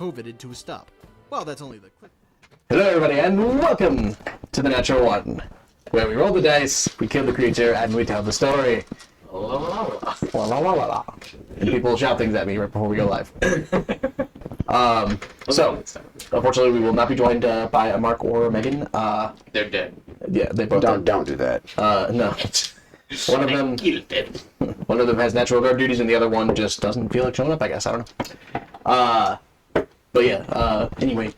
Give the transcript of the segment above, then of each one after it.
COVID to a stop. Well, that's only the quick. Hello everybody and welcome to The Natural One, where we roll the dice, we kill the creature, and we tell the story. La la la la la. And people shout things at me right before we go live. So, unfortunately we will not be joined by Mark or Megan. They're dead. Yeah, they both Don't do that. No. One of them has natural guard duties and the other one just doesn't feel like showing up, I guess. I don't know. But yeah, anyway.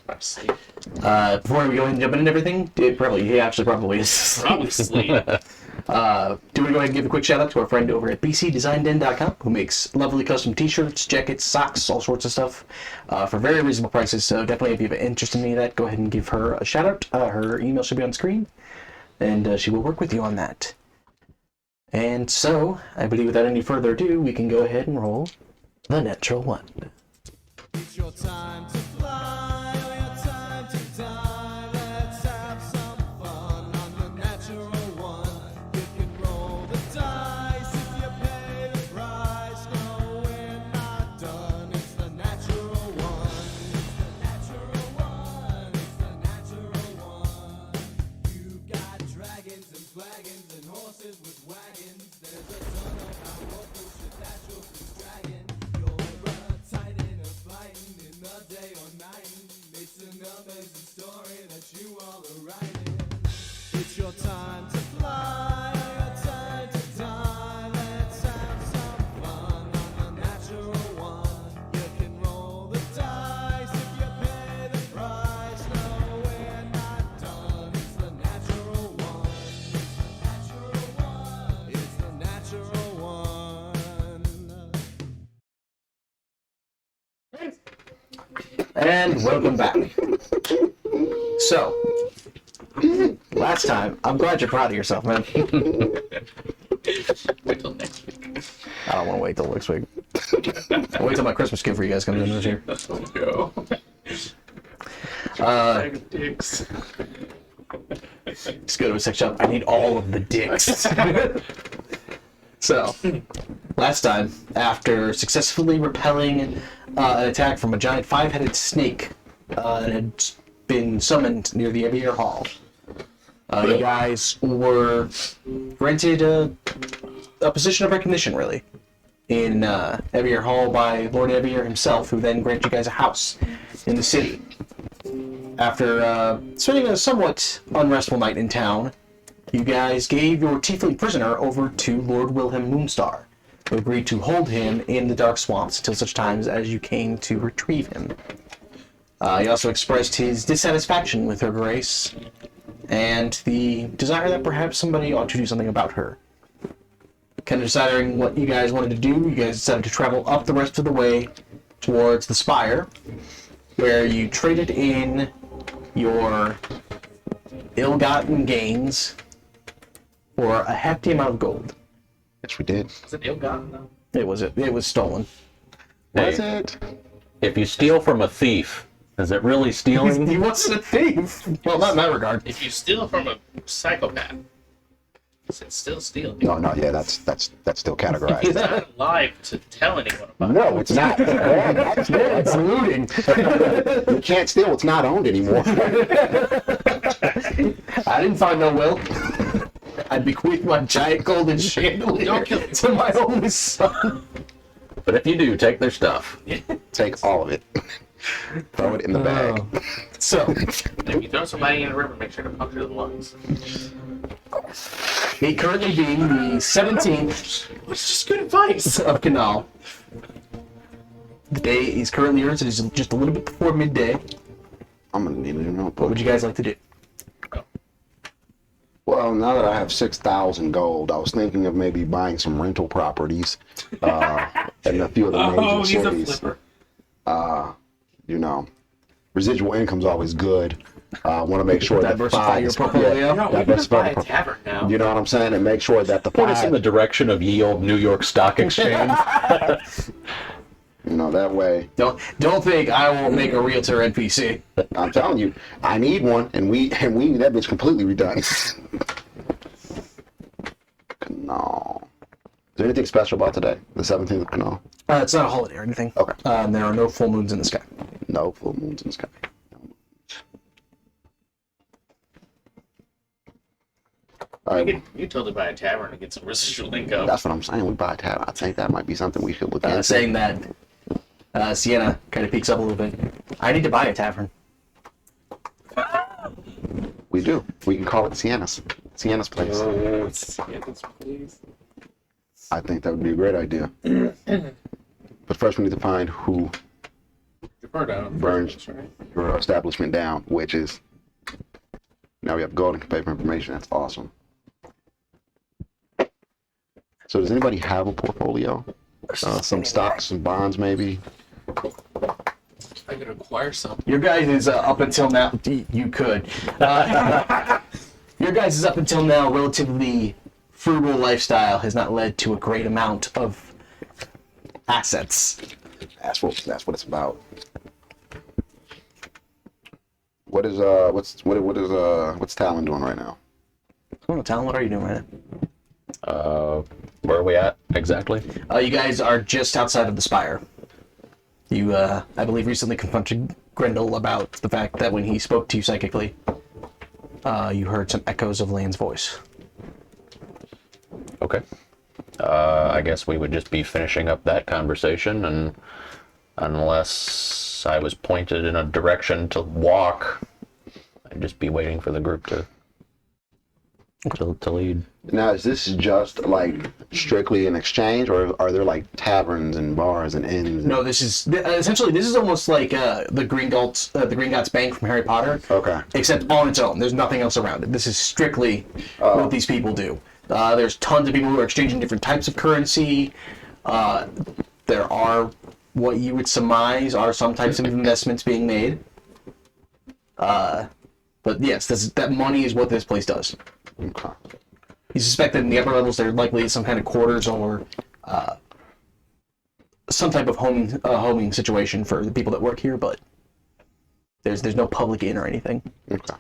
Before we go ahead and jump into everything, he actually probably is. Probably sleep. Do we go ahead and give a quick shout out to our friend over at bcdesignden.com who makes lovely custom t-shirts, jackets, socks, all sorts of stuff for very reasonable prices. So definitely if you have an interest in any of that, go ahead and give her a shout out. Her email should be on screen and she will work with you on that. And so, I believe without any further ado, we can go ahead and roll The Natural One. It's your time to fly, or your time to die. Let's have some fun on the natural one. You can roll the dice if you pay the price. No, we're not done. It's the natural one. It's the natural one. It's the natural one. You got dragons and flagons and horses with wagons. There's a ton of how local shit that you'll be dragging. You're titan of fighting in the day or night. It's an amazing story that you all are writing. It's your time to fly, your time to die. Let's have some fun on the natural one. You can roll the dice if you pay the price. No, we're not done. It's the natural one. It's the natural one. And welcome back. So, last time, I'm glad you're proud of yourself, man. Wait till next week. I don't want to wait till next week. I'll wait till my Christmas gift for you guys comes in this year. Let's go. Dicks. Just go to a sex shop. I need all of the dicks. So, last time, after successfully repelling an attack from a giant five-headed snake that had been summoned near the Evier Hall, you guys were granted a position of recognition, really, in Evier Hall by Lord Evier himself, who then granted you guys a house in the city. After spending a somewhat unrestful night in town, you guys gave your tiefling prisoner over to Lord Wilhelm Moonstar, who agreed to hold him in the Dark Swamps until such times as you came to retrieve him. He also expressed his dissatisfaction with her grace, and the desire that perhaps somebody ought to do something about her. Kind of deciding what you guys wanted to do, you guys decided to travel up the rest of the way towards the Spire, where you traded in your ill-gotten gains for a hefty amount of gold. Yes, we did. Is it ill-gotten though? It was stolen. Was it? If you steal from a thief, is it really stealing? He wasn't a thief. Well, not in that regard. If you steal from a psychopath, is it still stealing? No, yeah, that's still He's categorized. not alive to tell anyone about it. No, it's not. It's looting. You can't steal what's not owned anymore. I didn't find no will. I bequeath my giant golden chandelier Don't kill me. to my only son. But if you do, take their stuff. Take all of it. Throw it in the bag. So, If you throw somebody in the river, make sure to puncture the lungs. he currently being the 17th It's just good advice. of Canal. The day is currently yours. It is just a little bit before midday. I'm gonna need a new What notebook. would you guys like to do? Well, now that I have 6,000 gold, I was thinking of maybe buying some rental properties in a few of the major He's a cities. flipper. You know, residual income's always good. Want to make sure that Diversify your portfolio. No, we can diversify buy a the tavern now. You know what I'm saying? And make sure that the Point us in the five, direction of ye old New York Stock Exchange. you know, that way. Don't think I won't make a realtor NPC. I'm telling you, I need one, and we need that bitch completely redone. No. Is there anything special about today, the 17th of Canal? It's not a holiday or anything. Okay. There are no full moons in the sky. No full moons in the sky. All right, You totally buy a tavern to get some residual income. that's what I'm saying. We buy a tab. I think that might be something we should look into. Saying that, Sienna kind of peeks up a little bit. I need to buy a tavern. We do. We can call it Sienna's. Sienna's place. Oh, yes, please. I think that would be a great idea. But first, we need to find who burns right? your establishment down, which is now we have gold and paper information. That's awesome. So, does anybody have a portfolio? Some stocks, some bonds, maybe. I could acquire some. Your guys is up until now. You could. Your guys is up until now relatively frugal lifestyle has not led to a great amount of assets. That's what it's about. What's Talon doing right now? I don't know, Talon, what are you doing right now? Where are we at exactly? You guys are just outside of the Spire. You, I believe, recently confronted Grendel about the fact that when he spoke to you psychically, you heard some echoes of Lan's voice. Okay. I guess we would just be finishing up that conversation, and unless I was pointed in a direction to walk, I'd just be waiting for the group to lead. Now, is this just like strictly an exchange, or are there like taverns and bars and inns? No, this is essentially this is almost like the Green Gots Bank from Harry Potter. Okay. Except on its own. There's nothing else around it. This is strictly what these people do. There's tons of people who are exchanging different types of currency. There are what you would surmise are some types of investments being made. But yes, that money is what this place does. Okay. You suspect that in the upper levels there likely is some kind of quarters or some type of homing situation for the people that work here, but there's no public inn or anything. Okay.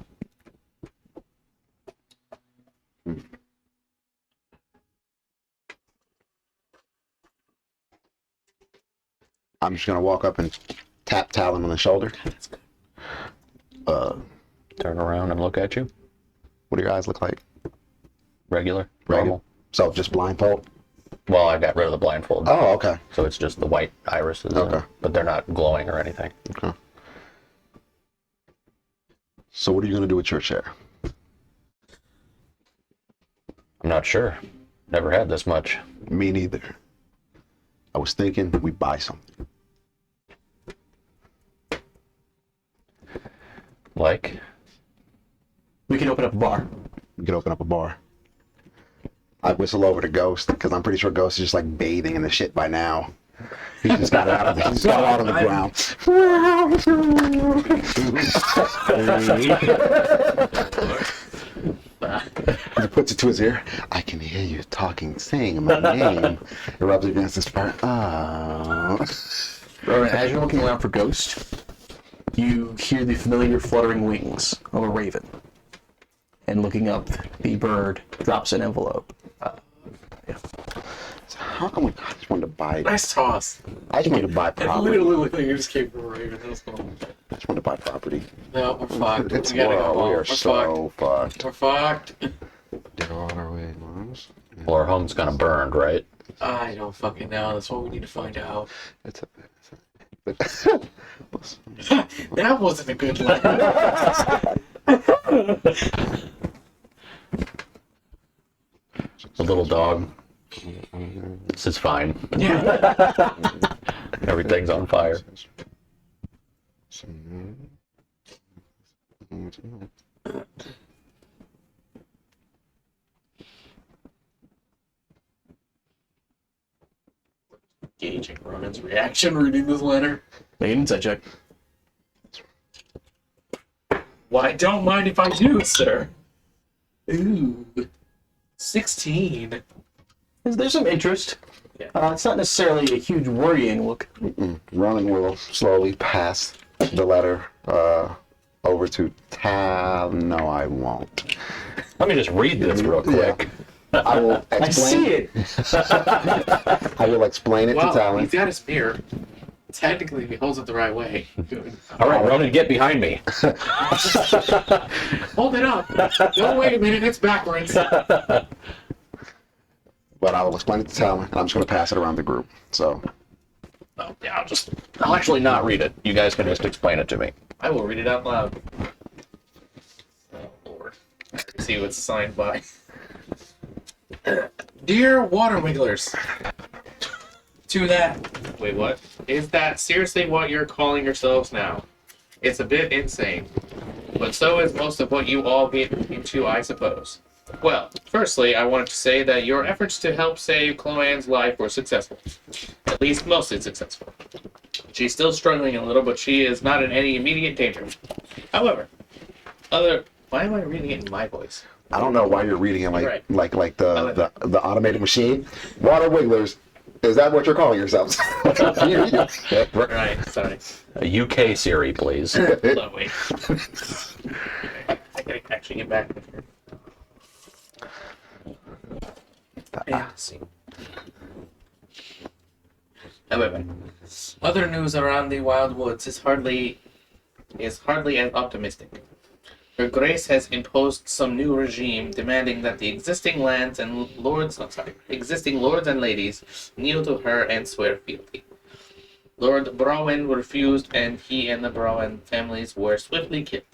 I'm just gonna walk up and tap Talon on the shoulder. Turn around and look at you. What do your eyes look like? Regular? Regular. Normal? So just blindfold? Well, I got rid of the blindfold. Oh, okay. So it's just the white irises. Okay. But they're not glowing or anything. Okay. So what are you gonna do with your share? I'm not sure. Never had this much. Me neither. I was thinking we buy something. Like? We can open up a bar. We could open up a bar. I whistle over to Ghost because I'm pretty sure Ghost is just like bathing in the shit by now. He just got out of the ground. He puts it to his ear. I can hear you talking, saying my name. He rubs it against his part. Oh. Rowan, as you're looking around for Ghost, you hear the familiar fluttering wings of a raven. And looking up, the bird drops an envelope. So how come I just wanted to buy? Nice toss. I just wanted to buy It property. literally looked like you just came from a raven. That was cool. I just wanted to buy property. No, we're fucked. It's We gotta go well, home. we are We're so fucked. fucked. We're fucked. Did all our way, Mars. Well, our home's kind of burned, right? I don't fucking know. That's what we need to find out. It's a That wasn't a good line. The little dog. This is fine. Yeah. Everything's on fire. Gauging Ronan's reaction reading this letter. Make an insight check. Why, don't mind if I do, sir. Ooh. 16. There's some interest. Yeah. It's not necessarily a huge worrying look. Ronan will slowly pass the letter over to Tal. No, I won't. Let me just read this real quick. I will I see explain. it. I will explain it to Well, Talon. he's got his mirror. Technically, if he holds it the right way. All right, Ronan, get behind me. Hold it up. No, wait a minute, it's backwards. But I will explain it to Talon, and I'm just going to pass it around the group. So, Oh, yeah, I'll actually not read it. You guys can just explain it to me. I will read it out loud. Oh, Lord. See what's signed by. Dear Water Wigglers. To that. Wait, what? Is that seriously what you're calling yourselves now? It's a bit insane. But so is most of what you all get into, I suppose. Well, firstly, I wanted to say that your efforts to help save Chloe's life were successful. At least mostly successful. She's still struggling a little, but she is not in any immediate danger. However, why am I reading it in my voice? I don't know why you're reading it Right. like the automated machine. Water Wigglers, is that what you're calling yourselves? Right, sorry. A UK Siri, please. Hold on, wait. Okay, I gotta actually get back with her. Yeah, see. However, other news around the Wild Woods is hardly as optimistic. Her Grace has imposed some new regime demanding that the existing lords and ladies kneel to her and swear fealty. Lord Browen refused, and he and the Browen families were swiftly killed.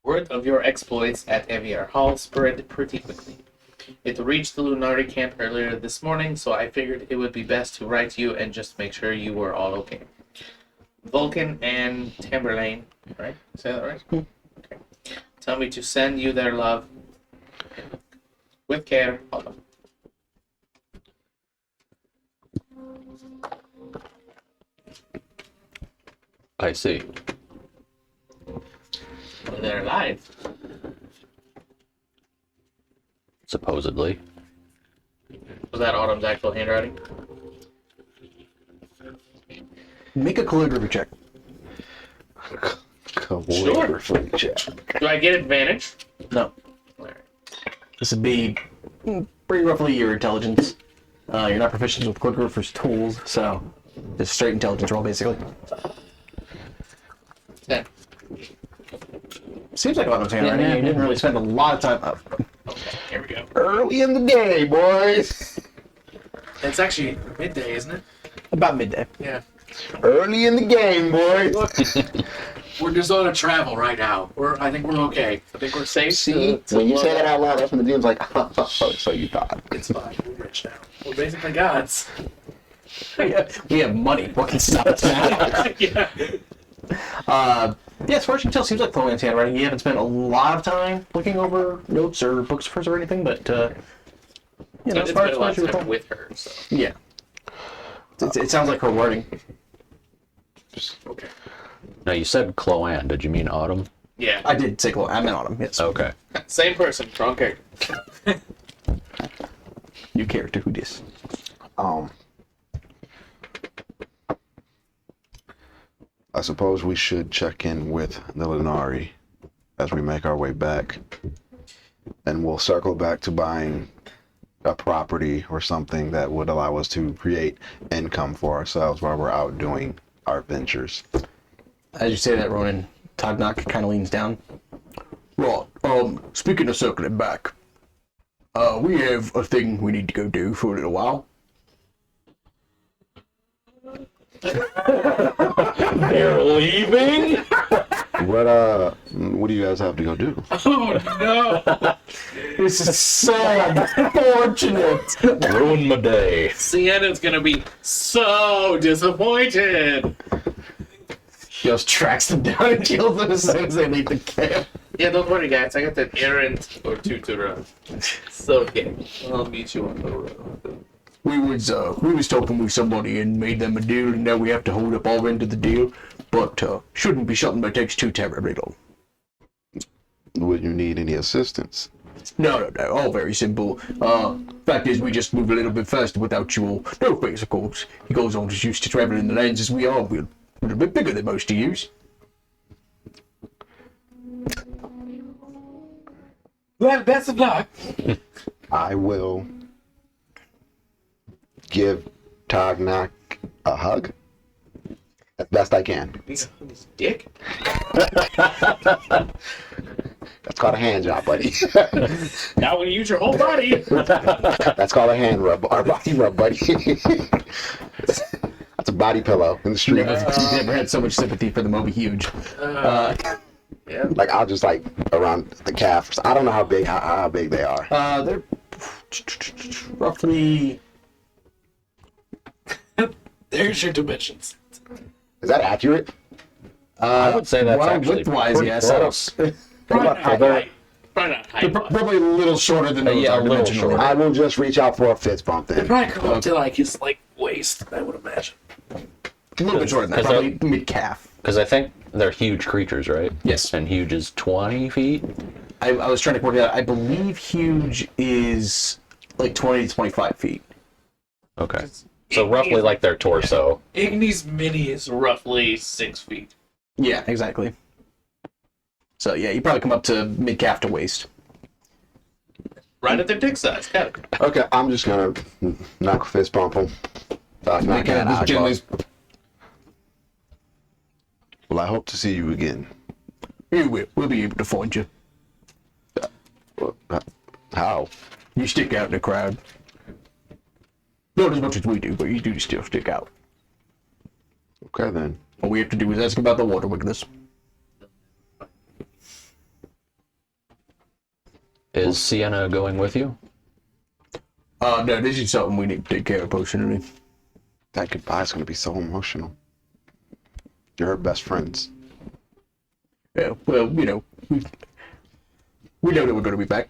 Word of your exploits at Evier Hall spread pretty quickly. It reached the Lunari camp earlier this morning, so I figured it would be best to write to you and just make sure you were all okay. Vulcan and Tamberlane, right? Say that right? Okay. Tell me to send you their love. With care, Autumn. I see. Well, they're alive. Supposedly. Was that Autumn's actual handwriting? Make a calligraphy check. Calligraphy check. Do I get advantage? No. Alright. This would be pretty roughly your intelligence. You're not proficient with calligrapher's tools, so just straight intelligence roll, basically. 10. Seems like a lot of handwriting. You didn't really spend a lot of time. Okay, here we go. Early in the day, boys. It's actually midday, isn't it? About midday. Yeah. Early in the game, boys. We're just on a travel right now. I think we're okay. I think we're safe. See, when you say that out loud, that's when the DM's like, oh, so you thought. It's fine. We're rich now. We're basically gods. We have money. What can stop us now? Yeah. Yeah, as far as you can tell, seems like Chloe's handwriting. You haven't spent a lot of time looking over notes or books of hers or anything, but you know, It's as far been a lot as you of time recall, with her, so. yeah, it sounds like her wording. Okay. Now, you said Chloanne. Did you mean Autumn? Yeah. I did say Chloe. I meant Autumn. Yes. Okay. Same person. Wrong character. New character. Who dis? I suppose we should check in with the Lunari as we make our way back. And we'll circle back to buying a property or something that would allow us to create income for ourselves while we're out doing our ventures. As you say that, Ronan, Tognak kind of leans down. Right. Speaking of circling back, we have a thing we need to go do for a little while. They're leaving? What do you guys have to go do? Oh, no. This is so unfortunate. Ruin my day. Sienna's going to be so disappointed. He just tracks them down and kills them as soon as they leave the camp. Yeah, don't worry, guys. I got that errand or two to run. It's okay. I'll meet you on the road. We was talking with somebody and made them a deal, and now we have to hold up our end of the deal. But shouldn't be something that takes too terribly long. Would you need any assistance? No. All very simple. Fact is, we just move a little bit faster without you all. No thanks, of course. He goes on as used to traveling the lands as we are. We're a little bit bigger than most of yous. Well, best of luck. I will give Tognak a hug as best I can. His dick? That's called a hand job, buddy. Now when you use your whole body. That's called a hand rub, or body rub, buddy. That's a body pillow in the street. You've never had so much sympathy for the Moby Huge. Yeah. Like I'll just like around the calf. I don't know how big they are. They're roughly. There's your dimensions. Is that accurate? I would say that's well, actually width-wise, pretty yes. close. Probably not Are there- height. Probably not height. Probably a little shorter than those yeah, are a little dimensionally. shorter. I will just reach out for a fist bump then. Probably come up to like his like waist, I would imagine. A little bit shorter than that, 'Cause probably mid-calf. Because I think they're huge creatures, right? Yes. And huge is 20 feet. I was trying to work it out. I believe huge is like 20 to 25 feet. Okay. So roughly like their torso. Ignis mini is roughly 6 feet. Yeah, exactly. So yeah, you probably come up to mid-calf to waist. Right at their dick size, got it. Okay, I'm just gonna knock a fist bump him. Knock Kind an of just eye gently. close. Well, I hope to see you again. You will. We'll be able to find you. How? You stick out in the crowd. Not as much as we do, but you do still stick out. Okay then. All we have to do is ask about the water wigglers. Is Sienna going with you? No, this is something we need to take care of personally. That goodbye is gonna be so emotional. You're her best friends. Yeah, well, you know, we know that we're going to be back.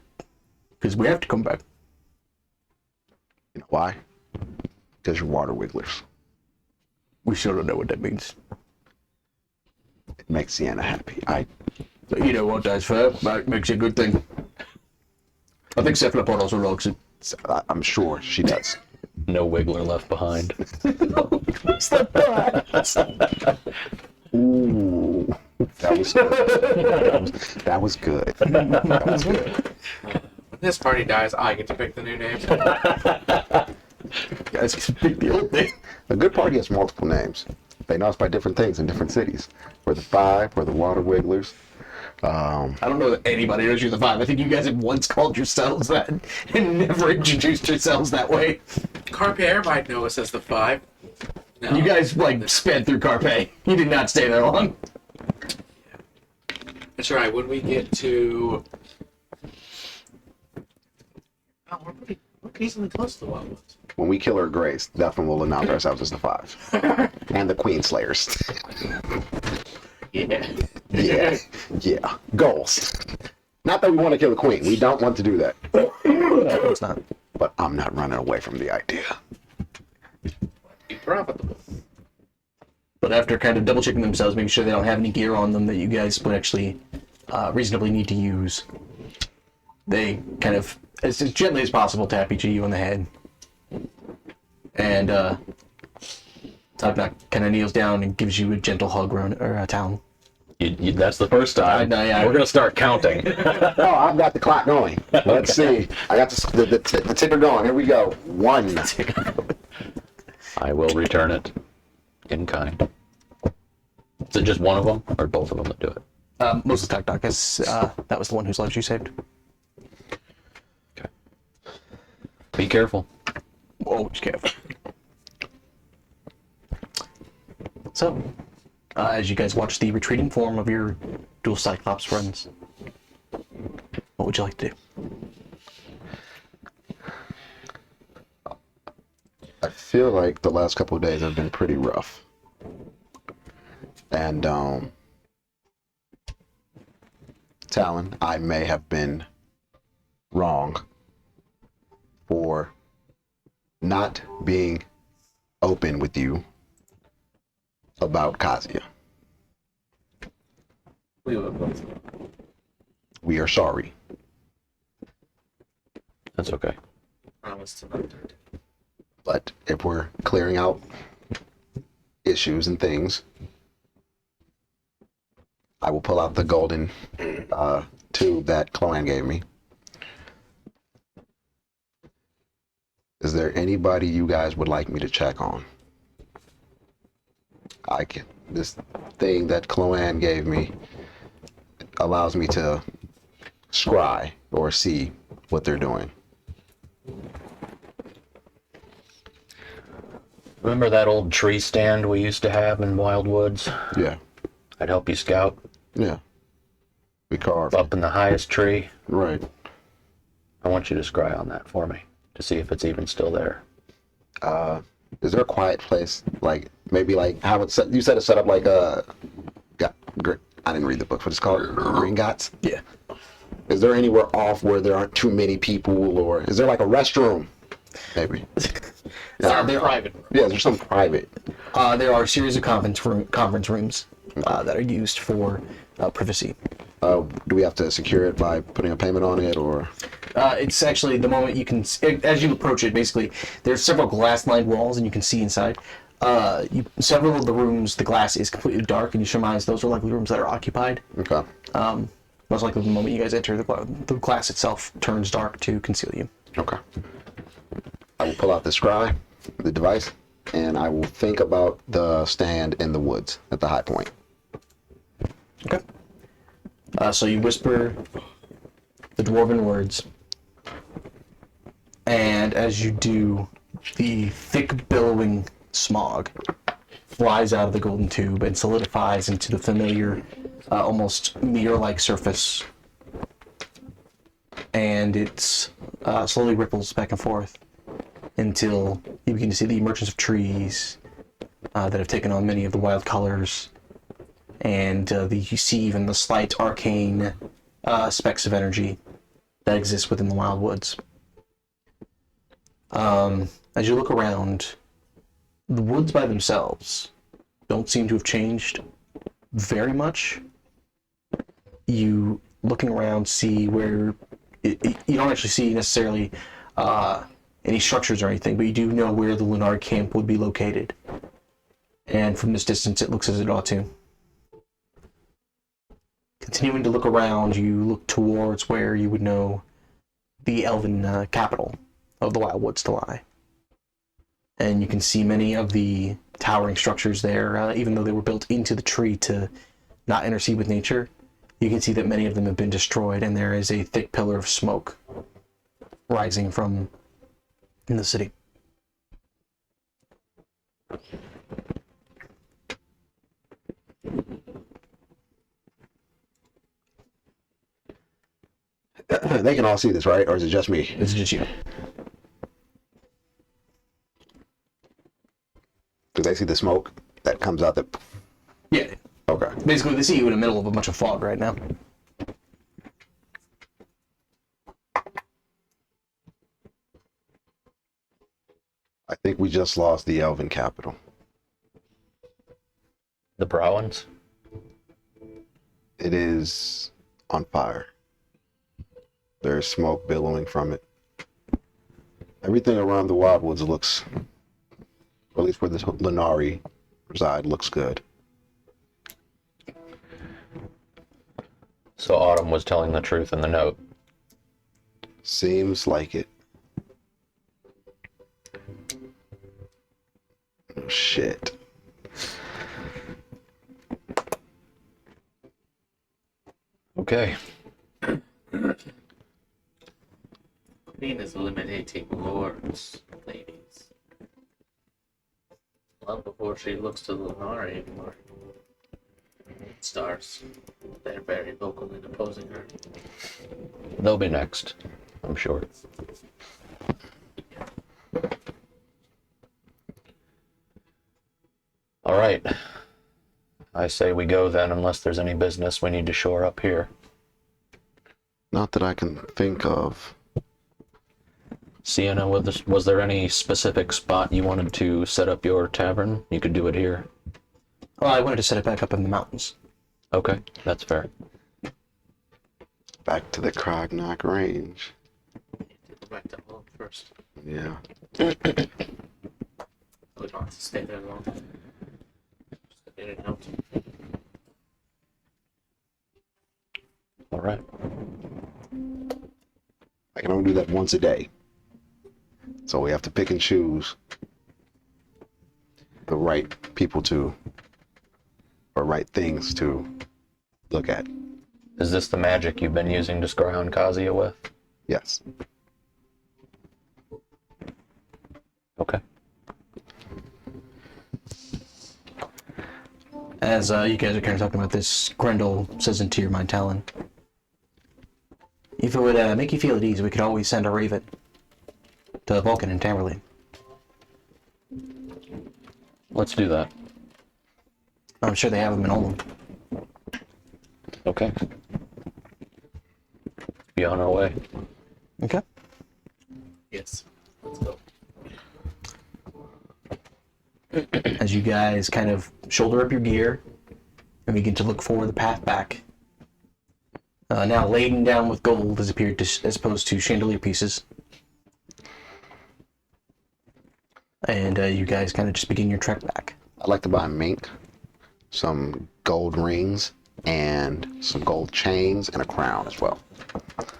Because we have to come back. You know why? Because you're water wigglers. We still don't know what that means. It makes Sienna happy. But you know what, that's fair. That makes it a good thing. I think Cephalopod also likes it. I'm sure she does. No wiggler left behind. Ooh, that was good. That was good. That was good. When this party dies, I get to pick the new name. Guys can pick the old thing. A good party has multiple names. They know us by different things in different cities. We're the Five. We're the Water Wigglers. I don't know that anybody knows you're the Five. I think you guys have once called yourselves that and never introduced yourselves that way. Carpier might know us as the 5. No. You guys, like, sped through Carpe. You did not stay there long. That's right. When we get to, we're decently close to the Wild Ones. When we kill her Grace, that's when we'll announce ourselves as the Five. And the Queen Slayers. Yeah. Yeah. Yeah. Goals. Not that we want to kill the Queen. We don't want to do that. It's not. But I'm not running away from the idea. Be profitable. But after kind of double checking themselves, making sure they don't have any gear on them that you guys would actually reasonably need to use, they kind of, as gently as possible, tap each of you on the head. And Tognak kind of kneels down and gives you a gentle hug or a towel. That's the first time. I know, yeah. We're going to start counting. Oh, I've got the clock going. Let's see. I got the ticker going. Here we go. 1. I will return it in kind. Is it just one of them or both of them that do it? Mostly Tognak, as that was the one whose lives you saved. Okay. Be careful. Always careful. So, as you guys watch the retreating form of your dual Cyclops friends, what would you like to do? I feel like the last couple of days have been pretty rough. And, Talon, I may have been wrong for not being open with you about Kazuya. We will both. We are sorry. That's okay. Promise to not do it. But if we're clearing out issues and things, I will pull out the golden tube that Chloanne gave me. there anybody you guys would like me to check on? This thing that Chloanne gave me allows me to scry or see what they're doing. Remember that old tree stand we used to have in Wildwoods? Yeah, I'd help you scout yeah. We carved. up in the highest tree. Right. I want you to scry on that for me to see if it's even still there. Is there a quiet place? Like, maybe like how it's set, you said it's set up like a, I didn't read the book, what it's called? Gringotts? Yeah. Is there anywhere off where there aren't too many people, or is there like a restroom? Maybe. They're private. Yeah, there's some private. There are a series of conference rooms that are used for privacy. Do we have to secure it by putting a payment on it, or? It's actually the moment you can, as you approach it, basically, there's several glass-lined walls and you can see inside. Several of the rooms, the glass is completely dark, and you surmise those are likely rooms that are occupied. Okay. Most likely, the moment you guys enter, the glass itself turns dark to conceal you. Okay. I will pull out the scry, the device, and I will think about the stand in the woods at the high point. Okay. So you whisper the dwarven words, and as you do, the thick billowing smog flies out of the golden tube and solidifies into the familiar, almost mirror-like surface, and it slowly ripples back and forth until you begin to see the emergence of trees that have taken on many of the wild colors, and you see even the slight arcane specks of energy that exist within the wild woods. As you look around, the woods by themselves don't seem to have changed very much. You, looking around, see where you don't actually see necessarily any structures or anything, but you do know where the Lunari camp would be located. And from this distance, it looks as it ought to. Continuing to look around, you look towards where you would know the elven capital of the Wild Woods to lie. And you can see many of the towering structures there, even though they were built into the tree to not intercede with nature. You can see that many of them have been destroyed, and there is a thick pillar of smoke rising from in the city. They can all see this, right? Or is it just me? It's just you. Do they see the smoke that comes out? That Yeah. okay. Basically, they see you in the middle of a bunch of fog right now. I think we just lost the elven capital. The Browans? It is on fire. There's smoke billowing from it. Everything around the Wildwoods looks, or at least where the Lunari reside, looks good. So Autumn was telling the truth in the note. Seems like it. Oh, shit. Okay. Queen is eliminating lords, ladies. Long before she looks to Lunari anymore. Stars. They're very vocal in opposing her. They'll be next, I'm sure. All right. I say we go then, unless there's any business we need to shore up here. Not that I can think of. Sienna, was there any specific spot you wanted to set up your tavern? You could do it here. Well, I wanted to set it back up in the mountains. Okay, that's fair. Back to the Krognak range. Go back to home first. Yeah. We don't have to stay there long. Just in and out. All right. I can only do that once a day. So we have to pick and choose the right people to, or right things to look at. Is this the magic you've been using to surround Kazuya with? Yes. Okay. As you guys are kind of talking about this, Grendel says into your mind, Talon, if it would make you feel at ease, we could always send a raven to Vulcan and Tamerlane. Let's do that. I'm sure they have them in Olin. Okay. Be on our way. Okay. Yes. Let's go. As you guys kind of shoulder up your gear and begin to look for the path back. Now laden down with gold as opposed to chandelier pieces. And you guys kind of just begin your trek back. I'd like to buy mink, some gold rings, and some gold chains, and a crown as well.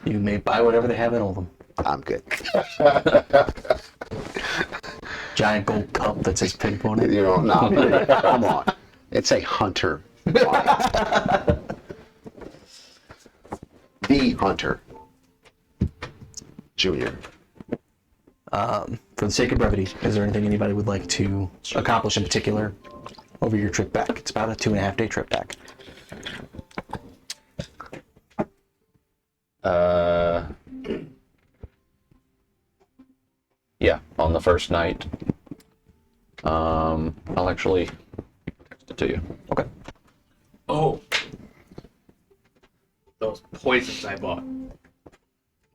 You may buy whatever they have in Oldham. I'm good. Giant gold cup that says pimp on it. You know, no, come on. It's a hunter. The Hunter Junior. For the sake of brevity, is there anything anybody would like to accomplish in particular over your trip back? It's about a 2.5-day trip back. Yeah, on the first night. I'll actually text it to you. Okay. Oh. Those poisons I bought.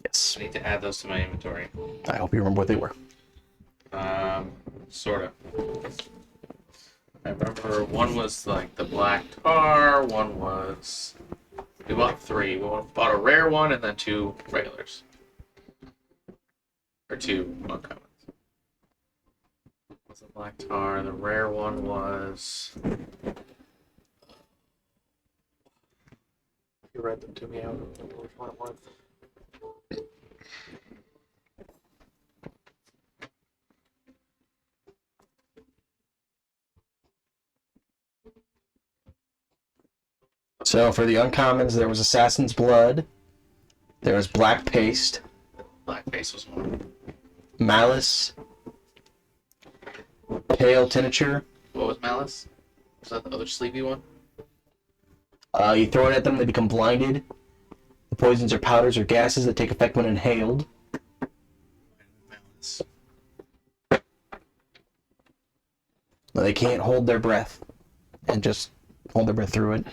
Yes. I need to add those to my inventory. I hope you remember what they were. Sort of. I remember one was like the black tar, one was... We bought 3. We bought a rare one and then 2 regulars. Or 2 uncommons. Was the black tar, the rare one was... You read them to me, I don't remember which one it was. So for the uncommons, there was Assassin's Blood, there was Black Paste, Black face was one. Malice, Pale Tincture. What was Malice? Was that the other sleepy one? You throw it at them, they become blinded. The poisons are powders or gases that take effect when inhaled. Malice. They can't hold their breath and just hold their breath through it.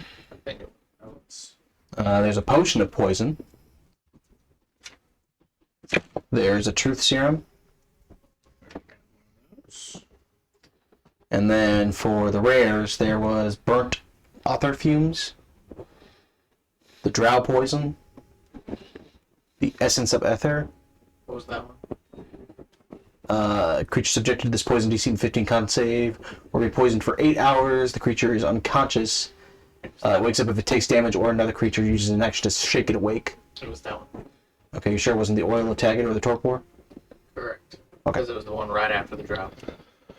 There's a potion of poison. There's a truth serum. And then for the rares, there was burnt author fumes, the drow poison, the essence of ether. What was that one? Creature subjected to this poison DC 15 con save will be poisoned for 8 hours. The creature is unconscious. It wakes up if it takes damage or another creature uses an action to shake it awake. It was that one. Okay, you sure it wasn't the oil of Taggart or the torpor? Correct. Okay. Because it was the one right after the drought.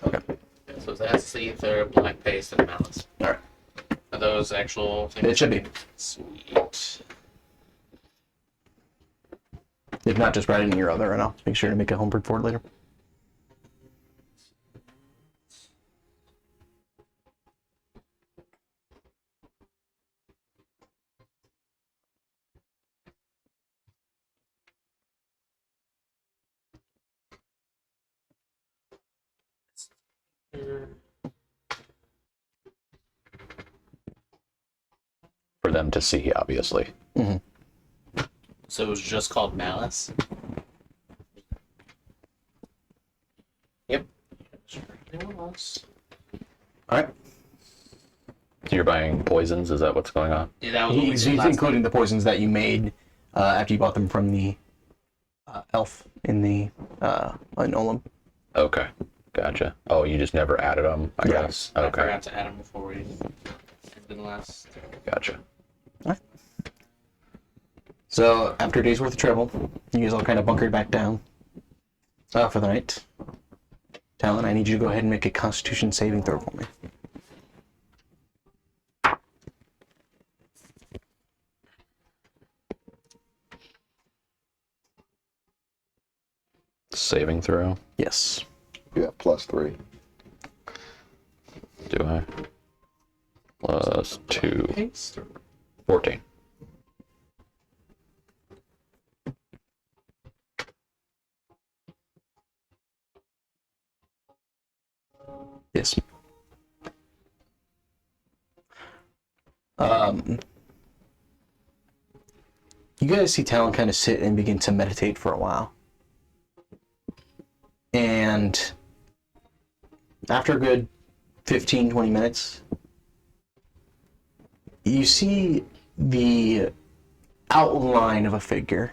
Okay. Yeah, so it was the essence, ether, black paste, and malice. Alright. Are those actual things? It should be. Sweet. If not, just write it in your other and I'll make sure to make a homebrew for it later. For them to see, obviously. So it was just called malice? Yep. Anyone else? Alright. So you're buying poisons? Is that what's going on? Yeah, that was what we He's did last including the poisons that you made after you bought them from the elf in the in Olam. Okay. Gotcha. Oh, you just never added them, I Yeah. guess. I Okay. forgot to add them before we ended last. Gotcha. So after a day's worth of travel, you guys all kind of bunkered back down. For the night. Talon, I need you to go ahead and make a Constitution saving throw for me. Saving throw. Yes. You have +3. Do I? +2. Haste or 14. Yes. You guys see Talon kind of sit and begin to meditate for a while. And after a good 15, 20 minutes, you see the outline of a figure.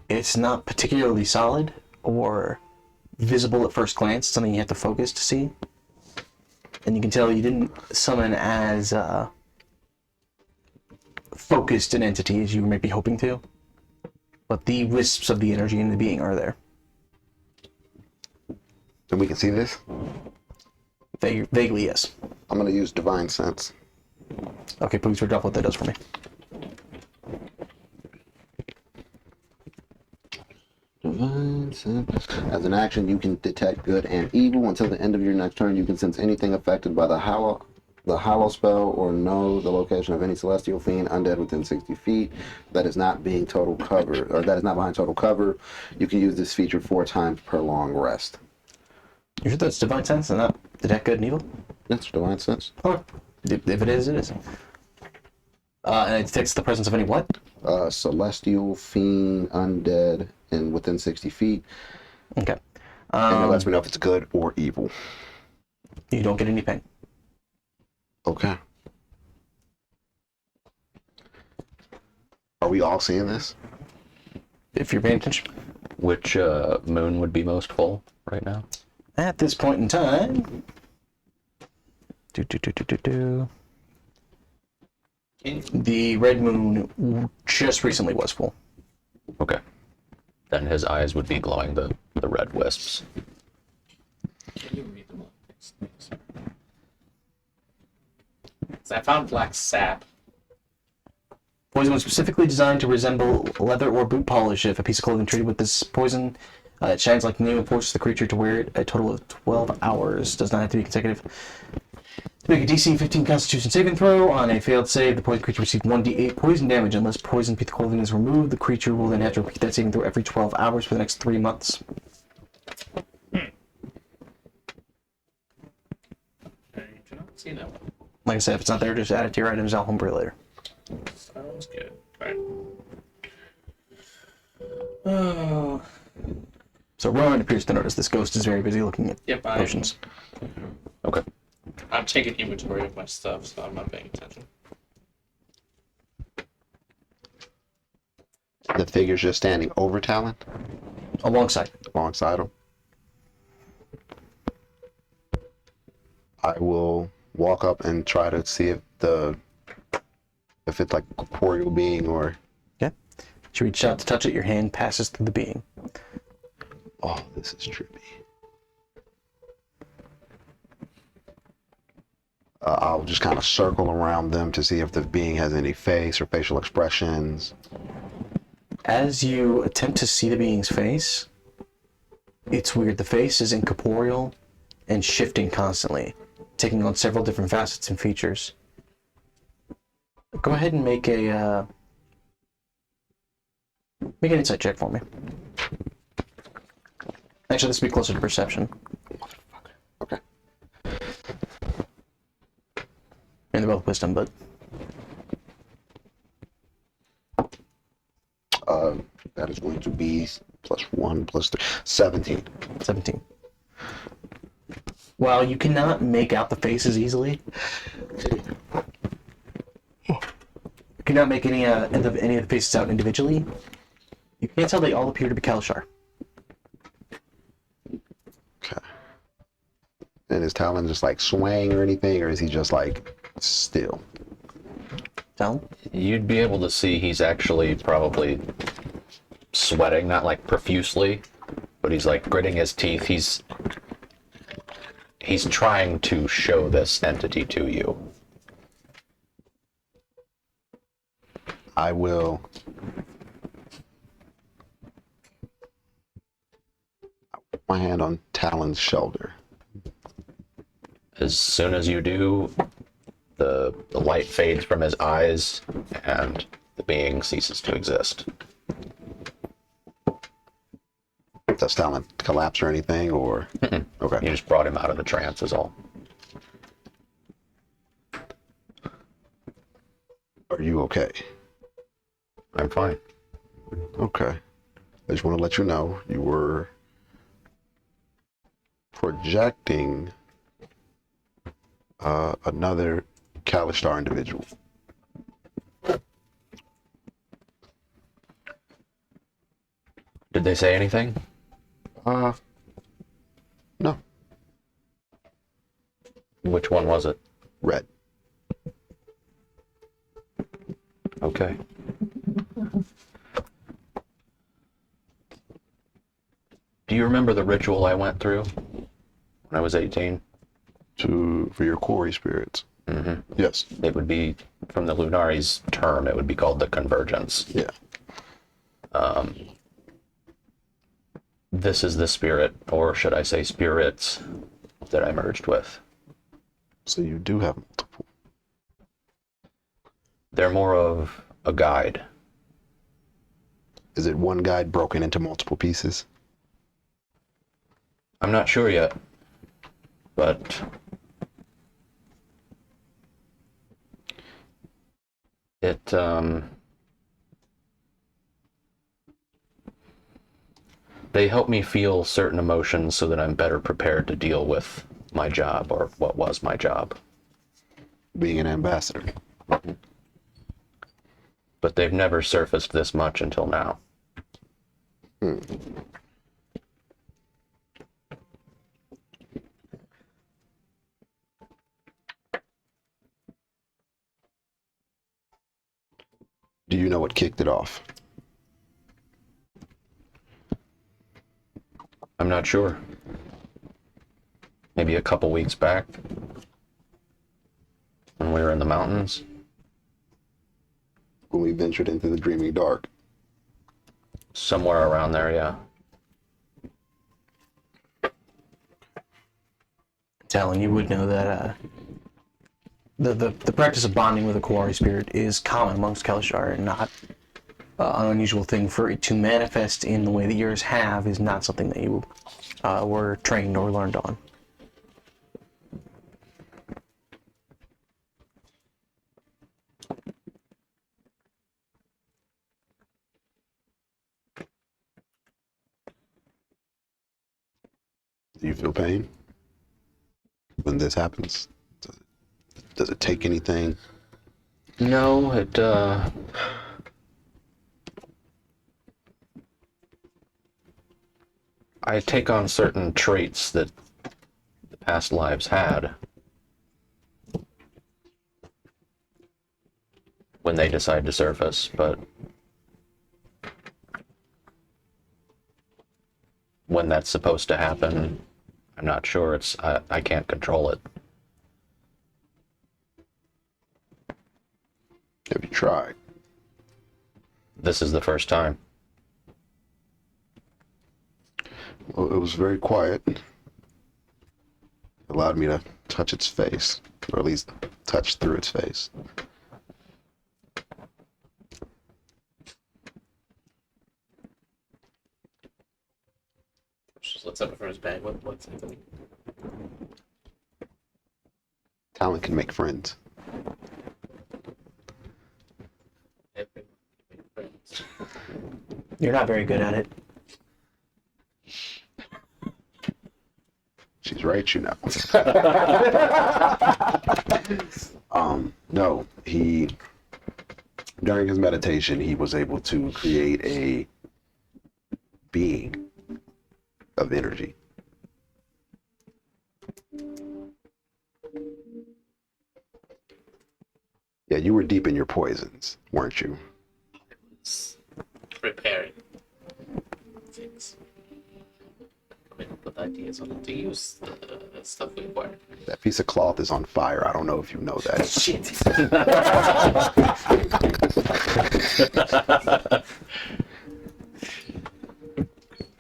It's not particularly solid or visible at first glance, something you have to focus to see. And you can tell you didn't summon as focused an entity as you might be hoping to. But the wisps of the energy in the being are there. And we can see this? Vaguely, yes. I'm going to use Divine Sense. Okay, please drop what that does for me. Divine Sense. As an action, you can detect good and evil. Until the end of your next turn, you can sense anything affected by the hollow spell or know the location of any celestial fiend undead within 60 feet that is not being total cover, or that is not behind total cover. You can use this feature 4 times per long rest. You sure that's Divine Sense and not detect good and evil? That's Divine Sense. Oh, if it is, it is. And it detects the presence of any what? Celestial fiend undead and within 60 feet. Okay. And it lets me know if it's good or evil. You don't get any pain. Okay. Are we all seeing this? If you're paying attention. Which moon would be most full right now? At this point in time... The red moon just recently was full. Okay. Then his eyes would be glowing the red wisps. Can you read them all? So I found black sap. Poison was specifically designed to resemble leather or boot polish. If a piece of clothing treated with this poison, it shines like new and forces the creature to wear it a total of 12 hours. Does not have to be consecutive. To make a DC 15 Constitution saving throw, on a failed save, the poison creature received 1d8 poison damage. Unless poison piece of clothing is removed, the creature will then have to repeat that saving throw every 12 hours for the next 3 months. I do not see that one. Like I said, if it's not there, just add it to your items. I'll homebrew later. Sounds good. Alright. Oh. So Rowan appears to notice this ghost is very busy looking at Yep, potions. Okay. I'm taking inventory of my stuff, so I'm not paying attention. The figure's just standing over Talon, Alongside. alongside him. I will walk up and try to see if it's like a corporeal being or... Okay. She reaches out to touch it. Your hand passes through the being. Oh, this is trippy. I'll just kind of circle around them to see if the being has any face or facial expressions. As you attempt to see the being's face, it's weird. The face is incorporeal and shifting constantly, taking on several different facets and features. Go ahead and make an insight check for me. Actually, this will be closer to perception. Okay. And they're both wisdom, but That is going to be +1 +3, 17. 17. While you cannot make out the faces easily, you cannot make any of the faces out individually. You can't tell they all appear to be Kalashar. Okay. And is Talon just like swaying or anything, or is he just like still? Talon? You'd be able to see he's actually probably sweating, not like profusely, but he's like gritting his teeth. He's trying to show this entity to you. I will. Put my hand on Talon's shoulder. As soon as you do, the light fades from his eyes and the being ceases to exist. Does Talon collapse or anything, or? You Okay. just brought him out of the trance is all. Are you okay? I'm fine. Okay. I just want to let you know you were projecting another Kalishtar individual. Did they say anything? No. Which one was it? Red. Okay. Do you remember the ritual I went through when I was 18? For your quarry spirits. Mm-hmm. Yes. It would be, from the Lunari's term, it would be called the convergence. Yeah. This is the spirit, or should I say spirits, that I merged with. So you do have multiple. They're more of a guide. Is it one guide broken into multiple pieces? I'm not sure yet, but it, they help me feel certain emotions so that I'm better prepared to deal with my job, or what was my job. Being an ambassador. But they've never surfaced this much until now. Do you know what kicked it off? I'm not sure. Maybe a couple weeks back, when we were in the mountains. When we ventured into the dreaming dark. Somewhere around there, yeah. Talon, you would know that the practice of bonding with a quarry spirit is common amongst Kalishar, and not an unusual thing for it to manifest in the way that yours have is not something that you were trained or learned on. Do you feel pain when this happens? Does it take anything? No, it, I take on certain traits that the past lives had when they decide to surface, but when that's supposed to happen, I'm not sure. I can't control it. Have you tried? This is the first time. Well, it was very quiet. It allowed me to touch its face, or at least touch through its face. Just looks up from his bag. What's happening? Talent can make friends. Everyone can make friends. You're not very good at it. She's right, you know. No, during his meditation, he was able to create a being of energy. Yeah, you were deep in your poisons, weren't you? Preparing things. ideas on how to use the stuff we acquired. That piece of cloth is on fire. I don't know if you know that. Shit.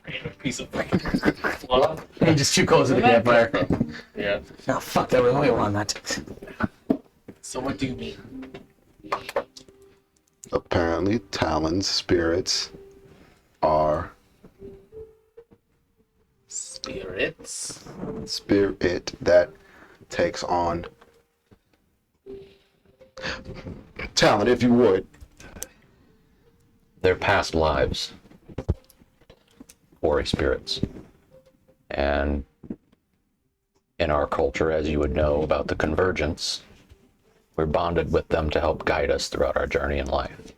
Random piece of cloth. Hey, just too close to the campfire. Yeah. Oh, fuck, there was oil on that. So what do you mean? Apparently, Talon's spirits are Spirits. spirit that takes on Talon, if you would. Their past lives. Quarry spirits. And in our culture, as you would know about the convergence, we're bonded with them to help guide us throughout our journey in life.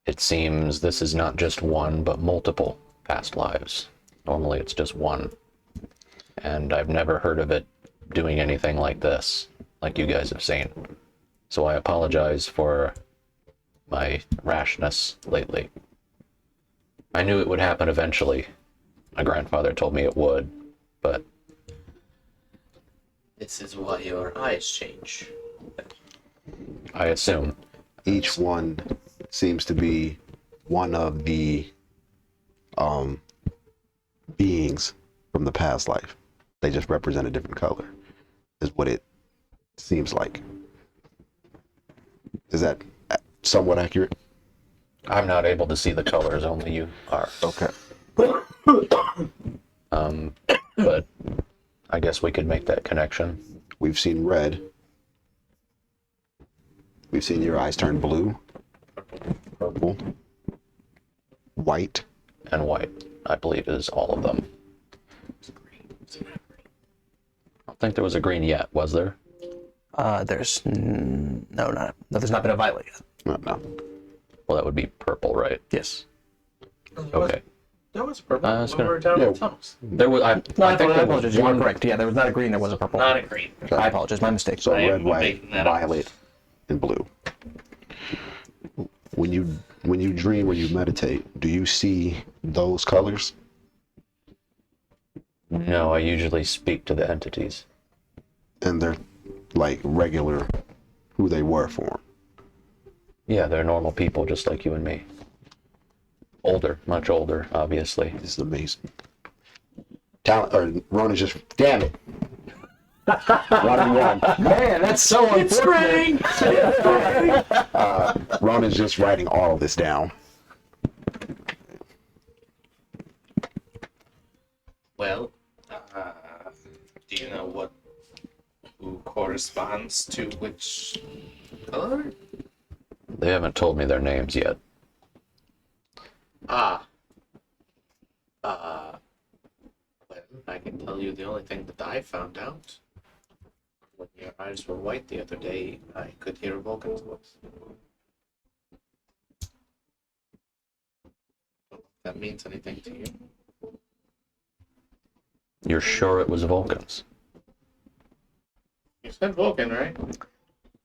It seems this is not just one, but multiple past lives. Normally it's just one. And I've never heard of it doing anything like this, like you guys have seen. So I apologize for my rashness lately. I knew it would happen eventually. My grandfather told me it would, but This is why your eyes change. I assume. Each one seems to be one of the beings from the past life. They just represent a different color, is what it seems like. Is that somewhat accurate? I'm not able to see the colors, only you are. Okay. But I guess we could make that connection. We've seen red. We've seen your eyes turn blue, purple, white. And white, I believe, is all of them. I don't think there was a green yet, was there? There's there's not been a violet yet. No. Well, that would be purple, right? Yes. Okay. That was purple. I was when gonna- we were down yeah. in the tunnels. There was. I No, think there was apologize. You are one. correct. Yeah, there was not a green. There was a purple. Not a green. I apologize. My mistake. So I red, am white, making that up. violet, and blue. When you dream or you meditate, do you see those colors? No, I usually speak to the entities. And they're like regular who they were for 'em. Yeah, they're normal people just like you and me. Older, much older, obviously. This is amazing. Talent or Rona's just damn it. 1-1. Man, that's so unfortunate. Rona's just writing all of this down. Well, do you know who corresponds to which color? They haven't told me their names yet. Well, I can tell you the only thing that I found out. When your eyes were white the other day, I could hear Vulcan's voice. Don't know if that means anything to you. You're sure it was Vulcans? You said Vulcan, right?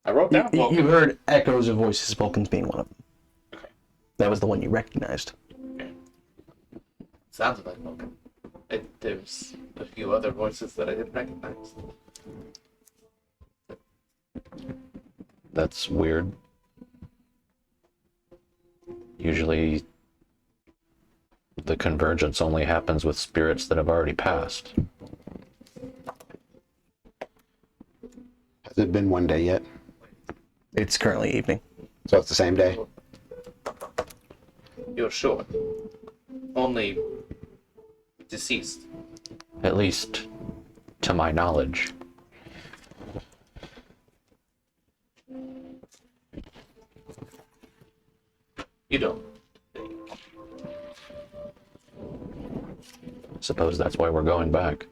I wrote down You Vulcan. heard echoes of voices, Vulcans being one of them. Okay. That was the one you recognized. Sounds like Vulcan. There's a few other voices that I didn't recognize. That's weird. Usually, the convergence only happens with spirits that have already passed. Has it been one day yet? It's currently evening. So it's the same day? You're sure? Only deceased. At least, to my knowledge. You don't. Suppose that's why we're going back.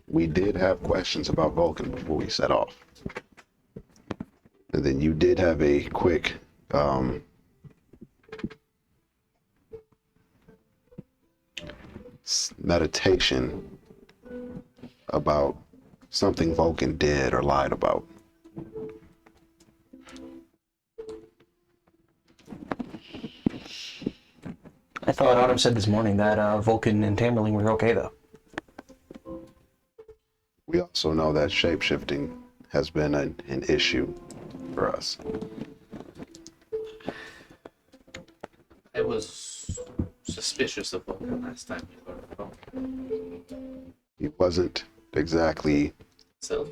We did have questions about Vulcan before we set off. And then you did have a quick meditation about something Vulcan did or lied about. I thought Autumn said this morning that Vulcan and Tamerlane were okay, though. We also know that shapeshifting has been an issue for us. I was suspicious of Vulcan last time we were at home. He wasn't exactly So,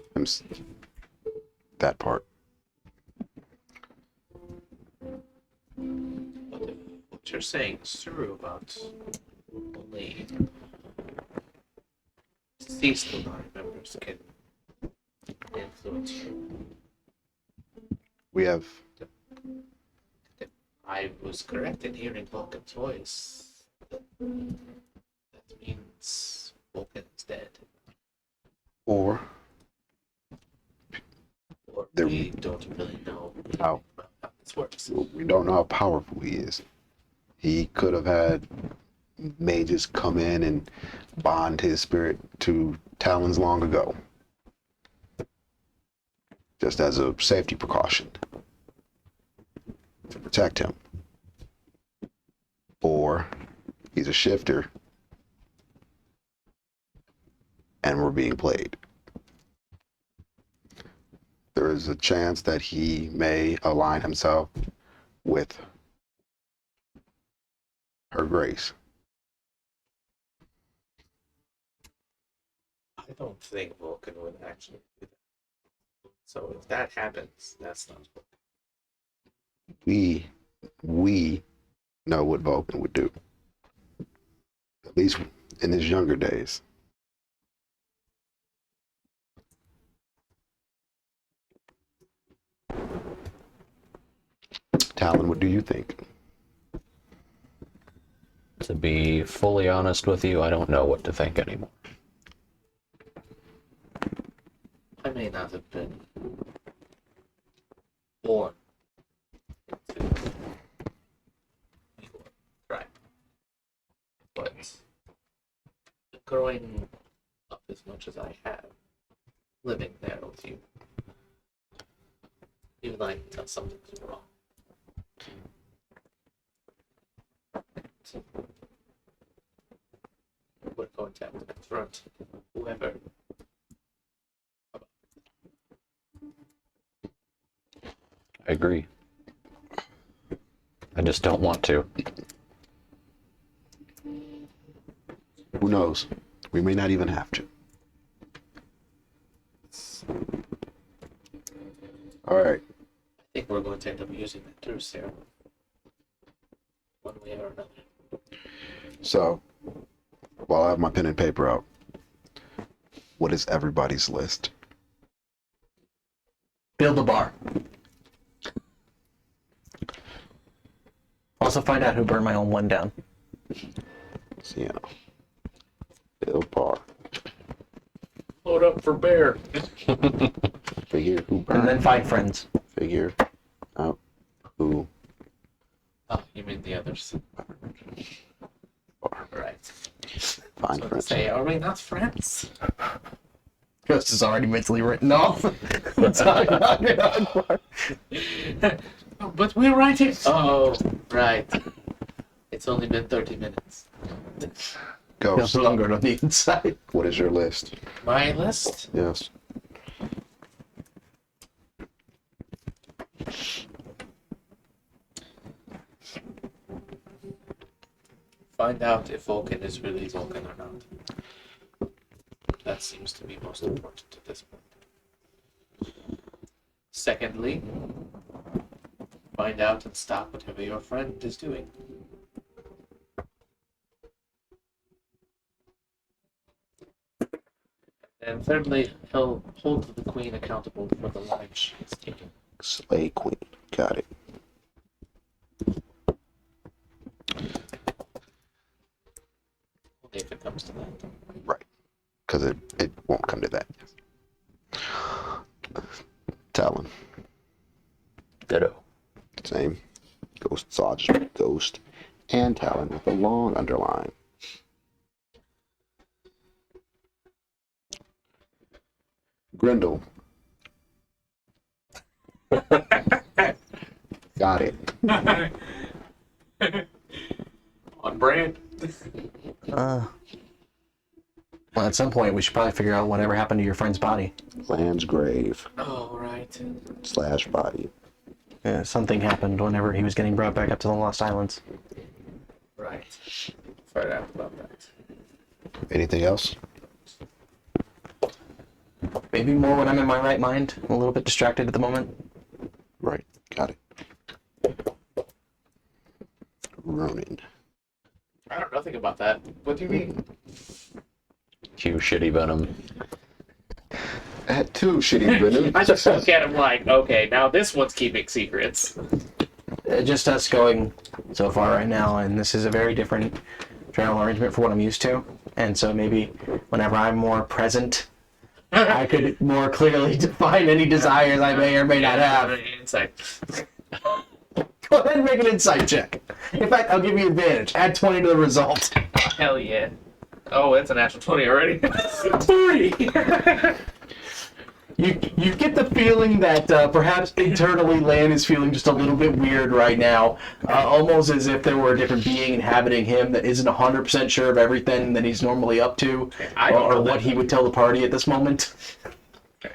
that part. what if what you're saying is true about only deceased Lunar members can influence you? We have I was correct in hearing Vulcan's voice. That means Vulcan is dead. or Or There- we don't really know how how this works. we don't know how powerful he is. He could have had mages come in and bond his spirit to Talons long ago, just as a safety precaution to protect him. Or he's a shifter and we're being played. There is a chance that he may align himself with her grace. I don't think Vulcan would actually do that. So if that happens, that's not Vulcan. We know what Vulcan would do. At least in his younger days. Talon, what do you think? To be fully honest with you, I don't know what to think anymore. I may not have been born into your tribe, but growing up as much as I have, living there with you, even I can tell something's wrong. We're going to have to confront whoever. I agree. I just don't want to. Who knows? We may not even have to. All right. I think we're going to end up using that truth serum one way or another. So, while I have my pen and paper out, what is everybody's list? Build a bar. Also find out who burned my own one down. Sienna. Bill Parr. Load up for bear. Figure who And burned. then find friends. Figure out who Oh, you mean the others? Parr. Right. Find So to friends. say, are we not friends? Ghost is already mentally written off. It's not on part. Oh, but we're writing. Oh, right. It's only been 30 minutes. Feels Ghost, longer on the inside. what is your list? My list? Yes. Find out if Vulcan is really Vulcan or not. That seems to be most important at this point. Secondly, find out and stop whatever your friend is doing. And thirdly, he'll hold the queen accountable for the life she is taking. Slay Queen. Got it. If it comes to that. Right. Because it won't come to that. Talon. Ditto. Same. Ghost Dodge, Ghost, and Talon with a long underline. Grendel. Got it. On brand. Well, at some point, we should probably figure out whatever happened to your friend's body. Land's grave Oh, right. / body. Something happened whenever he was getting brought back up to the Lost Islands. Right. Find out about that. Anything else? Maybe more when I'm in my right mind. I'm a little bit distracted at the moment. Right. Got it. Ronan. I don't know nothing about that. What do you mean? Cue shitty venom. Had 2 shitty venom. I just look at him like, okay, now this one's keeping secrets. Just us going so far right now, and this is a very different travel arrangement for what I'm used to. And so maybe whenever I'm more present, I could more clearly define any desires I may or may not have. Insight. Go ahead and make an insight check. In fact, I'll give you advantage. Add 20 to the result. Hell yeah. Oh, it's a natural 20 already. 40! You get the feeling that perhaps internally Lan is feeling just a little bit weird right now, almost as if there were a different being inhabiting him that isn't 100% sure of everything that he's normally up to, I don't or know what that. he would tell the party at this moment. Okay.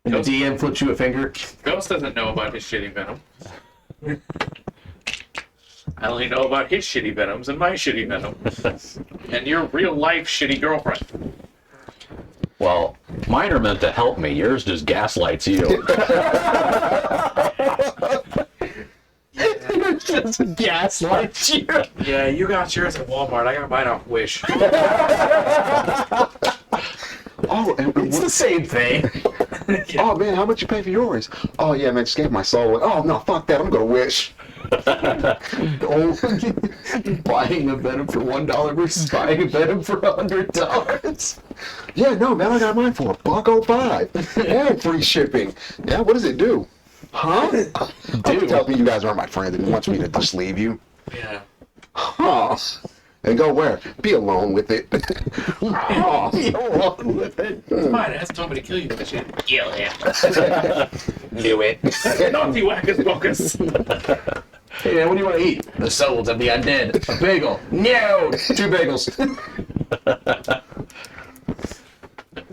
And the DM flips you a finger. Ghost doesn't know about his shitty venom. I only know about his shitty venoms and my shitty venom. And your real life shitty girlfriend. Well, mine are meant to help me. Yours just gaslights you. Just gaslight you. Yeah, you got yours at Walmart. I got mine off Wish. Oh, and It's the same thing. oh man, how much you pay for yours? Oh yeah, man, just gave my soul away. Oh no, fuck that. I'm gonna wish. Buying a venom for $1 versus buying a venom for $100. Yeah, no, man, I got mine for $1.05 and free shipping. Yeah, what does it do? Huh? Dude, tell me you guys aren't my friends and he wants me to just leave you. Yeah. Huh? And go where? Be alone with it. Huh? Be alone with it. It's fine. It hasn't told me to kill you. But you kill him. Do it. Naughty whackers focus. Hey man, what do you want to eat? The souls of the undead. A bagel. No! 2 bagels.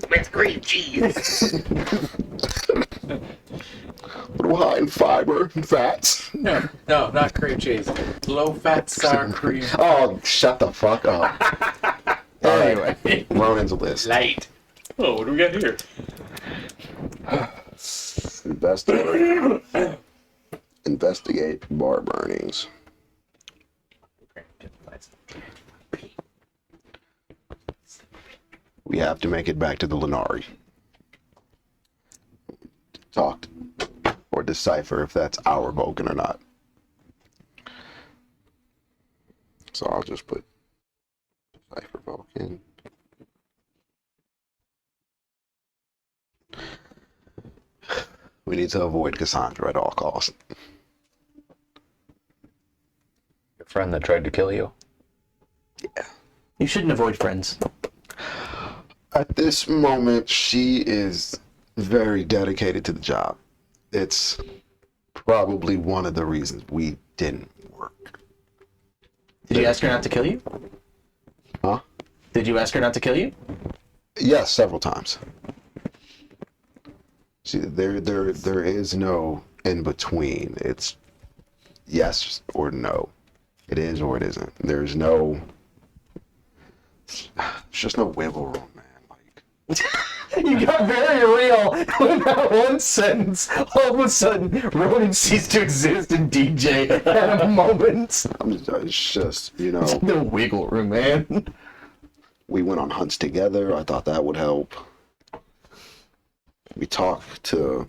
With cream cheese. Little high in fiber and fats. No, not cream cheese. Low fat sour cream. Oh, shut the fuck up. Anyway. Ronan's list. Light. Oh, what do we got here? Investigate bar burnings. We have to make it back to the Lenari. Talk or decipher if that's our Vulcan or not. So I'll just put decipher Vulcan. We need to avoid Cassandra at all costs. Your friend that tried to kill you? Yeah. You shouldn't avoid friends. At this moment, she is very dedicated to the job. It's probably one of the reasons we didn't work. Did you ask her not to kill you? Huh? Did you ask her not to kill you? Yes, several times. See, there is no in between. It's yes or no. It is or it isn't. There's just no wiggle room, man. Like, You got very real with that one sentence. All of a sudden, Ronan ceased to exist in DJ at a moment. it's just, you know, No wiggle room, man. we went on hunts together. I thought that would help. We talked to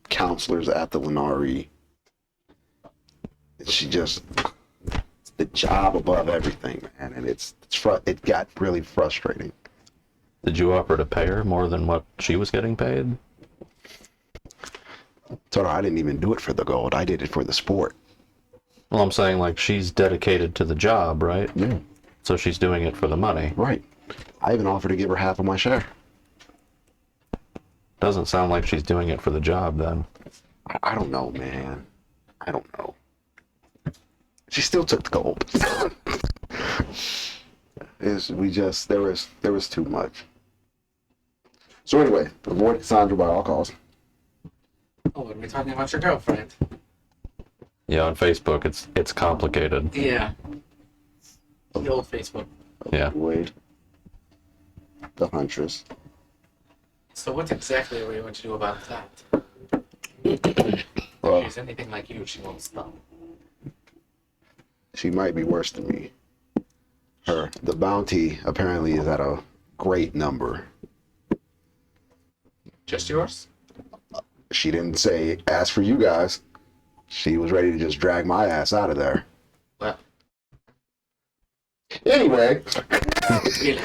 counselors at the Lenari. She just, it's the job above everything, man, and it got really frustrating. Did you offer to pay her more than what she was getting paid? Told her I didn't even do it for the gold. I did it for the sport. Well, I'm saying, like, she's dedicated to the job, right? Yeah. So she's doing it for the money. Right. I even offered to give her half of my share. Doesn't sound like she's doing it for the job, then. I don't know, man. I don't know. She still took the gold. There was too much. So anyway, avoid Cassandra by all costs. Oh, are we talking about your girlfriend? Yeah, on Facebook, it's complicated. Yeah. The old Facebook. Yeah. Avoid the Huntress. So what exactly are we going to do about that? If Well, she's anything like you, she won't stop. she might be worse than me. The bounty apparently is at a great number. Just yours? She didn't say, as for you guys, she was ready to just drag my ass out of there. Well, Anyway, really.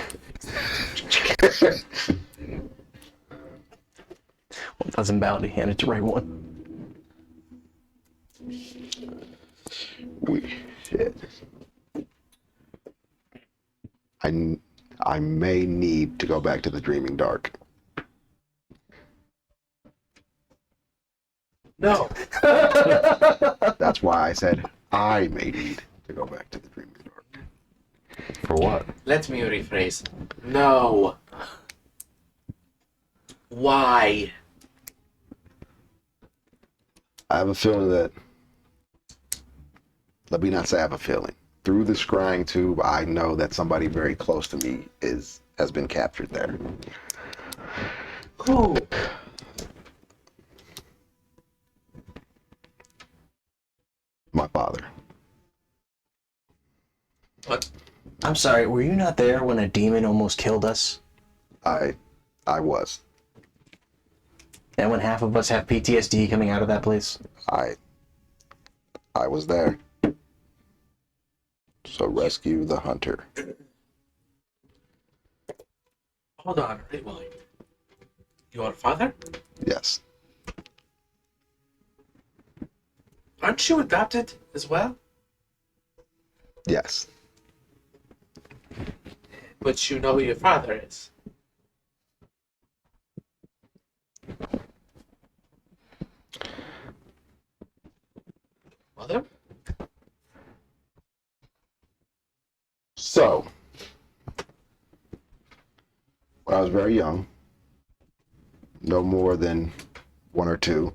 1,000 bounty, and it's the right one. shit. I may need to go back to the Dreaming Dark. No. That's why I said I may need to go back to the Dreaming Dark. For what? Let me rephrase. No. Why? I have a feeling that, let me not say I have a feeling. Through the scrying tube, I know that somebody very close to me has been captured there. Who? My father. What? I'm sorry, were you not there when a demon almost killed us? I was. And when half of us have PTSD coming out of that place? I was there. So rescue the hunter. Hold on, rewind. Your father? Yes. Aren't you adopted as well? Yes. But you know who your father is. Mother? So, when I was very young, no more than 1 or 2,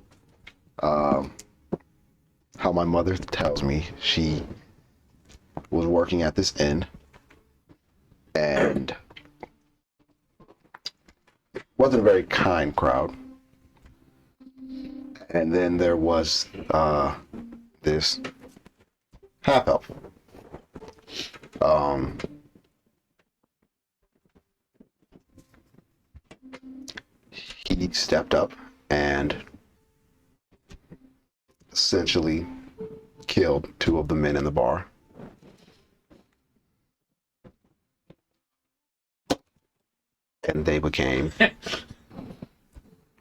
how my mother tells me, she was working at this inn and wasn't a very kind crowd. And then there was this half elf. He stepped up and essentially killed 2 of the men in the bar. And they became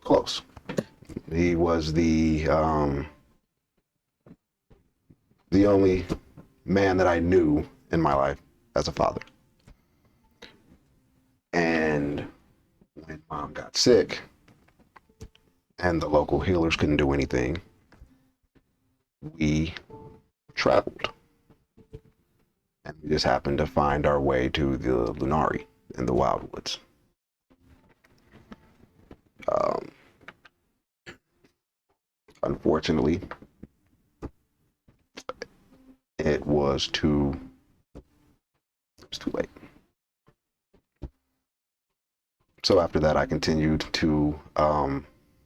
close. He was the only man that I knew in my life as a father. And when mom got sick and the local healers couldn't do anything, we traveled. And we just happened to find our way to the Lunari in the Wildwoods. Unfortunately, it was too late. So after that, I continued to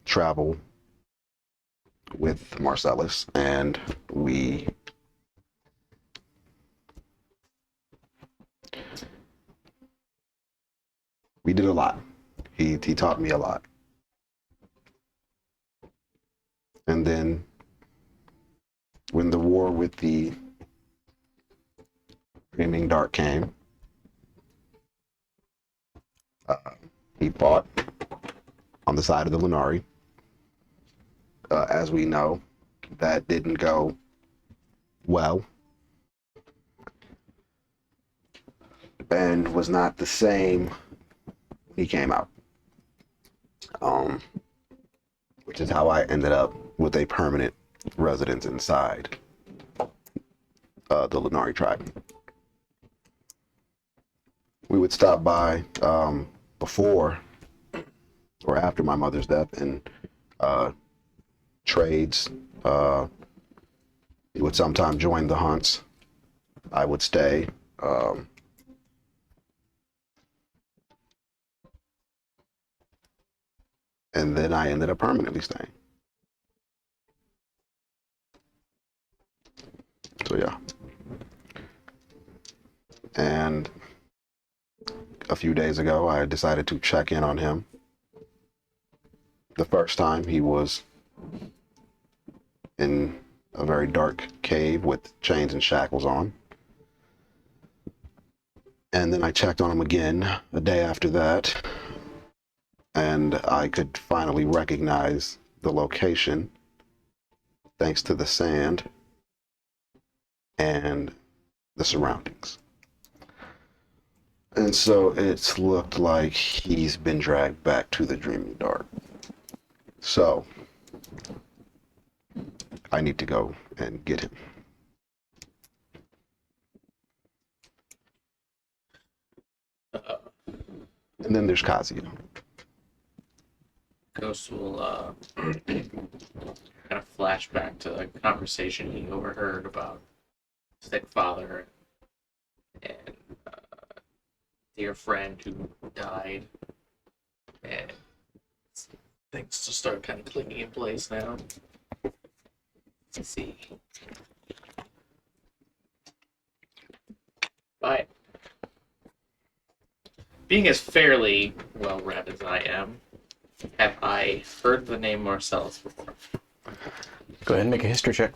travel with Marcellus, and we did a lot. He taught me a lot. And then when the war with the Dreaming Dark came, he fought on the side of the Lunari. As we know, that didn't go well and was not the same when he came out. Which is how I ended up with a permanent residence inside the Lenari tribe. We would stop by before or after my mother's death and trades. He would sometimes join the hunts. I would stay. And then I ended up permanently staying. So yeah. And a few days ago, I decided to check in on him. The first time he was in a very dark cave with chains and shackles on. And then I checked on him again a day after that, and I could finally recognize the location thanks to the sand and the surroundings. And so it's looked like he's been dragged back to the Dreaming Dark. So I need to go and get him. And then there's Kazuya. Ghost will kind of flash back to the conversation he overheard about sick father and dear friend who died, and things just start kind of clicking in place now. Let's see. But being as fairly well read as I am, have I heard the name Marcellus before? Go ahead and make a history check.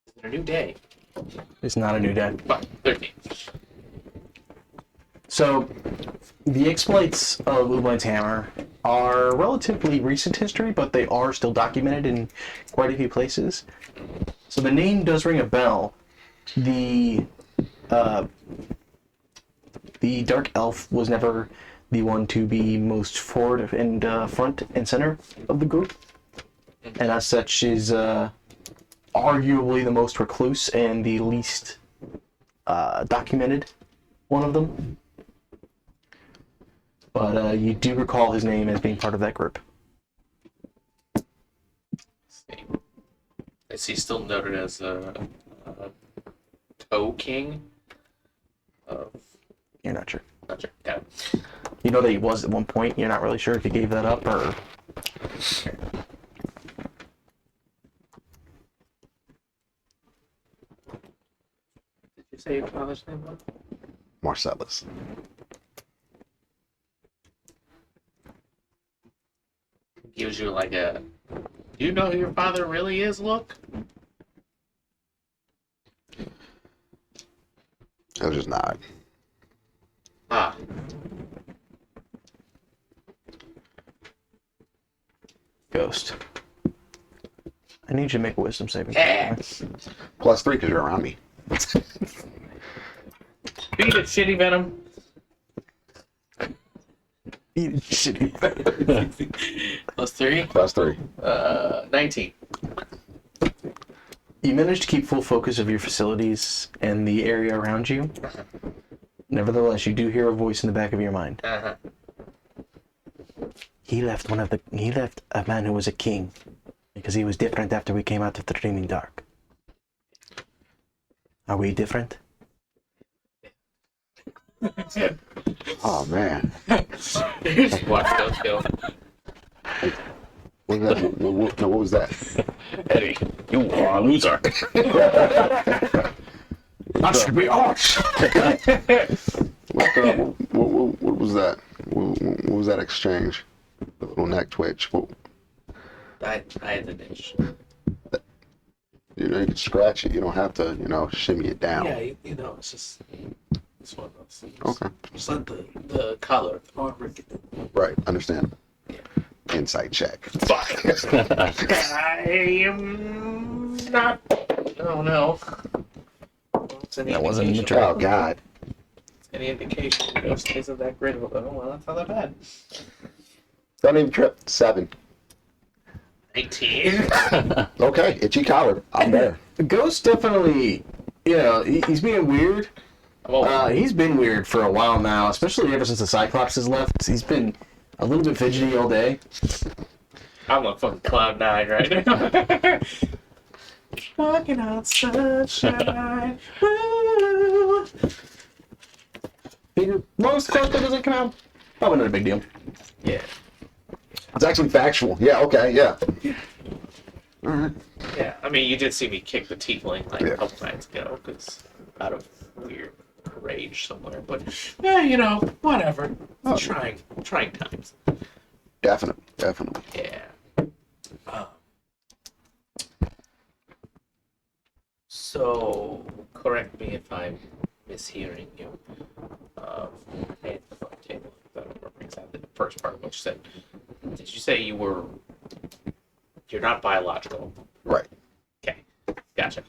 Is it a new day? It's not a new day. Fine, 13. So, the exploits of Ublin's Hammer are relatively recent history, but they are still documented in quite a few places. So the name does ring a bell. The Dark Elf was never the one to be most forward and front and center of the group, and as such is arguably the most recluse and the least documented one of them. But you do recall his name as being part of that group. Is he still noted as a Toe King? You're not sure. Not sure. Got it. You know that he was at one point. You're not really sure if he gave that up or... Did you say your father's name was? Marcellus. Gives you like a, do you know who your father really is, look? I'll just nod. Ah. Ghost. I need you to make a wisdom saving Yeah. throw. +3 because you're around me. Beat it, shitty Venom. Shitty. +3. +3. 19. You managed to keep full focus of your facilities and the area around you. Nevertheless, you do hear a voice in the back of your mind. Uh-huh. He left a man who was a king because he was different after we came out of the Dreaming Dark. Are we different? Oh man. Watch those go. What was that? What was that? Eddie, you are a loser. That should be us! What was that? What was that exchange? The little neck twitch. I had the dish. You know, you can scratch it. You don't have to, shimmy it down. Yeah, you know, it's just, it's one of those things. Okay. Just let the collar, the armor get the Right. Understand. Insight check. I am not. Oh no. That wasn't in the Oh God. Any indication the ghost isn't that great of a well, that's not that bad. Don't even trip. 7. 19. Okay, itchy collar. I'm there. The ghost definitely, he's being weird. Well, He's been weird for a while now, especially ever since the Cyclops has left. He's been a little bit fidgety all day. I'm on fucking cloud 9 right now. Walking on sunshine. Woo. Longest close that doesn't come out, probably not a big deal. Yeah. It's actually factual. Yeah, okay, yeah. Yeah, I mean, you did see me kick the tiefling like Yeah. a couple nights ago, because out of weird rage somewhere. But yeah, whatever. Trying times. Definitely. Yeah. So correct me if I'm mishearing you. At the front table, I don't remember exactly the first part of what you said. Did you say you're not biological? Right. Okay, gotcha.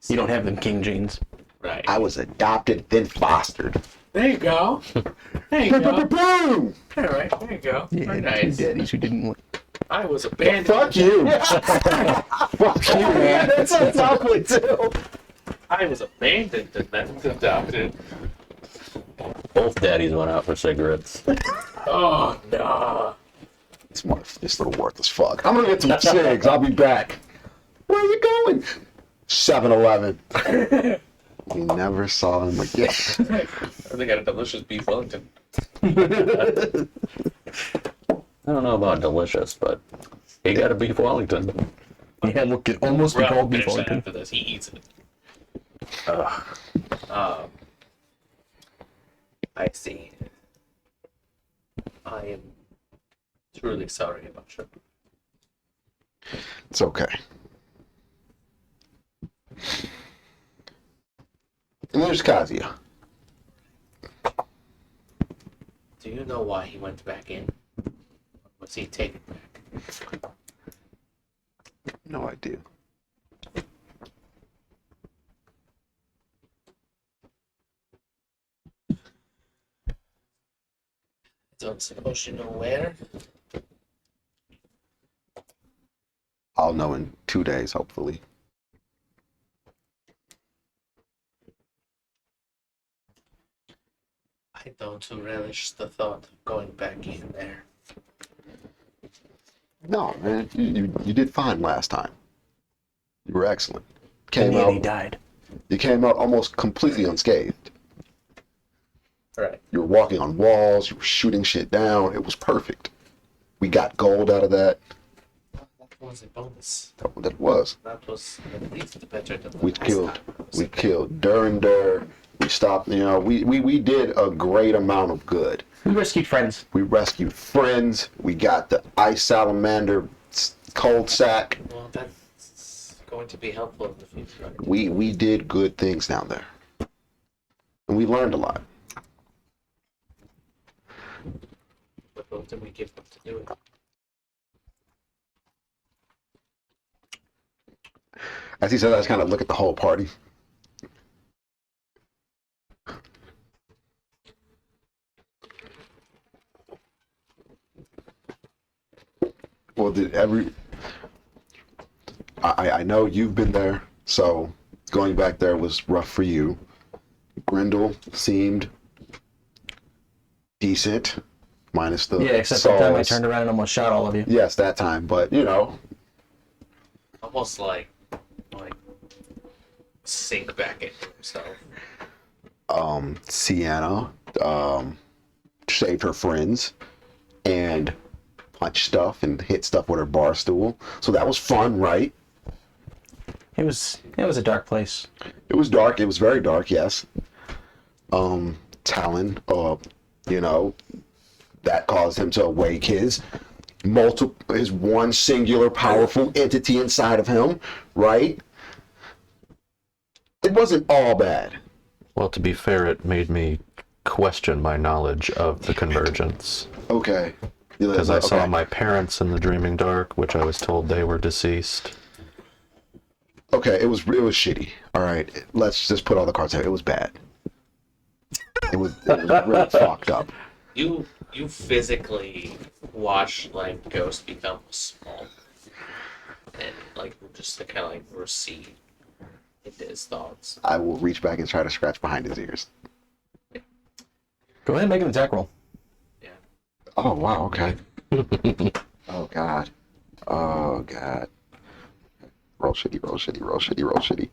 You don't have them king genes. Right. I was adopted, then fostered. There you go. There you go. Boom! All right, there you go. Very nice. daddies who didn't want. I was abandoned. Fuck you! Fuck you, man. That sounds awfully too. I was abandoned and then adopted. Both daddies went out for cigarettes. Oh no. This little worthless fuck. I'm gonna get some cigs. I'll be back. Where are you going? 7-Eleven. We never saw him again. They got a delicious beef Wellington. I don't know about delicious, but he got a beef Wellington. Yeah, look, it almost be We're called finish that before. after this. He eats it. I see. I am truly sorry about you. It's okay. And there's Kazuya. Do you know why he went back in? Was he taken back? No idea. Don't suppose you know where? I'll know in 2 days, hopefully. I don't relish the thought of going back in there. No, man, you did fine last time. You were excellent. And Came yet he out. died. You came out almost completely unscathed. Right. You were walking on walls. You were shooting shit down. It was perfect. We got gold out of that. That was a bonus. That was. That was at least better than We last killed. time. We killed Durinder. We stopped. We did a great amount of good. We rescued friends. We rescued friends. We got the ice salamander cold sack. Well, that's going to be helpful in the future. Right? We did good things down there, and we learned a lot. What did we give them to do it? As he said, I just kind of look at the whole party. Well, I know you've been there, so going back there was rough for you. Grendel seemed decent, minus the Yeah, except the time I souls. turned around and almost shot all of you. Yes, that time, but Almost like sink back into himself. Sienna saved her friends and punched stuff and hit stuff with her bar stool. So that was fun, right? It was a dark place. It was dark. It was very dark, yes. Talon, that caused him to awake his one singular powerful entity inside of him, right? It wasn't all bad. Well, to be fair, it made me question my knowledge of the convergence. Okay. Because I saw my parents in the Dreaming Dark, which I was told they were deceased. Okay, it was shitty. All right, let's just put all the cards out. It was bad. It was really fucked up. You physically watch like Ghost become small and like just to kind of like recede into his thoughts. I will reach back and try to scratch behind his ears. Go ahead and make an attack roll. Yeah. Oh wow, okay. Oh god. Oh god. Roll shitty, roll shitty, roll shitty, roll shitty.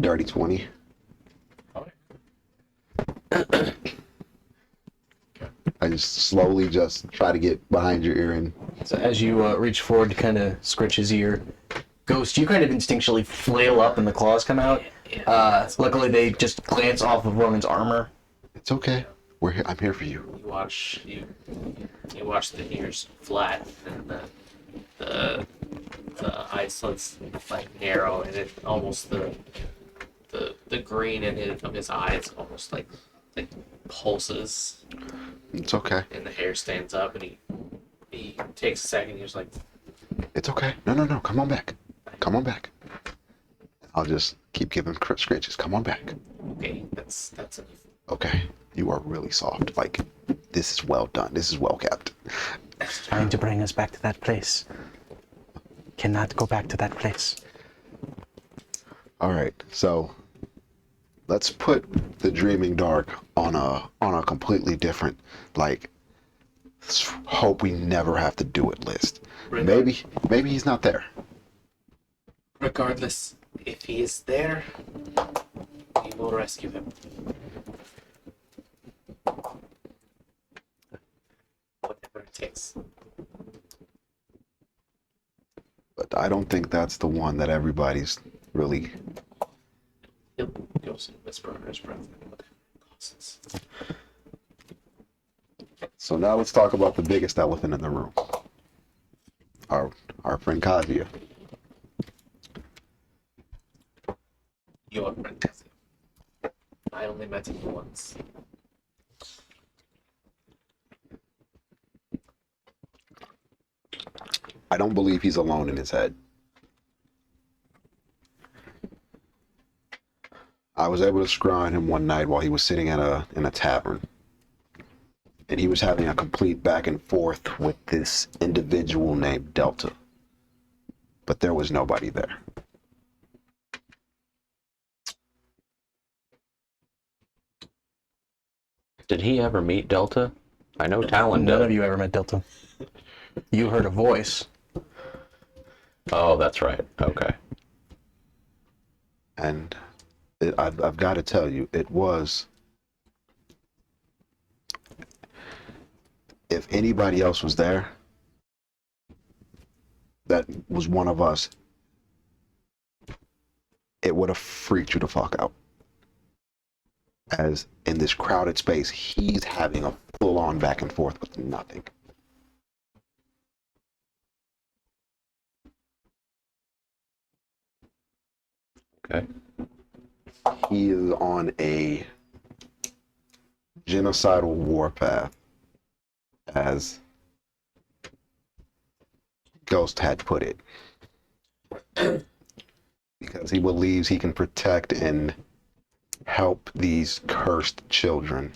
Dirty 20. I just slowly just try to get behind your ear and So as you reach forward to kind of scratch his ear, Ghost, you kind of instinctually flail up and the claws come out. Luckily, they just glance off of Roman's armor. it's okay. We're here. I'm here for you. You watch the ears flat and the eye slits like narrow and it almost the green in it of his eyes almost like pulses It's okay. and the hair stands up and he takes a second. He's like, It's okay. No. Come on back. Come on back. I'll just keep giving scratches. Come on back. okay, that's enough. Okay. You are really soft. Like, this is well done. This is well kept. Trying to bring us back to that place. Cannot go back to that place. All right. So let's put the Dreaming Dark on a completely different, like, hope we never have to do it list. Maybe he's not there. Regardless, if he is there, we will rescue him. Whatever it takes. But I don't think that's the one that everybody's really. He'll go and whisper under his breath. Whatever it costs. So now let's talk about the biggest elephant in the room. Our friend Kazuya. Your friend Kazuya. I only met him once. I don't believe he's alone in his head. I was able to scry on him one night while he was sitting in a tavern. And he was having a complete back and forth with this individual named Delta. But there was nobody there. Did he ever meet Delta? I know Talon None of did. you ever met Delta. You heard a voice. Oh, that's right. Okay. And I've got to tell you, it was. If anybody else was there, that was one of us, it would have freaked you the fuck out. As in this crowded space, he's having a full-on back and forth with nothing. Okay. He is on a genocidal warpath, as Ghost had put it. Because he believes he can protect and help these cursed children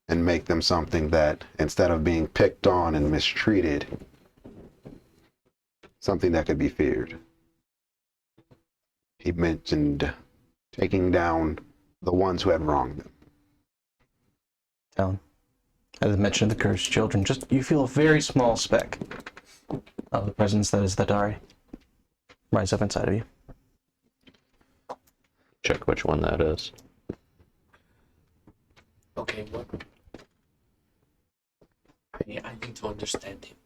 and make them something that, instead of being picked on and mistreated, something that could be feared. He mentioned taking down the ones who had wronged them. Talon. As mentioned, the cursed children. Just you feel a very small speck of the presence that is the Dari rise up inside of you. Check which one that is. Okay, what? I need to understand him.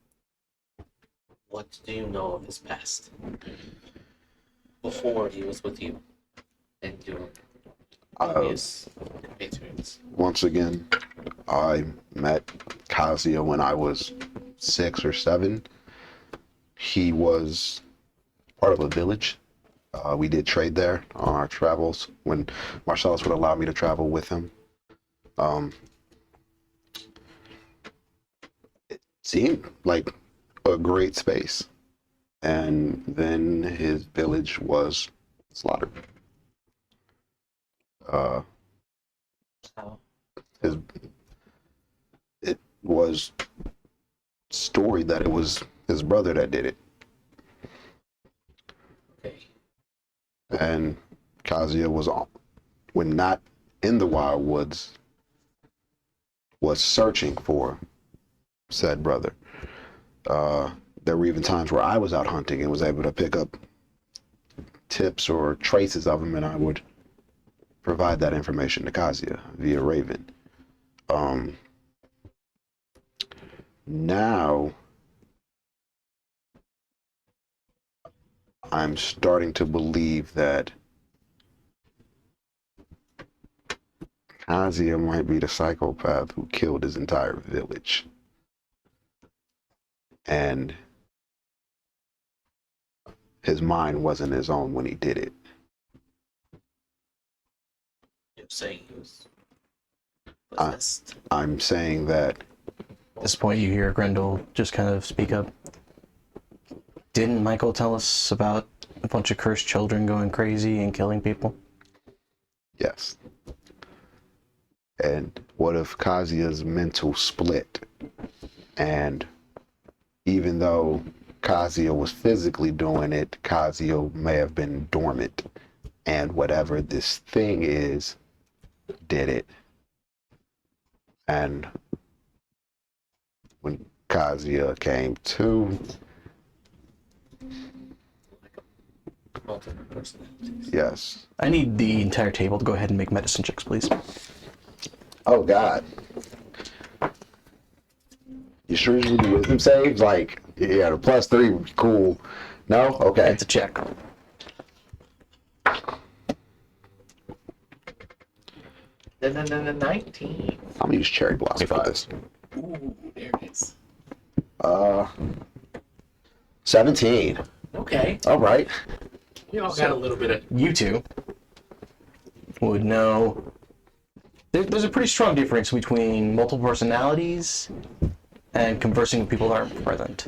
What do you know of his past? Before he was with you and your previous compatriots. Once again, I met Kazuya when I was 6 or 7. He was part of a village. We did trade there on our travels when Marcellus would allow me to travel with him. It seemed like a great space. And then his village was slaughtered. Uh, How? his it was story that it was his brother that did it, Okay. and Kazuya was on when not in the wild woods was searching for said brother. There were even times where I was out hunting and was able to pick up tips or traces of him, and I would provide that information to Kazuya via Raven. Now I'm starting to believe that Kazuya might be the psychopath who killed his entire village. And his mind wasn't his own when he did it. You're saying he was Uh, possessed. I'm saying that At this point, you hear Grendel just kind of speak up. Didn't Michael tell us about a bunch of cursed children going crazy and killing people? yes. And what if Kazuya's mental split? And even though Kazuya was physically doing it, Kazuya may have been dormant. And whatever this thing is, did it. And when Kazuya came to, Multiple personalities. yes. I need the entire table to go ahead and make medicine checks, please. Oh, God. You sure you do wisdom saves? Like, yeah, the +3 would be cool. No? Okay. It's a check. Then 19. I'm gonna use cherry blossom for this. Ooh, there it is. 17. Okay. All right. We all got a little bit of. You two would know. There's a pretty strong difference between multiple personalities and conversing with people that aren't present.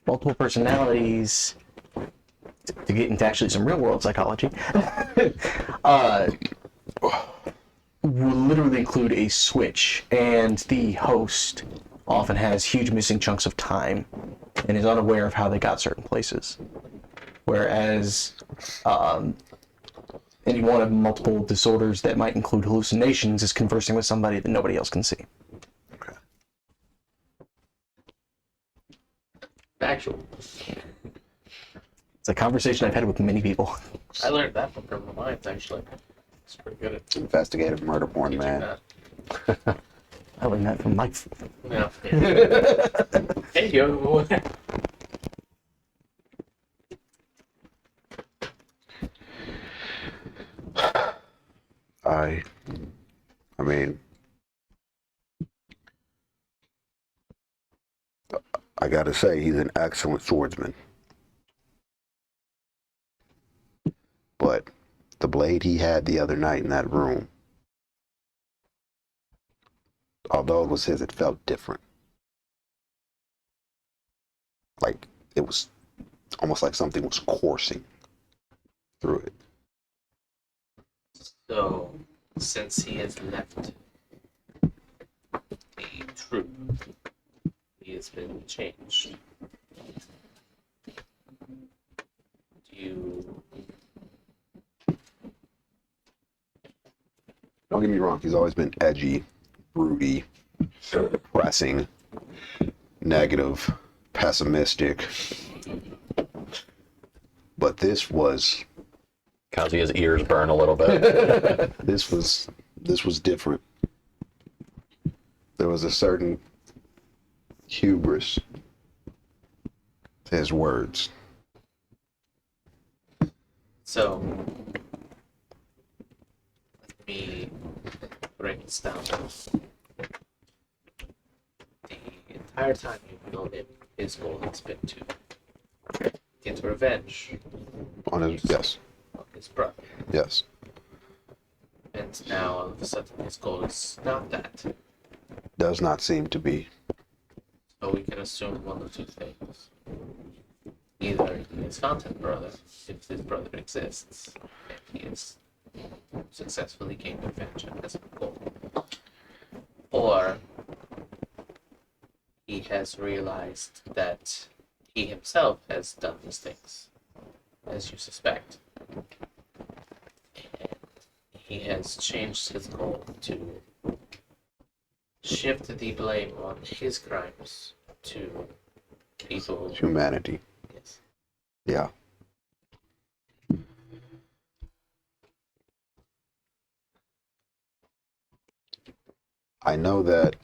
Multiple personalities, to get into actually some real world psychology, will literally include a switch, and the host often has huge missing chunks of time and is unaware of how they got certain places. Whereas any one of multiple disorders that might include hallucinations is conversing with somebody that nobody else can see. Okay. Factual. It's a conversation I've had with many people. I learned that from Criminal Minds, actually. It's pretty good at Investigative murder porn, teaching man. that. I learned that from Mike. Yeah. Hey, yo. I mean, I gotta say, he's an excellent swordsman. But the blade he had the other night in that room, although it was his, it felt different. Like it was almost like something was coursing through it. So, since he has left the troop, he has been changed. Do you... Don't get me wrong, he's always been edgy, broody, depressing, negative, pessimistic. But this was Kazuya's ears burn a little bit. this was different. There was a certain hubris to his words. So, let me break this down. The entire time you've known him, his goal has been to get revenge On his yes, on his brother. yes. And now, all of a sudden, his goal is not that. Does not seem to be. So we can assume one of two things. Either he has found his brother, if his brother exists, and he is successfully gained revenge as a goal. Or he has realized that he himself has done these things, as you suspect. And he has changed his goal to shift the blame on his crimes to people. Humanity. Yes. Yeah. I know that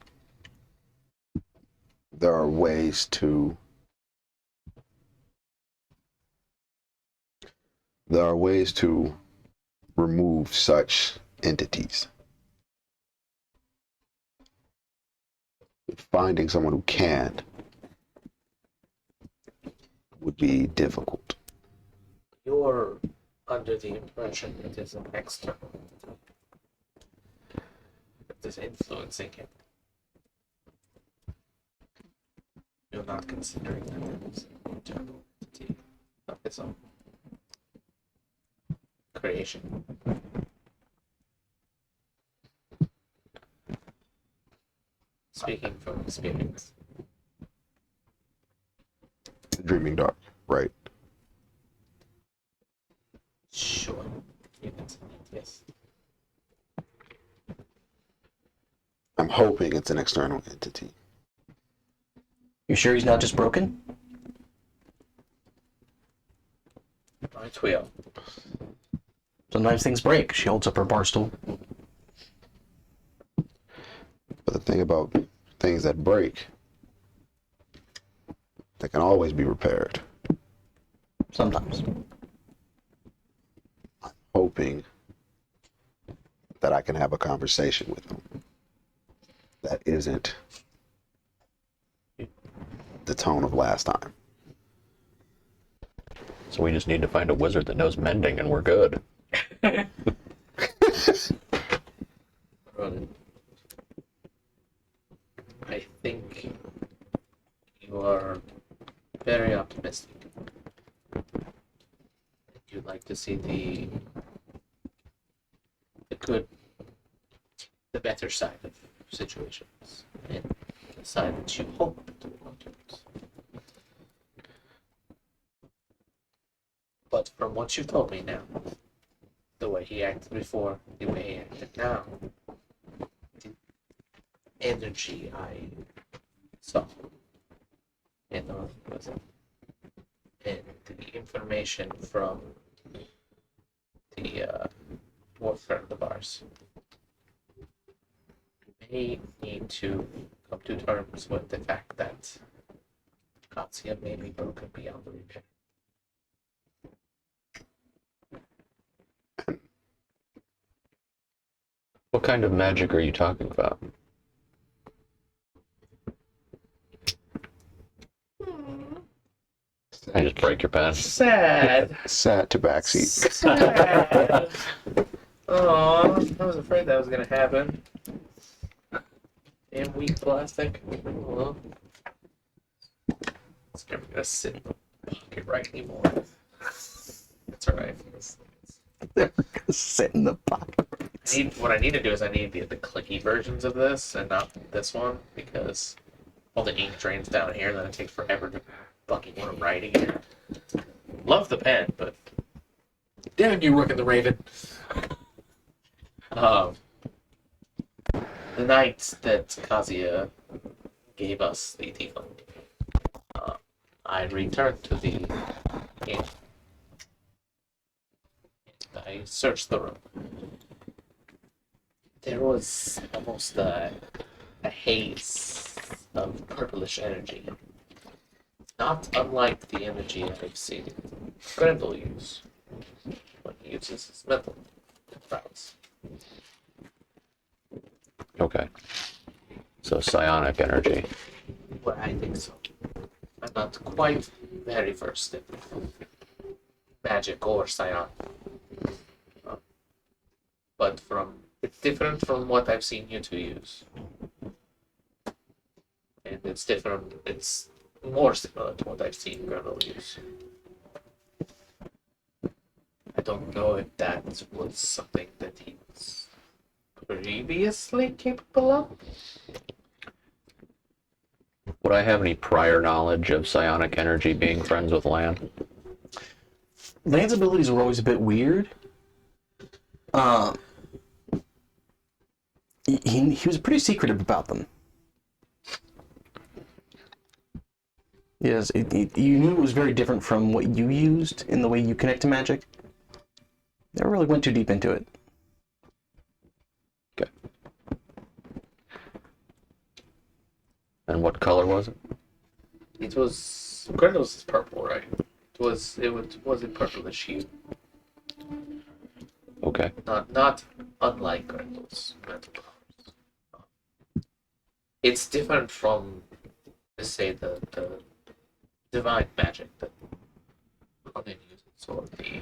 there are ways to remove such entities. Finding someone who can would be difficult. You're under the impression it is an external entity that is influencing him. You're not considering that it is an internal entity of his own creation. Speaking from experience. Dreaming Dark, right? Sure. You can say that, yes. I'm hoping it's an external entity. You sure he's not just broken? Right, we are. Sometimes things break. She holds up her bar stool. But the thing about things that break, they can always be repaired. Sometimes. Hoping that I can have a conversation with them that isn't the tone of last time. So we just need to find a wizard that knows mending and we're good. Ronan, I think you are very optimistic. You'd like to see the good, the better side of situations, and the side that you hope to work towards. But from what you've told me now, the way he acted before, the way he acted now, the energy I saw in the was it, and the information from the warfare of the bars. You may need to come to terms with the fact that Katsuya may be broken beyond repair. What kind of magic are you talking about? I just break your pen. Sad. Sad to backseat. Sad. Oh, I was afraid that was gonna happen. Damn weak plastic. Well, it's never gonna sit in the pocket right anymore. That's alright. They're gonna sit in the pocket. What I need to do is I need the clicky versions of this and not this one because all the ink drains down here and then it takes forever to fucking want to write again. Love the pen, but damn you, Rook and the Raven. The night that Kazuya gave us the tiefling, I returned to the inn. I searched the room. There was almost a haze of purplish energy. Not unlike the energy I've seen Grendel use when he uses his mental prowess. Okay. So psionic energy. Well, I think so. I'm not quite very versed in magic or psionic. But it's different from what I've seen you two use. And it's different, it's more similar to what I've seen Grendel use. I don't know if that was something that he was previously capable of. Would I have any prior knowledge of psionic energy being friends with Lan? Lan's abilities were always a bit weird. He was pretty secretive about them. Yes, you knew it was very different from what you used in the way you connect to magic. Never really went too deep into it. Okay. And what color was it? It was Gretel's is purple, right? It was a purplish hue. Okay. Not unlike Gretel's metal powers. It's different from, let's say, the divine magic that Conan uses, or the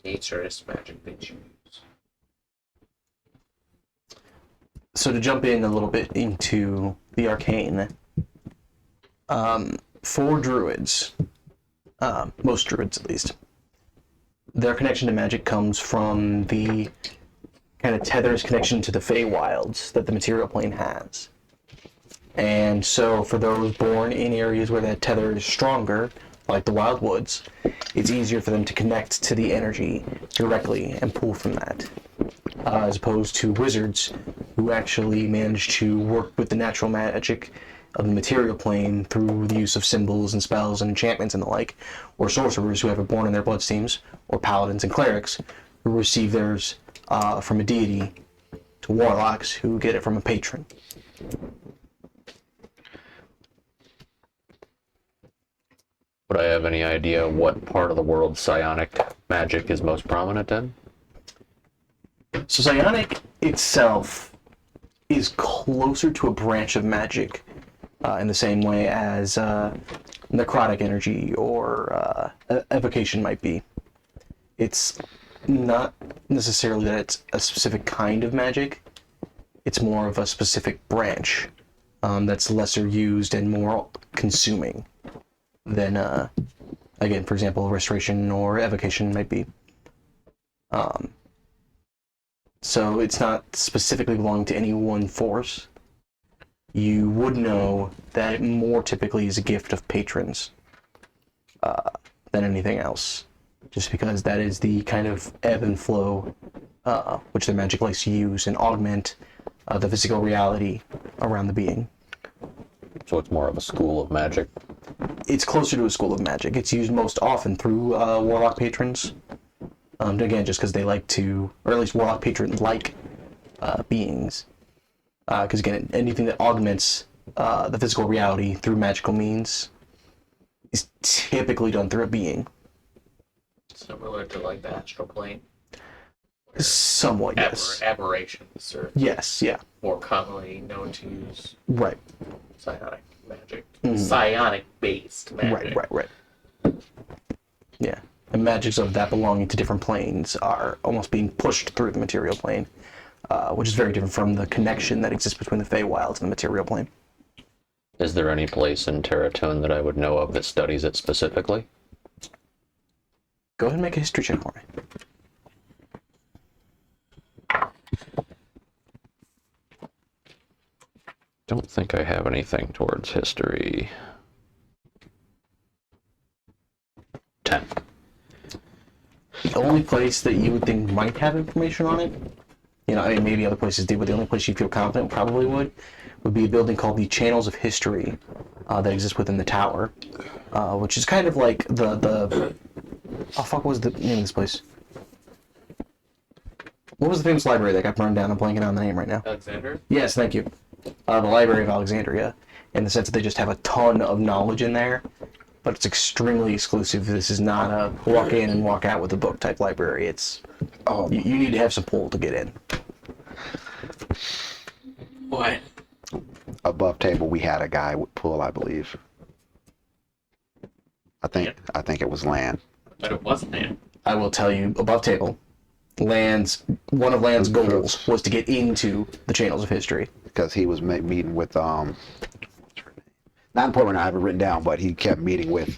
naturist magic that you use. So to jump in a little bit into the arcane, for druids, most druids at least, their connection to magic comes from the kind of tethers connection to the Feywilds that the material plane has. And so for those born in areas where that tether is stronger, like the Wild Woods, it's easier for them to connect to the energy directly and pull from that. As opposed to wizards who actually manage to work with the natural magic of the material plane through the use of symbols and spells and enchantments and the like, or sorcerers who have it born in their bloodstreams, or paladins and clerics who receive theirs from a deity, to warlocks who get it from a patron. Would I have any idea what part of the world psionic magic is most prominent in? So psionic itself is closer to a branch of magic in the same way as necrotic energy or evocation might be. It's not necessarily that it's a specific kind of magic. It's more of a specific branch that's lesser used and more consuming than, again, for example, restoration or evocation might be. So it's not specifically belonging to any one force. You would know that it more typically is a gift of patrons than anything else, just because that is the kind of ebb and flow which the magic likes to use and augment the physical reality around the being. So it's more of a school of magic. It's closer to a school of magic. It's used most often through warlock patrons. Again, just because they like to, or at least warlock patron-like beings. Because again, anything that augments the physical reality through magical means is typically done through a being. Similar to like the astral plane. Somewhat, yes. Aberrations are Yes, yeah. more commonly known to use Right, psionic magic. Mhm. Psionic-based magic. right. Yeah. And magics of that belonging to different planes are almost being pushed through the material plane, which is very different from the connection that exists between the Feywilds and the material plane. Is there any place in Terratune that I would know of that studies it specifically? Go ahead and make a history check for me. Don't think I have anything towards history. 10. The only place that you would think might have information on it, you know, I mean, maybe other places do, but the only place you feel confident probably would be a building called the Channels of History that exists within the tower, which is kind of like the oh fuck, what was the name of this place? What was the famous library that got burned down? I'm blanking on the name right now. Alexander? Yes, thank you. The Library of Alexandria, in the sense that they just have a ton of knowledge in there, but it's extremely exclusive. This is not a walk in and walk out with a book type library. It's you need to have some pull to get in. What? Above table, we had a guy with pull, I believe. I think it was Lan. But it wasn't there. I will tell you, above table, one of Land's goals was to get into the Channels of History. Because he was meeting with not important, I have it written down, but he kept meeting with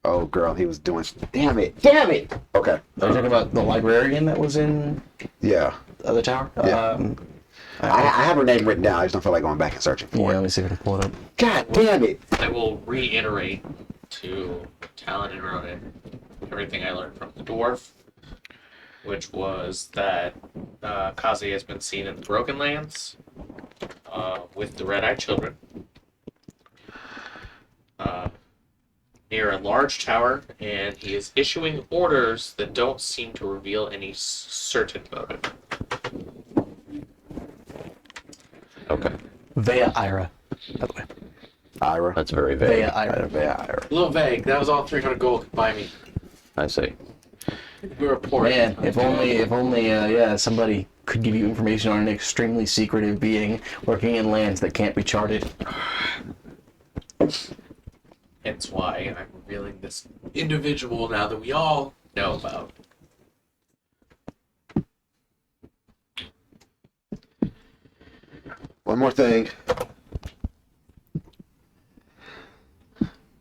Oh, girl, he was doing. Damn it! Damn it! Okay. Are you talking about the librarian that was in Yeah. the tower? Yeah. I have her name written down. I just don't feel like going back and searching Yeah, for let it. me see if I can pull it up. God damn it! I will reiterate to Talon and Ronan everything I learned from the dwarf, which was that Kazi has been seen in the Broken Lands with the Red-Eyed Children near a large tower, and he is issuing orders that don't seem to reveal any certain motive. Okay. Vea Ira, by the way. Ira. That's very vague. Vea Ira. Ira. A little vague. That was all 300 gold could buy me. I see. We were poor. Man, if only, yeah, somebody could give you information on an extremely secretive being working in lands that can't be charted. Hence why I'm revealing this individual now that we all know about. One more thing.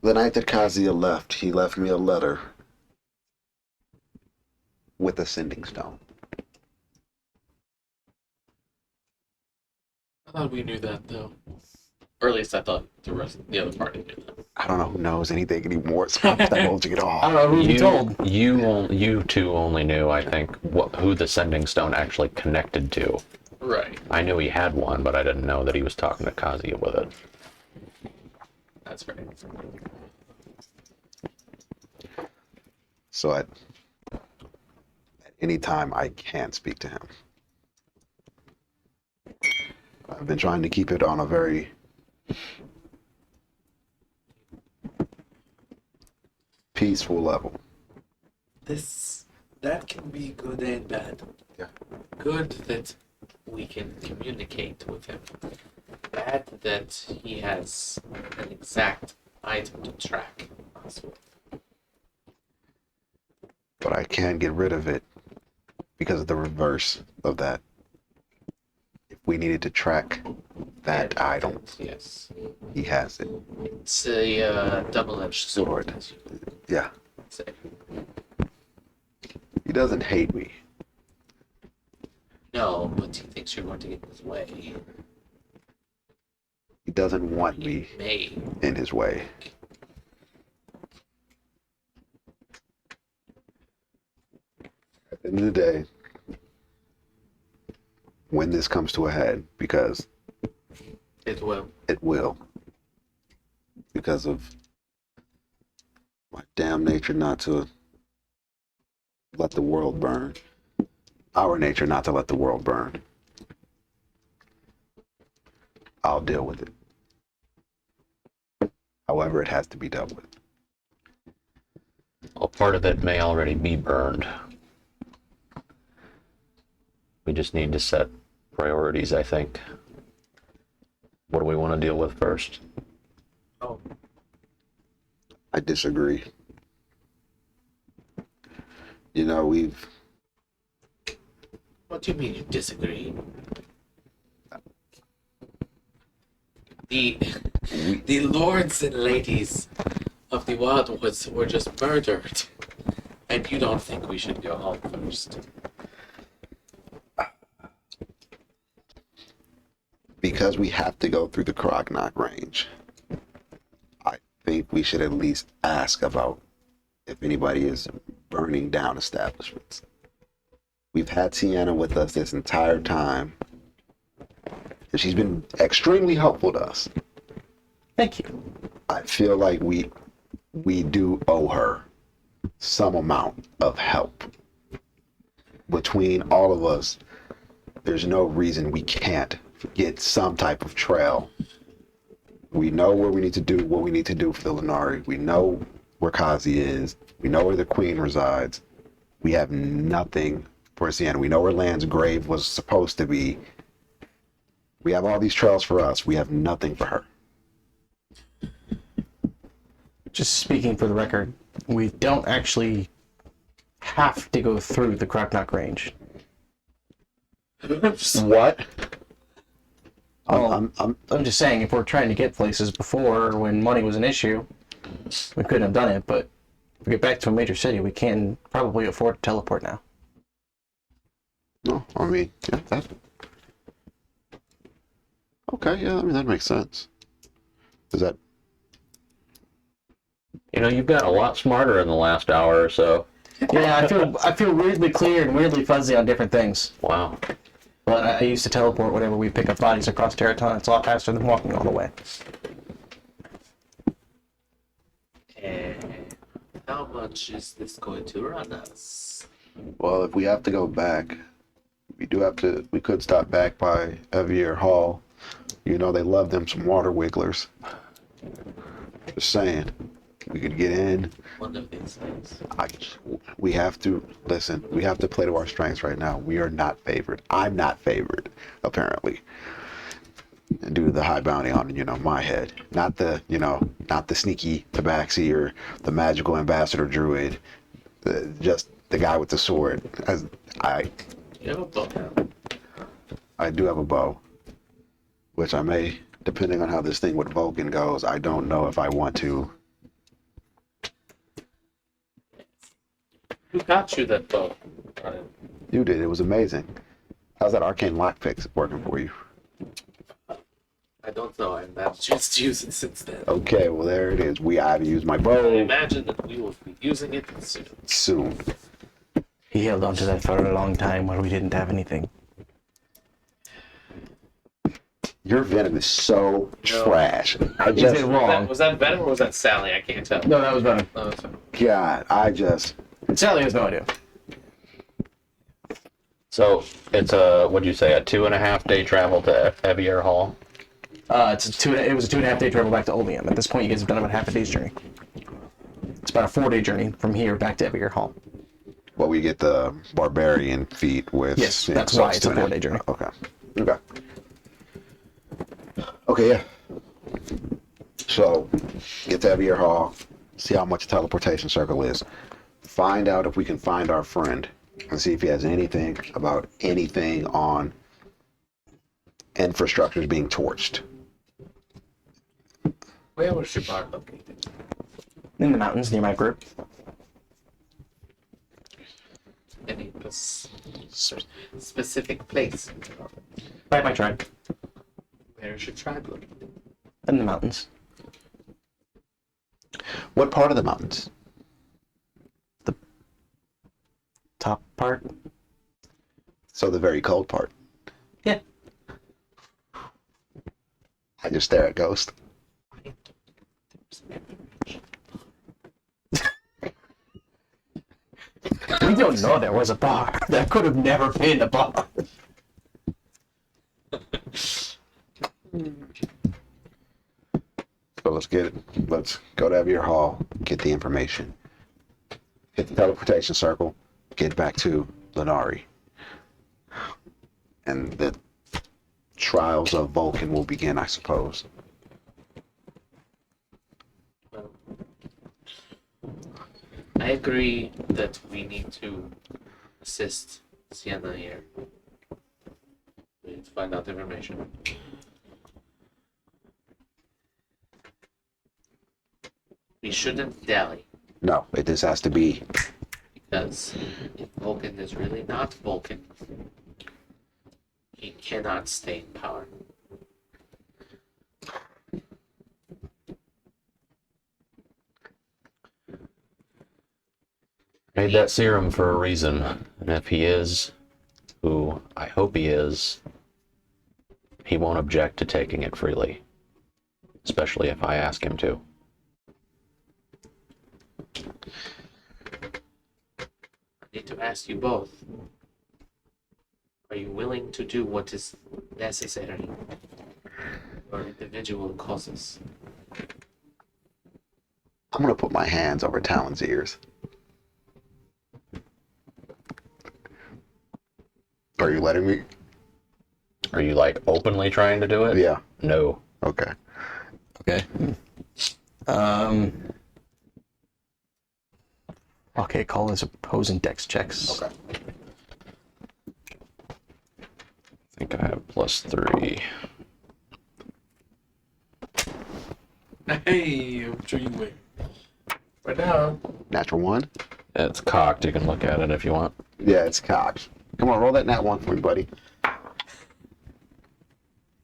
The night that Kazuya left, he left me a letter with a sending stone. I thought we knew that though. Or at least I thought the other party knew that. I don't know who knows anything anymore, so I'm divulging it I all. don't know who you told. You two only knew, I think, who the sending stone actually connected to. Right. I knew he had one, but I didn't know that he was talking to Kazuya with it. That's right. So at any time, I can speak to him. I've been trying to keep it on a very peaceful level. That can be good and bad. Yeah. Good that we can communicate with him. Bad that he has an exact item to track us with. But I can get rid of it because of the reverse of that. If we needed to track that item, Yes. he has it. It's a double-edged sword, as you Yeah. would say. He doesn't hate me. No, but he thinks you're going to get in his way. He doesn't want me May. in his way. At the end of the day, when this comes to a head, because It will. it will, because of my damn nature not to let the world burn, our nature not to let the world burn, I'll deal with it. However, it has to be dealt with. Well, part of it may already be burned. We just need to set priorities, I think. What do we want to deal with first? Oh, I disagree. You know, we've what do you mean you disagree? The lords and ladies of the Wildwoods were just murdered. And you don't think we should go home first? because we have to go through the Krognak range. I think we should at least ask about if anybody is burning down establishments. We've had Sienna with us this entire time, and she's been extremely helpful to us. Thank you. I feel like we do owe her some amount of help. Between all of us, there's no reason we can't get some type of trail. We know where we need to do what we need to do for the Lenari. We know where Kazi is. We know where the Queen resides. We have nothing for Sienna. We know where Land's grave was supposed to be. We have all these trails for us. We have nothing for her. Just speaking for the record, we don't actually have to go through the Krognak range. What? Oh, I'm just saying, if we're trying to get places before when money was an issue, we couldn't have done it, but we get back to a major city, we can probably afford to teleport now. No, I mean, yeah, that. Okay, yeah, I mean that makes sense. Is that You know, you've gotten a lot smarter in the last hour or so. Yeah, I feel weirdly clear and weirdly fuzzy on different things. Wow. But I used to teleport whenever we pick up bodies across Terraton. It's a lot faster than walking all the way. And how much is this going to run us? well? If we have to go back, we do have to. We could stop back by Evier Hall. You know they love them some water wigglers. Just saying, we could get in. One of these things. We have to listen. We have to play to our strengths right now. We are not favored. I'm not favored, apparently. And due to the high bounty on my head, not the sneaky tabaxi or the magical ambassador druid, just the guy with the sword. You have a bow. I do have a bow, which I may, depending on how this thing with Vulcan goes, I don't know if I want to. Who got you that bow? You did. It was amazing. How's that arcane lockpick working for you? I don't know. I haven't had a chance to use it since then. Okay, well there it is. I have to use my I bow imagine that we will be using it soon. soon. He held on to that for a long time while we didn't have anything. Your venom is so trash. I Is just, it wrong? Was that Venom or was that Sally? I can't tell. No, that was better. Oh, that's fine. God, I just. Sally has no idea. So it's a, what'd you say, a 2.5 day travel to Evier Hall? It was a 2.5 day travel back to Oleum. At this point, you guys have done about half a day's journey. It's about a 4-day journey from here back to Evier Hall. Well, we get the barbarian feat with. Yes, yeah, that's so why it's a 2.5. 4-day journey. Okay. Okay. Okay, yeah. So, get to Evier Hall, see how much teleportation circle is. Find out if we can find our friend and see if he has anything about anything on infrastructures being torched. Where was Shepard located? In the mountains near my group. Any specific place? By my tribe. Where is your tribe located? In the mountains. What part of the mountains? Top part. So the very cold part. Yeah. I just stare at Ghost. We don't know there was a bar. That could have never been a bar. So let's go to Evier Hall, get the information. Hit the teleportation circle, get back to Lenari. And the trials of Vulcan will begin, I suppose. I agree that we need to assist Sienna here. We need to find out information. We shouldn't dally, No, this has to be. because if Vulcan is really not Vulcan, he cannot stay in power. Made that serum for a reason. And if he is who I hope he is, he won't object to taking it freely. Especially if I ask him to. I need to ask you both. Are you willing to do what is necessary for individual causes? I'm gonna put my hands over Talon's ears. Are you letting me? Are you like openly trying to do it? Yeah. No. Okay. Okay. Okay, call his opposing dex checks. Okay. I think I have +3. Hey, I'm dreaming. Right now. Natural 1. It's cocked. You can look at it if you want. Yeah, it's cocked. Come on, roll that nat 1 for me, buddy.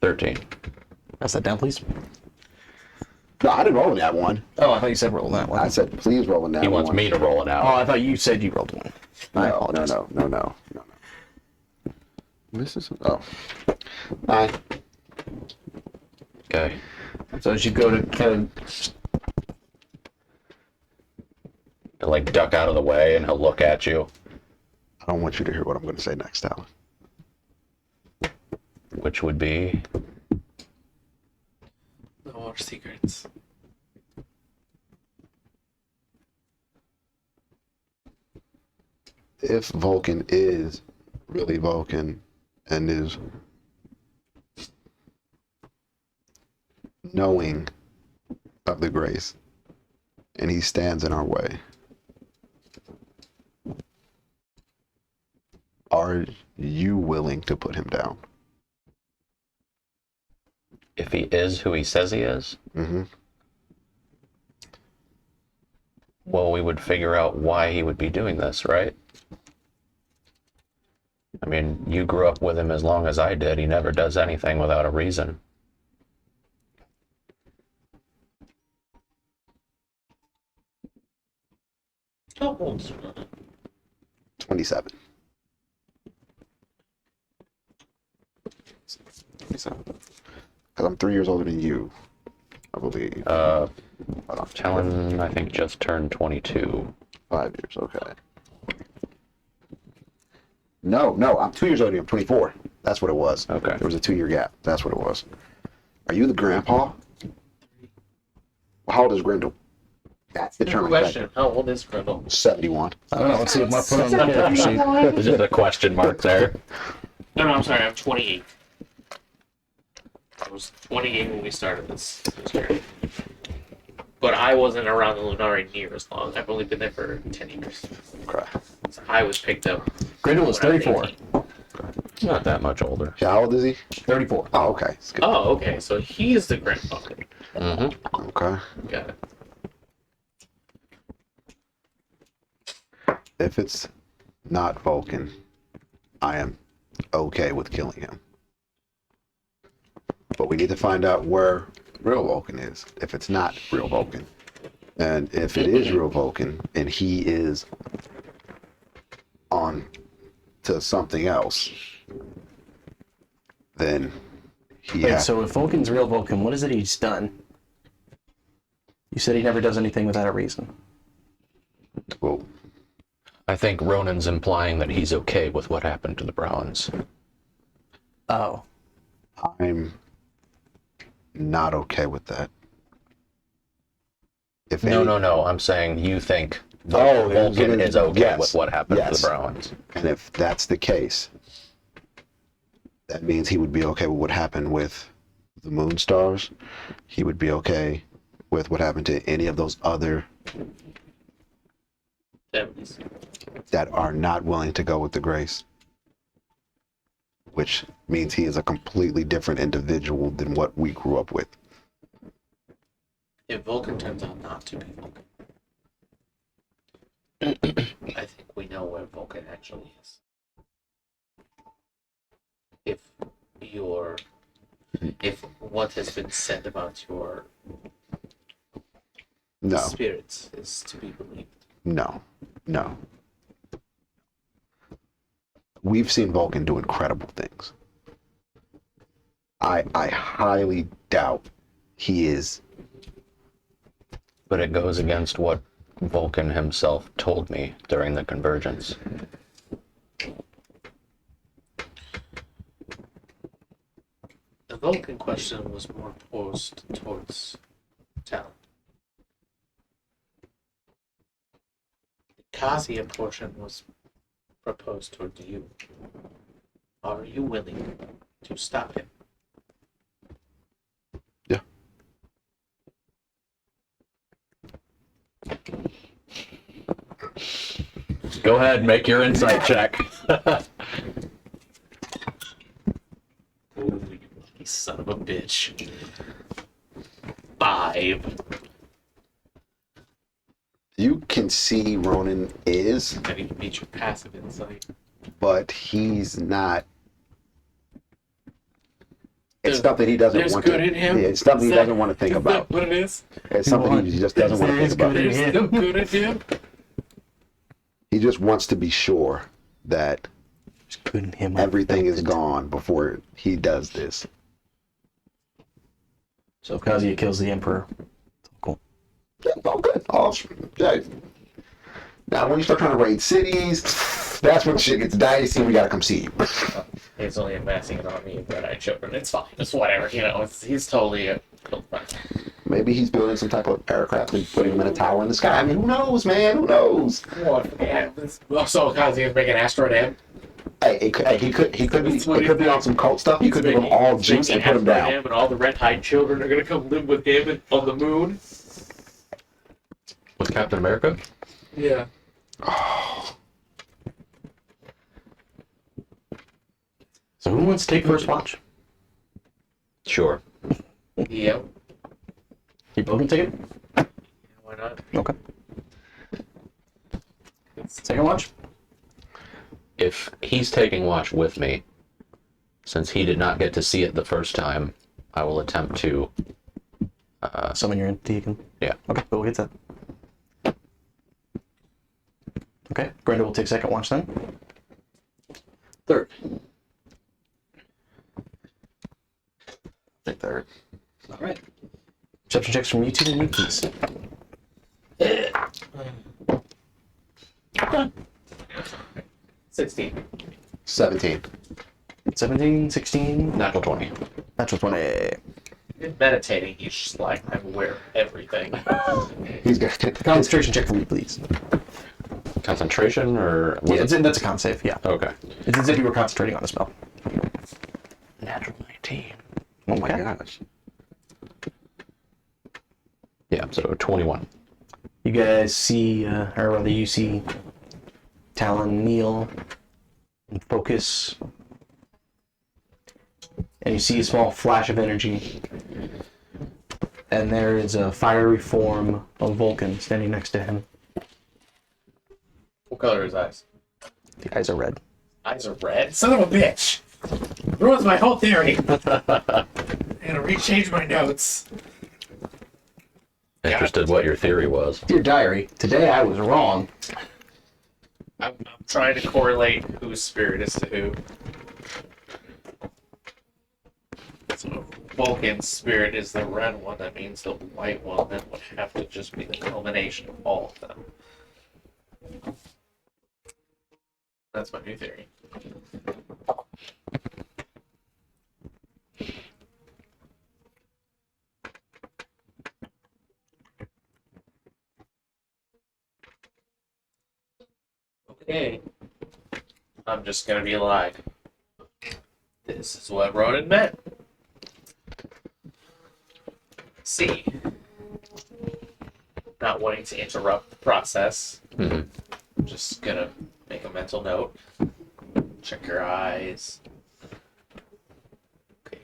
13. Pass that down, please. No, I didn't roll a nat 1. Oh, I thought you said roll that one. I said, please roll a nat 1. He wants me to roll it Oh, out. I thought you said you rolled one. I apologize. No. This is... Oh. 9. Okay. So as you go to kind of He'll like duck out of the way and he'll look at you, I don't want you to hear what I'm going to say next, Alan. which would be No more secrets. If Vulcan is really Vulcan and is knowing of the grace, and he stands in our way, are you willing to put him down? if he is who he says he is. Mm-hmm. Well, we would figure out why he would be doing this, right? I mean, you grew up with him as long as I did. He never does anything without a reason. How old is Ronan? 27. Because I'm 3 years older than you, I believe. Talon, I think, just turned 22. 5 years, okay. No, I'm 2 years older than you. I'm 24. That's what it was. Okay. There was a 2-year gap. That's what it was. Are you the grandpa? How old is Grendel? That's the Good term. question. How old is Grendel? 71. I don't know. Let's see if I put it on the character sheet. There's just a question mark there. No, I'm sorry. I'm 28. I was 28 when we started this journey. But I wasn't around the Lunari near as long. I've only been there for 10 years. Okay. So I was picked up. Grendel was when I was 34. 18. Not that much older. Yeah, how old is he? 34. Oh, okay. It's good. Oh, okay. So he's the grandpa. Mm-hmm. Okay. Got it. If it's not Vulcan, I am okay with killing him. But we need to find out where real Vulcan is, if it's not real Vulcan. And if it is real Vulcan and he is on to something else, then he Wait, has... so if Vulcan's real Vulcan, what is it he's done? You said he never does anything without a reason. Well, I think Ronan's implying that he's okay with what happened to the Browns. Oh. I'm not okay with that. If No. I'm saying you think Oh, Vulcan is okay yes. with what happened to Yes. the Browns. And if that's the case, that means he would be okay with what happened with the Moonstars. He would be okay with what happened to any of those other Families. that are not willing to go with the grace. Which means he is a completely different individual than what we grew up with. If Vulcan turns out not to be Vulcan, I think we know where Vulcan actually is. If what has been said about your No, spirits is to be believed. no. We've seen Vulcan do incredible things. I highly doubt he is. But it goes against what Vulcan himself told me during the convergence. The Vulcan question was more posed towards Talon. The Kasia portion was proposed toward you. Are you willing to stop him? Yeah. Go ahead, make your insight check. Ooh, you son of a bitch. 5. You can see Ronan is, And he can beat your passive insight. but he's not. It's There's- something he doesn't there's want good to. in him? Yeah, it's something he Is that- doesn't want to think Is about. that what it is? It's something he just doesn't want to think about. There's still good in him? He just wants to be sure that There's good in him. everything is gone before he does this. So if Kazuya kills the Emperor, cool. Yeah, all good. All, yeah. Now, when you start trying to raid cities, that's when shit gets dicey. We gotta come see you. He's only amassing an army of red-eyed children. It's fine. It's whatever. You know, he's totally a cool friend. Maybe he's building some type of aircraft and putting him in a tower in the sky. I mean, who knows, man? Who knows? What? Yeah. So Kazuya's making asteroid M. Hey, he could be. It could be on some cult stuff. He could give them all juice and put them down. And all the red-eyed children are gonna come live with him on the moon. With Captain America? Yeah. So who wants to take first watch? Sure. Yep. You both can take it? Why not? Okay. Second watch? If he's taking watch with me, since he did not get to see it the first time, I will attempt to. Summon your entity again. Yeah. Okay, we'll get that. Okay, Grendel will take second watch then. Third. Take third. All right. Perception checks from you two to me, please. 16. 17. 17, 16, Natural 20. natural 20. In meditating, he's just like, I'm aware of everything. He's got Concentration check for me, please. Concentration or. Yeah, that's a con save, yeah. Okay. It's as if you were concentrating on a spell. Natural 19. Oh my Okay. gosh. Yeah, so 21. You guys see, or rather you see Talon kneel and focus. And you see a small flash of energy. And there is a fiery form of Vulcan standing next to him. What color are his eyes? The eyes are red. Eyes are red? Son of a bitch! Ruins my whole theory! I'm gonna rechange my notes. Interested what your theory was. Dear diary, today I was wrong. I'm trying to correlate whose spirit is to who. So Vulcan's spirit is the red one, that means the white one then would have to just be the culmination of all of them. That's my new theory. Okay. I'm just gonna be like, this is what Ronan meant. C. Not wanting to interrupt the process. Mhm. I'm just gonna make a mental note. Check your eyes. Okay.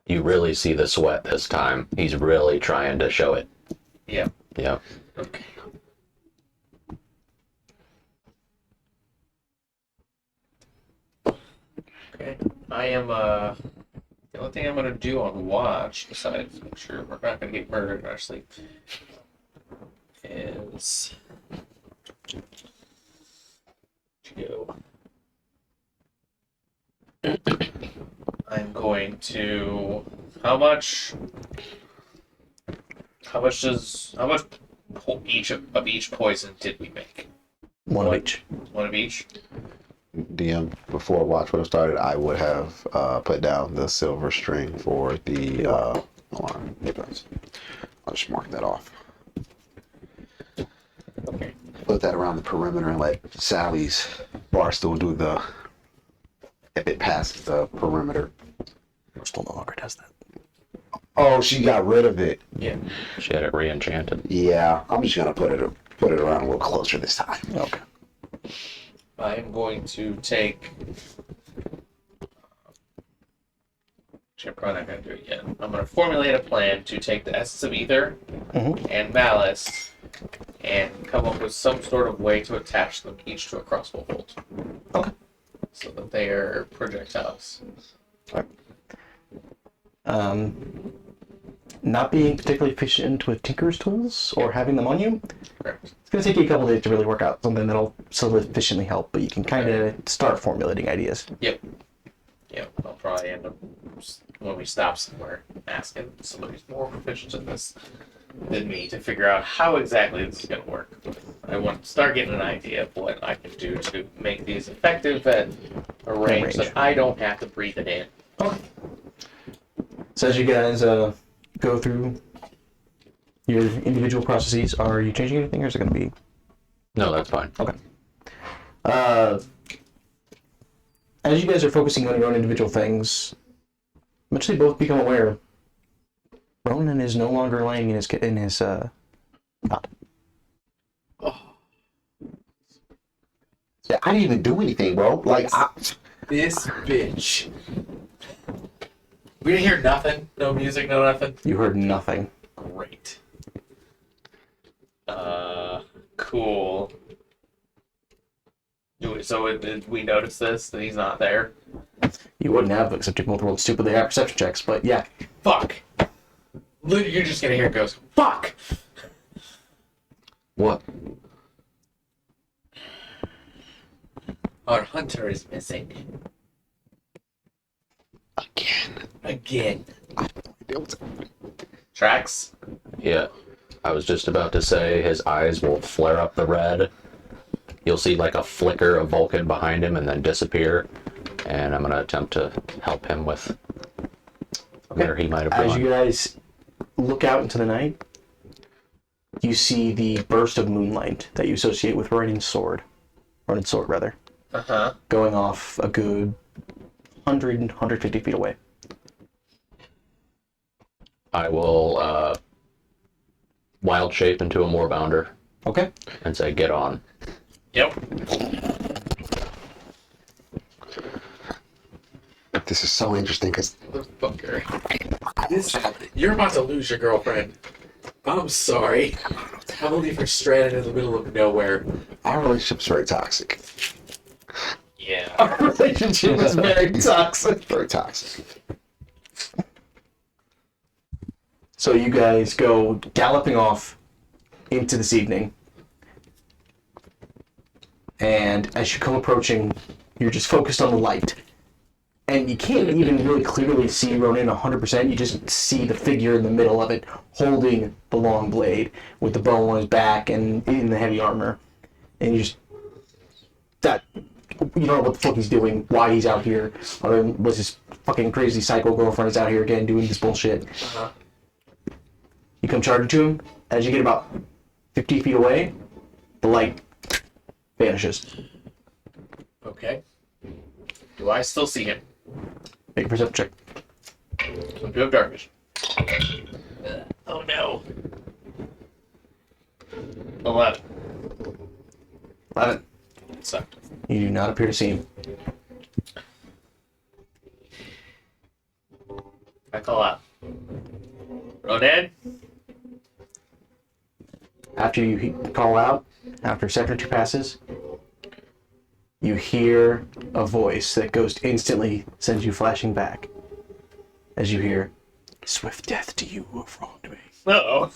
You really see the sweat this time. He's really trying to show it. Yeah. Yeah. Okay. Okay. I am the only thing I'm gonna do on watch, besides make sure we're not gonna get murdered in our sleep, is to I'm going to how much each poison did we make? One of each. One of each? DM, before watch would have started, I would have put down the silver string for the. Hold on. I'll just mark that off. Okay. Put that around the perimeter and let Sally's barstool do the. If it passes the perimeter. Still no longer does that. Oh, she got rid of it. Yeah. She had it re-enchanted. Yeah, I'm just gonna put it around a little closer this time. Okay. I am going to take Actually, I'm probably not going to do it yet. I'm going to formulate a plan to take the essence of ether Mhm. and malice and come up with some sort of way to attach them each to a crossbow bolt. Okay. So that they are projectiles. Not being particularly efficient with Tinker's tools or having them on you, Correct. it's going to take you a couple days to really work out something that'll sufficiently help, but you can kind of start formulating ideas. Yep. Yep. I'll probably end up, when we stop somewhere, asking somebody who's more proficient in this than me to figure out how exactly this is going to work. I want to start getting an idea of what I can do to make these effective at a range that I don't have to breathe it in. So as you guys go through your individual processes, are you changing anything, or is it going to be... No, that's fine. Okay. As you guys are focusing on your own individual things, eventually both become aware Ronan is no longer laying in his cot. Yeah, I didn't even do anything, bro. Like, This bitch. We didn't hear nothing. No music, no nothing. You heard nothing. Great. Cool. Did we notice this, that he's not there? You wouldn't have, except you both rolled stupidly high perception checks, but yeah. Fuck. You're just gonna hear it goes, fuck! What? Our hunter is missing. Again. Tracks? Yeah. I was just about to say his eyes will flare up the red. You'll see like a flicker of Vulcan behind him and then disappear. And I'm going to attempt to help him with where he might have As gone. you guys look out into the night, you see the burst of moonlight that you associate with Ronin's sword, rather, Uh-huh. going off a good 100, 150 feet away. I will wild shape into a moorbounder Okay. and say, get on. Yep. this is so interesting because Motherfucker. You're about to lose your girlfriend. I'm sorry. I'll leave her stranded in the middle of nowhere. our relationship's very toxic. Yeah. Our relationship is very toxic. Very toxic. So you guys go galloping off into this evening. And as you come approaching, you're just focused on the light. And you can't even really clearly see Ronin 100%. You just see the figure in the middle of it holding the long blade with the bow on his back and in the heavy armor. And you just... You don't know what the fuck he's doing, why he's out here. Other than was his fucking crazy psycho girlfriend is out here again doing this bullshit. Uh-huh. You come charging to him. As you get about 50 feet away, the light vanishes. Okay. Do I still see him? Make a perception check. So do have dark vision. Oh no. 11. 11. Sucked. You do not appear to see him. I call out. Ronan? After you call out, after a second or two passes, you hear a voice that goes instantly sends you flashing back. As you hear, "Swift death to you who have wronged me." Uh-oh.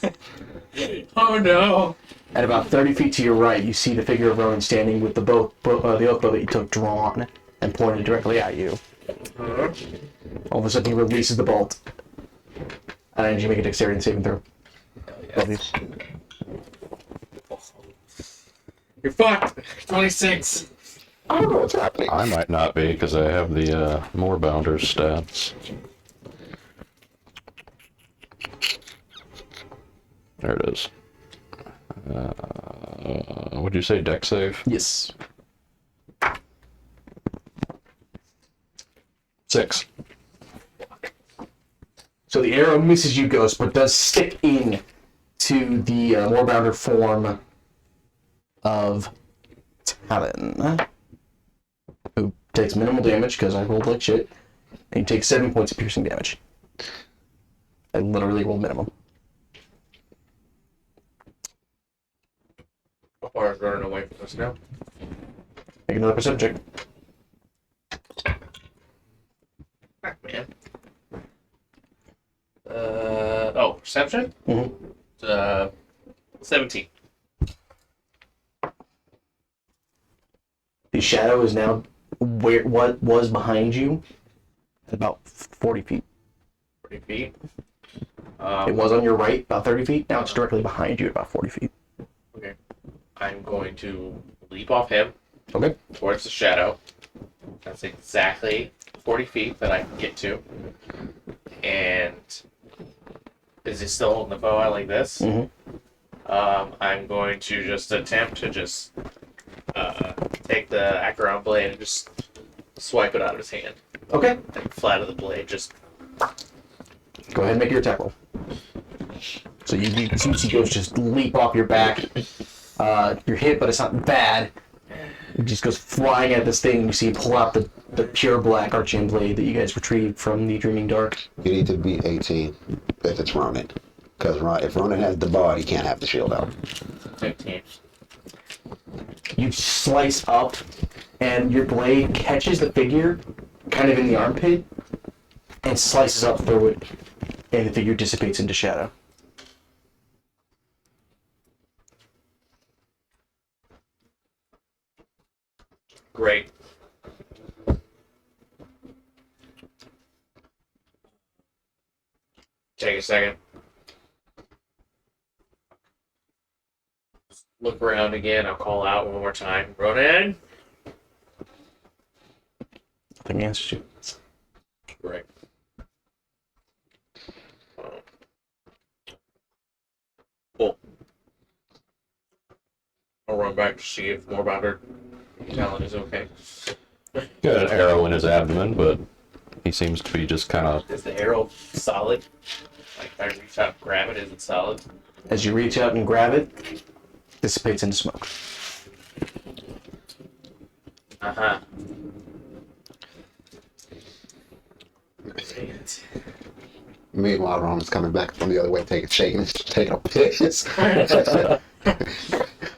Oh no. At about 30 feet to your right, you see the figure of Ronan standing with the oak bow that you took drawn and pointed directly at you. All of a sudden, he releases the bolt. And you make a dexterity saving throw. Both of you. You're fucked. 26. I don't know what's happening. I might not be because I have the moorbounder's stats. There it is. Would you say dex save? Yes. 6. So the arrow misses you, Ghost, but does stick in to the Moorbounder form of Talon, who takes minimal damage because I rolled like shit, And you take 7 points of piercing damage. I literally roll minimum. How far is running away from us now? Make another perception check. Fuck, man. Perception? Mm-hmm. 17. The shadow is now what was behind you at about 40 feet. 40 feet. It was on your right, about 30 feet. Now it's directly behind you at about 40 feet. Okay. I'm going to leap off him Okay. towards the shadow. That's exactly 40 feet that I can get to. And is he still holding the bow out like this? Mm-hmm. I'm going to just attempt to just take the Acheron blade and just swipe it out of his hand. Okay. And flat of the blade, just Go ahead and make your attack roll. So you see Ghost just leap off your back. You're hit, but it's not bad. It just goes flying at this thing. You see him pull out the pure black arching blade that you guys retrieved from the Dreaming Dark. You need to be 18 if it's Ronin. Because if Ronin has the bow, he can't have the shield out. 15. You slice up, and your blade catches the figure kind of in the armpit and slices up through it, and the figure dissipates into shadow. Great. Take a second. Look around again. I'll call out one more time. Ronan? Nothing answers you. Great. Cool. I'll run back to see if more about her talent is okay. Got an arrow in his abdomen, but he seems to be just kind of. Is the arrow solid? Like, if I reach out and grab it, is it solid? As you reach out and grab it, dissipates into smoke. Uh-huh. Meanwhile, Ronin's coming back from the other way, taking a piss.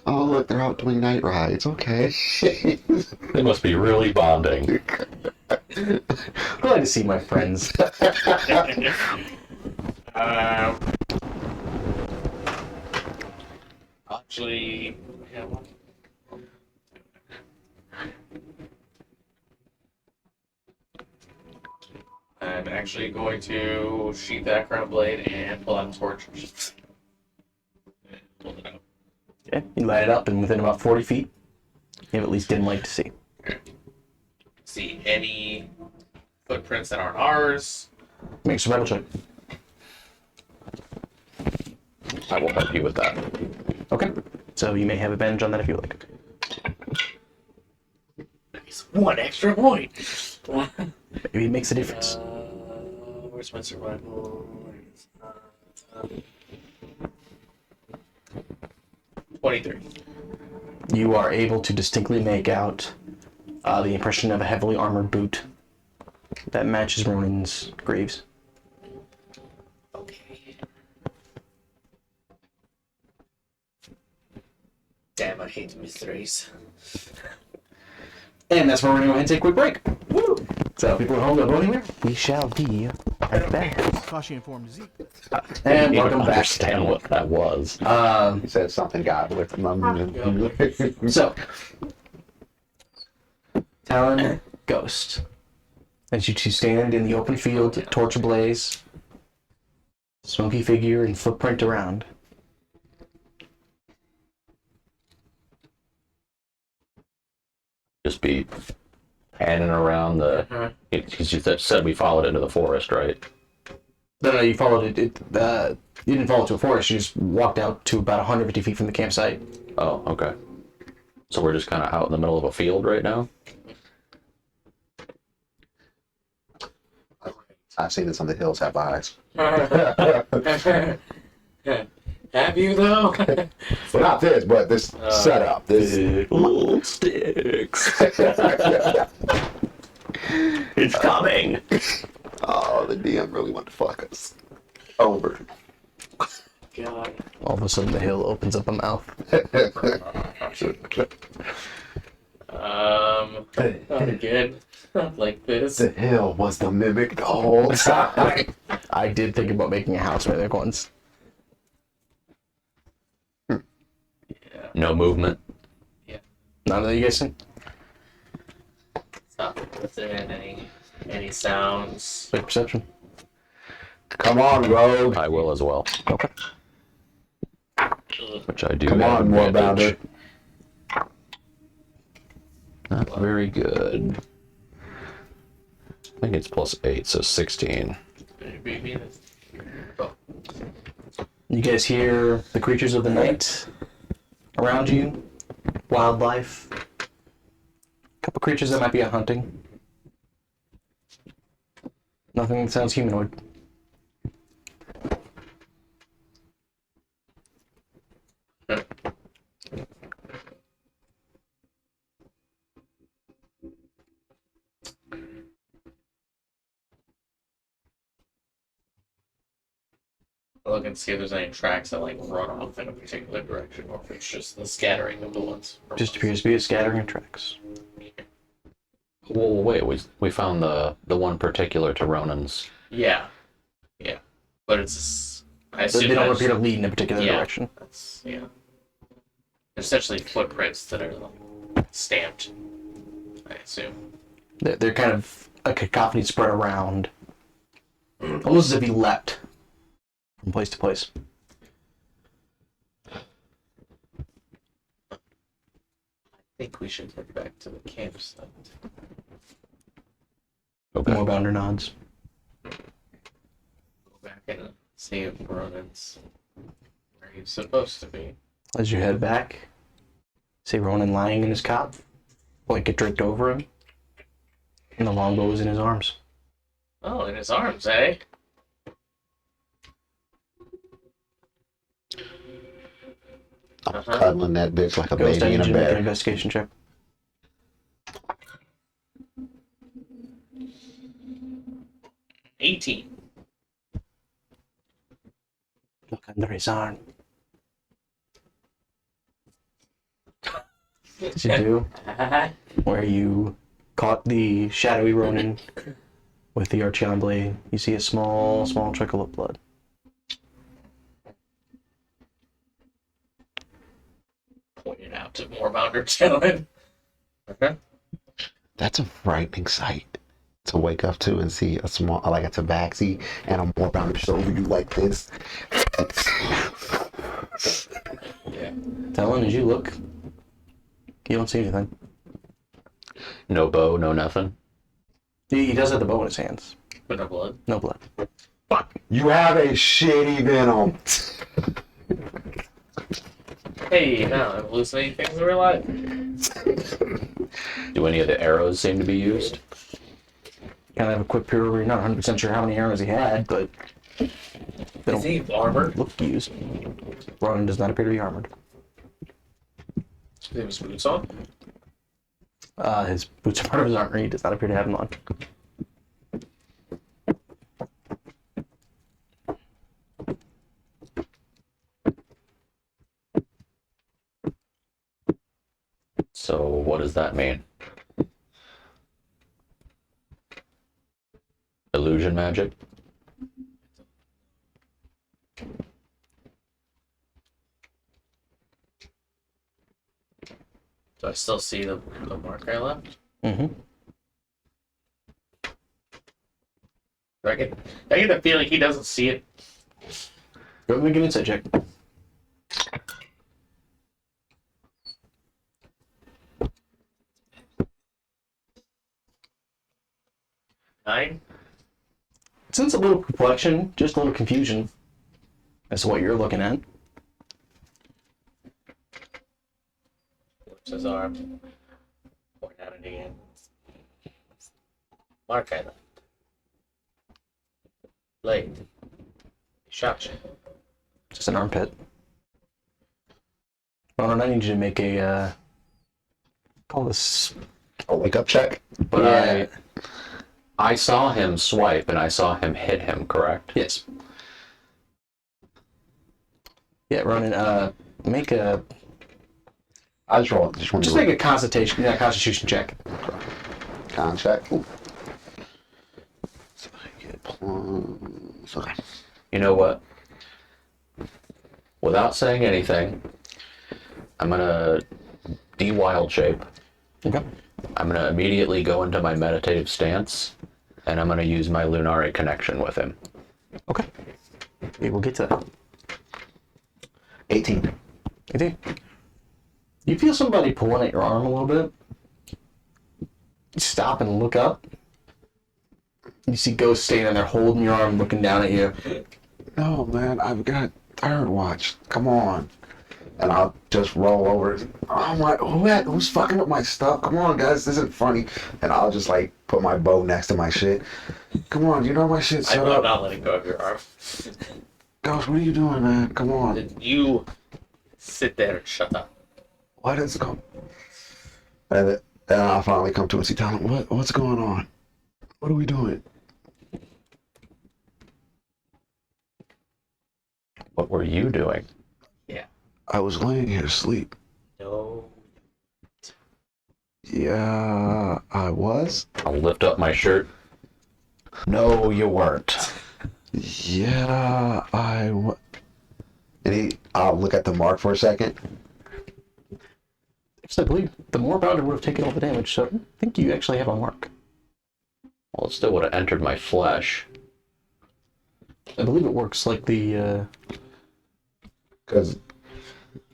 Oh, look, they're out doing night rides. Okay. They must be really bonding. Glad to see my friends. Actually, yeah. I'm actually going to sheath that crown blade and pull out a torch. Pull it out. Okay, you light it up, and within about 40 feet, you have at least dim light to see. See any footprints that aren't ours. Make a survival check. I will help you with that. Okay. So you may have advantage on that if you like. Nice. One extra point. Maybe it makes a difference. Where's my survival? 23. You are able to distinctly make out the impression of a heavily armored boot that matches Ronin's greaves. Okay. Damn, I hate mysteries. And that's where we're going to go ahead and take a quick break. Woo! So people at home don't go anywhere. We shall be right back. Kashi informed Zeke. And You welcome don't back. understand what that was. He said something got with him. So, Talon, Ghost. As you two stand in the open field, torch ablaze, smoky figure and footprint around. Just be panning around the. You just said we followed into the forest, right? No, you followed it. You didn't follow it to a forest. You just walked out to about 150 feet from the campsite. Oh, okay. So we're just kind of out in the middle of a field right now? I've seen this on the hills have eyes. Have you though? Well, not this, but this setup. This. Little sticks. It's coming. Oh, the DM really want to fuck us over. God. All of a sudden, the hill opens up a mouth. Not again. Not like this. The hill was the mimic the whole time. I did think about making a house mimic once. No movement. None of you guys see? Stop. Is there any sounds? Make perception. Come on, rogue. I will as well. Okay. Which I do. Come have on, more advantage. bounder. Not very good. I think it's +8, so 16. You guys hear the creatures of the night around you, wildlife, a couple creatures that might be out hunting. Nothing that sounds humanoid. Look and see if there's any tracks that like run off in a particular direction, or if it's just the scattering of the ones. Just appears to be a scattering of tracks. Well, wait, we found the one particular to Ronan's. Yeah, but it's I They assume don't that's- appear to lead in a particular Yeah. direction. That's They're essentially footprints that are like stamped. I assume. They're kind of a cacophony spread around, almost as if he leapt from place to place. I think we should head back to the campsite. Okay. Moorbounder nods. Go back and see if Ronan's where he's supposed to be. As you head back, see Ronan lying in his cot, blanket draped over him, and the longbow is in his arms. Oh, in his arms, eh? I'm cuddling that bitch like a Ghost, I baby in need a you to make an bear. investigation check. 18. Look under his arm. Did you do where you caught the shadowy Ronin with the Archeon blade? You see a small trickle of blood. Pointed out to Moorbounder chilling. Okay. That's a frightening sight to wake up to and see a small, like a tabaxi and a Moorbounder shoulder you like this. Yeah. Talon, as you look, you don't see anything. No bow, no nothing. He does have the bow in his hands. But no blood. No blood. You have a shitty venom. Hey, now I'm hallucinating things in real life. Do any of the arrows seem to be used? Kind of have a quick peer over. You're not 100% sure how many arrows he had, but they Is don't he armored? look used. Ronan does not appear to be armored. Does he have his boots on? His boots are part of his armor. He does not appear to have them on. So what does that mean? Illusion magic? Do I still see the mark I left? Mm-hmm. I get the feeling he doesn't see it. Go ahead and make an insight check. Nine? Since a little perplexion, just a little confusion as to what you're looking at. Flips his arm. Point at it again. Mark I left. Blade. Shot you. Just an armpit. Ronan, I need you to make a call this. A wake up check. But Yeah. I saw him swipe and I saw him hit him, correct? Yes. Yeah, Ronan, make a I just roll. Just want just to make a constitution check. con check. Ooh. So I get plus. Okay. You know what? Without saying anything, I'm gonna de-wild shape. Okay. I'm gonna immediately go into my meditative stance, and I'm gonna use my Lunari connection with him. Okay. Yeah, we'll get to that. 18. You do. You feel somebody pulling at your arm a little bit. You stop and look up. You see Ghost standing there holding your arm, looking down at you. No, man, I've got third watch. Come on. And I'll just roll over. Oh my, who's fucking with my stuff? Come on, guys, this isn't funny. And I'll just like put my bow next to my shit. Come on, you know my shit. Shut I'm up. not letting go of your arm. Ghost, what are you doing, man? Come on. You sit there and shut up. What is going? And then I'll finally come to it and see, tell him what's going on. What are we doing? What were you doing? Yeah. I was laying here asleep. No. Yeah, I was. I'll lift up my shirt. No, you weren't. Yeah, I was. And I'll look at the mark for a second. Actually, I believe the more bounded would have taken all the damage, so I think you actually have a mark. Well, it still would have entered my flesh. I believe it works like the, Because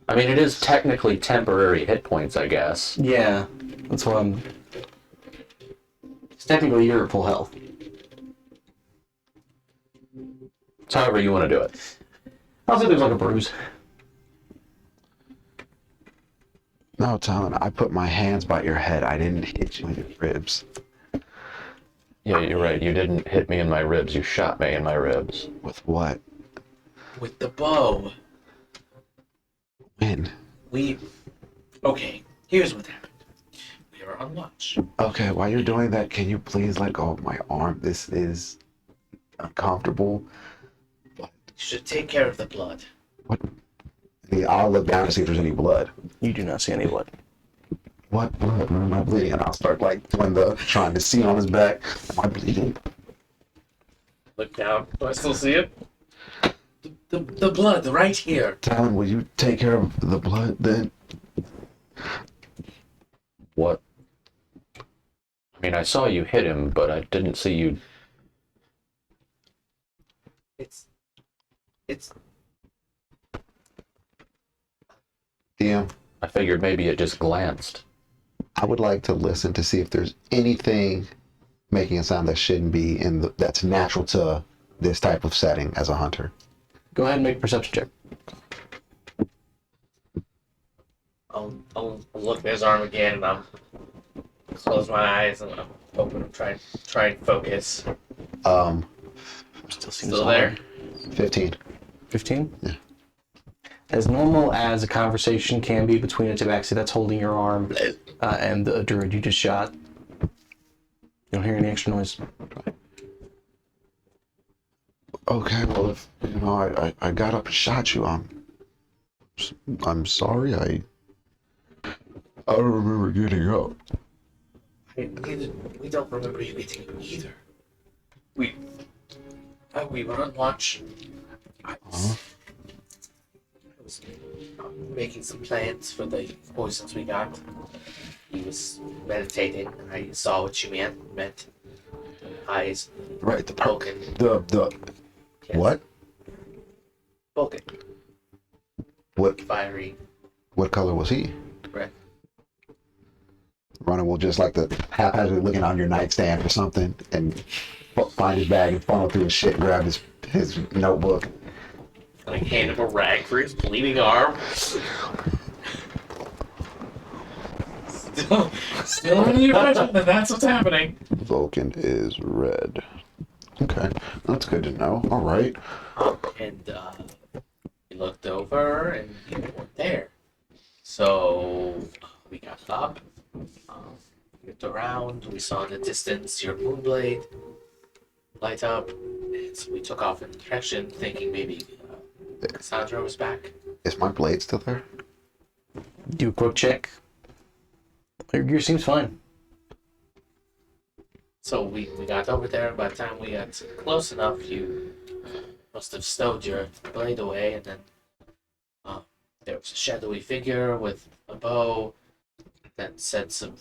I mean, it is technically temporary hit points, I guess. yeah, that's what I'm... It's technically you're at full health. It's however you want to do it. I'll say there's like a bruise. no, Talon, I put my hands by your head. I didn't hit you in your ribs. Yeah, you're right. You didn't hit me in my ribs. You shot me in my ribs. With what? With the bow. When? Okay, here's what happened. We were on watch. Okay, while you're doing that, can you please let go of my arm? This is uncomfortable. You should take care of the blood. What? I'll look down to see if there's any blood. You do not see any blood. What blood? Where am I bleeding? And I'll start like doing trying to see on his back. Am I bleeding? Look down. Do I still see it? The blood, right here. Talon, will you take care of the blood then? What? I mean, I saw you hit him, but I didn't see you. It's DM, I figured maybe it just glanced. I would like to listen to see if there's anything making a sound that shouldn't be that's natural to this type of setting as a hunter. Go ahead and make a perception check. I'll look at his arm again and I'll close my eyes and I'm hoping to try and focus. Still there? 15. 15? Yeah. As normal as a conversation can be between a tabaxi that's holding your arm and the druid you just shot. You don't hear any extra noise. Okay, well, if I got up and shot you, I'm sorry. I don't remember getting up. We don't remember you getting up either. We were on watch. I was making some plans for the poisons we got. He was meditating, and I saw what you meant. Eyes, Right, the Vulcan. Yes. What? Vulcan, What fiery, what color was he? red. Ronan will just like the haphazardly looking on your nightstand or something and find his bag and funnel through his shit and grab his notebook. Like hand him a rag for his bleeding arm. Still under the impression that that's what's happening. Vulcan is red. Okay, that's good to know. All right. And we looked over and you weren't there. So we got up. looked around. We saw in the distance your moonblade light up. And so we took off in the direction, thinking maybe Cassandra was back. Is my blade still there? Do a quick check. Your gear seems fine. So we got over there, and by the time we got close enough, you must have stowed your blade away, and then there was a shadowy figure with a bow that said some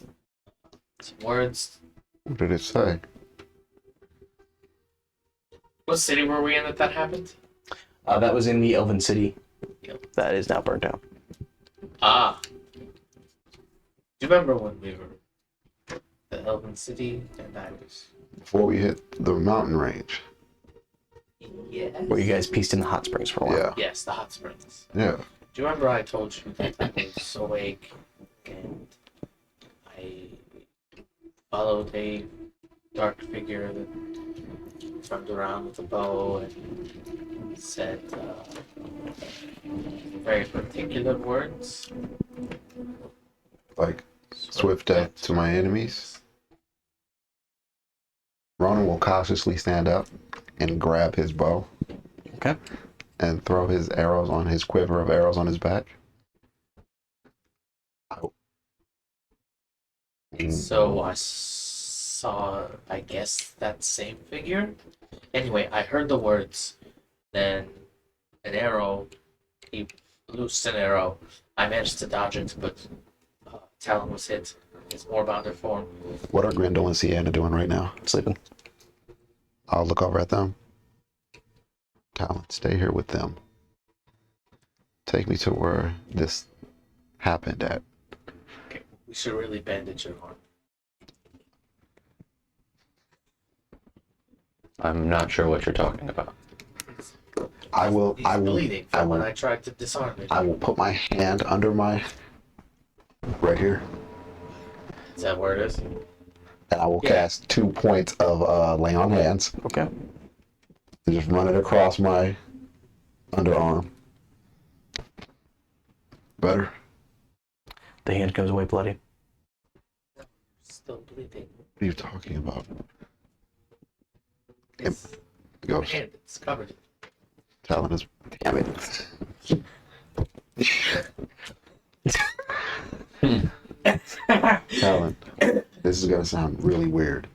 words. What did it say? What city were we in that happened? That was in the Elven City. Yep. That is now burnt down. Ah. Do you remember when we were the Elven City and I was... Before we hit the mountain range. Yes. Where you guys pieced in the hot springs for a while. Yeah. Yes, the hot springs. Yeah. Do you remember I told you that I was awake and I followed a dark figure that turned around with a bow and said very particular words? Like, swift death to my enemies. Ronan will cautiously stand up and grab his bow Okay. and throw his arrows on his quiver of arrows on his back. So I saw, I guess, that same figure. Anyway, I heard the words. Then an arrow, he loosed an arrow. I managed to dodge it, but Talon was hit. His Moorbounder form. What are Grendel and Sienna doing right now? Sleeping. I'll look over at them. Talon, stay here with them. Take me to where this happened at. Okay, we should really bandage your arm. I'm not sure what you're talking about. I will. He's I will. bleeding I from when will. I tried to disarm it. I will put my hand under my right here, Is that where it is? and I will Yeah. cast 2 points of lay on hands, Okay. and just run it across my underarm. Better. The hand goes away bloody. Still bleeding. What are you talking about? It's Ghost. hand. It's covered. Talon is. Damn it. Talon, this is gonna sound really weird.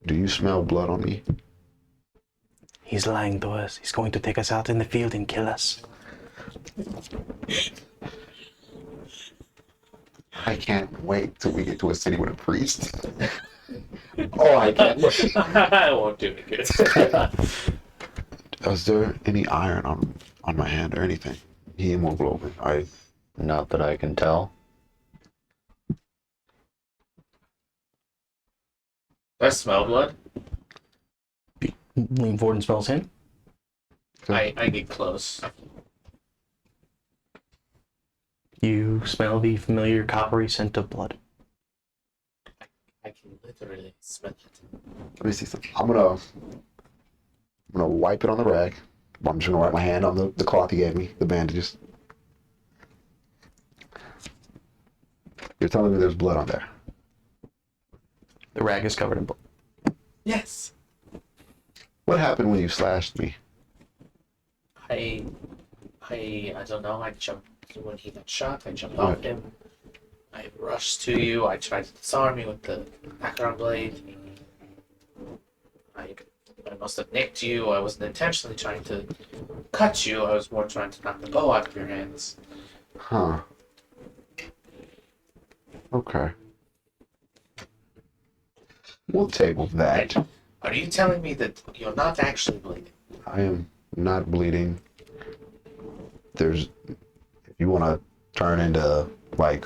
Do you smell blood on me? He's lying to us. He's going to take us out in the field and kill us. I can't wait till we get to a city with a priest. Oh, I can't wait. I won't do it good. Is there any iron on my hand or anything? Hemoglobin. Not that I can tell. I smell blood. Lean forward and smells him. I get close. You smell the familiar coppery scent of blood. I can literally smell it. Let me see something. I'm gonna wipe it on the rag. I'm just gonna wipe my hand on the cloth he gave me, the bandages. You're telling me there's blood on there. The rag is covered in blood. Yes. What happened when you slashed me? I don't know. I jumped when he got shot. I jumped off him. I rushed to you. I tried to disarm you with the background blade. I must have nicked you. I wasn't intentionally trying to cut you. I was more trying to knock the bow out of your hands. Huh. Okay. We'll table that. Are you telling me that you're not actually bleeding? I am not bleeding. If you want to turn into like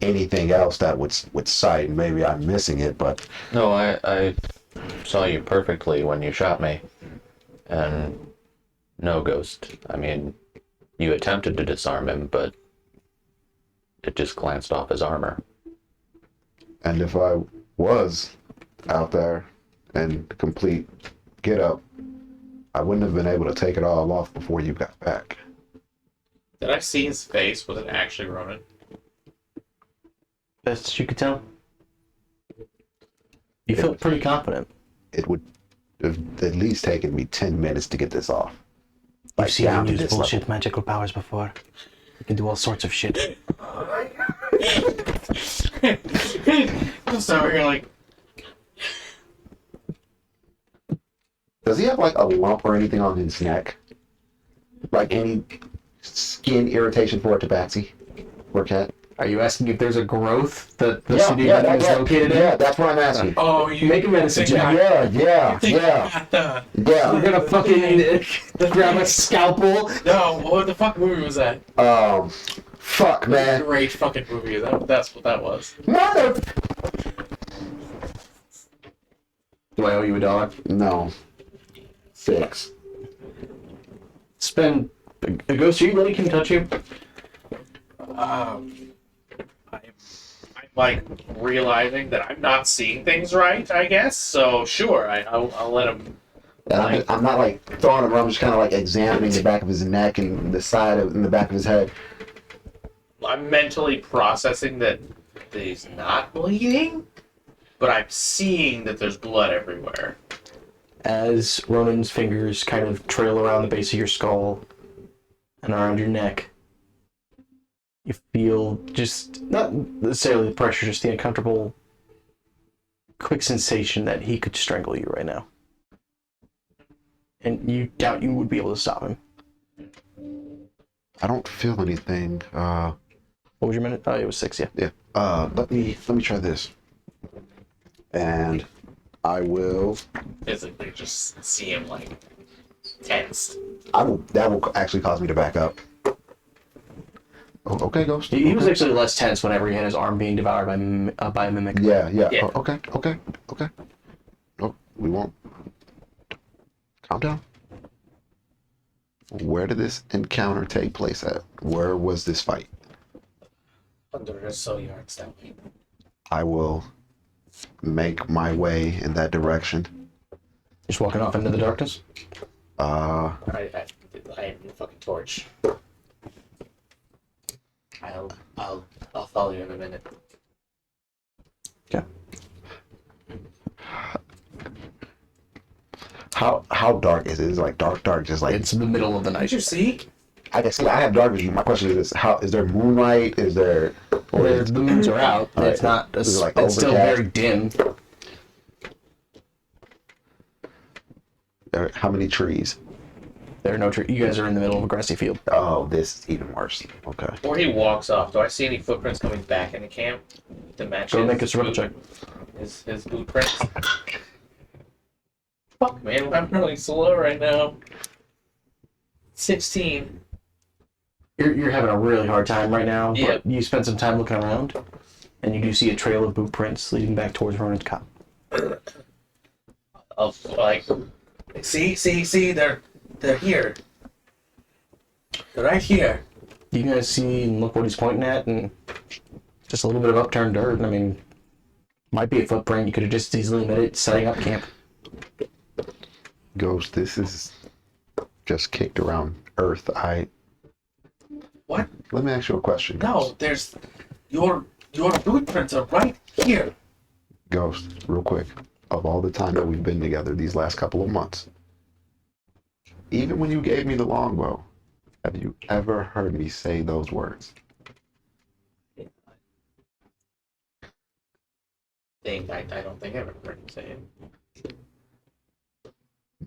anything else that would sight, maybe I'm missing it, but No, I saw you perfectly when you shot me. And no, Ghost. I mean, you attempted to disarm him, but it just glanced off his armor. and if I was out there and complete get up, I wouldn't have been able to take it all off before you got back. Did I see his face? Was it actually Ronan? Best as you could tell. You felt pretty confident. It would have at least taken me 10 minutes to get this off. You've seen down him to use this bullshit magical powers before. You can do all sorts of shit. Just over here like, Does he have like a lump or anything on his neck? Like any skin irritation for a tabaxi or cat? Are you asking if there's a growth that the city is located in? Yeah, that's what I'm asking. oh, you Make a medicine think check. Yeah. the, Yeah. We're gonna fucking grab a scalpel. no, what the fuck movie was that? Fuck, man. Great fucking movie. That's what that was. Mother. Do I owe you $1? No. 6. Spend. A ghost, are you letting him touch you? I'm like realizing that I'm not seeing things right, I guess. So sure, I'll let him. I'm not like throwing him around. I'm just kind of like examining the back of his neck and the side of and the back of his head. I'm mentally processing that he's not bleeding, but I'm seeing that there's blood everywhere. As Ronan's fingers kind of trail around the base of your skull and around your neck, you feel just, not necessarily the pressure, just the uncomfortable, quick sensation that he could strangle you right now. And you doubt you would be able to stop him. I don't feel anything. What was your minute? Oh, it was 6, yeah. Yeah. Let me try this. And I will. Physically, just see him like tensed. That will actually cause me to back up. Oh, okay, Ghost. He was Okay. actually less tense whenever he had his arm being devoured by a mimic. Yeah. Yeah. Oh, okay. No, we won't. Calm down. Where did this encounter take place at? Where was this fight? Under the soul yards that way. I will make my way in that direction. Just walking off into the darkness. I have the fucking torch. I'll follow you in a minute. Okay. How dark is it? Is it like dark, just like It's the middle of the night. Did you see? I guess I have dark vision. My question is how is there moonlight? Is there The moons are out. All right. It's not. Is it like It's still overcast? very dim. how many trees? There are no trees. You guys are in the middle of a grassy field. Oh, this is even worse. Okay. Before he walks off, do I see any footprints coming back into camp to match Go his make a survival check. His boot prints? Fuck, man, I'm really slow right now. 16. You're having a really hard time right now. Yep. But you spend some time looking around, and you do see a trail of boot prints leading back towards Ronan's cop. Of like, see, they're here. They're right here. You guys see and look what he's pointing at, and just a little bit of upturned dirt. I mean, might be a footprint. You could have just easily made it setting up camp. Ghost, this is just kicked around Earth. What? Let me ask you a question. No, there's your boot prints are right here. Ghost, real quick. Of all the time that we've been together these last couple of months, even when you gave me the longbow, have you ever heard me say those words? I don't think I've ever heard him say it.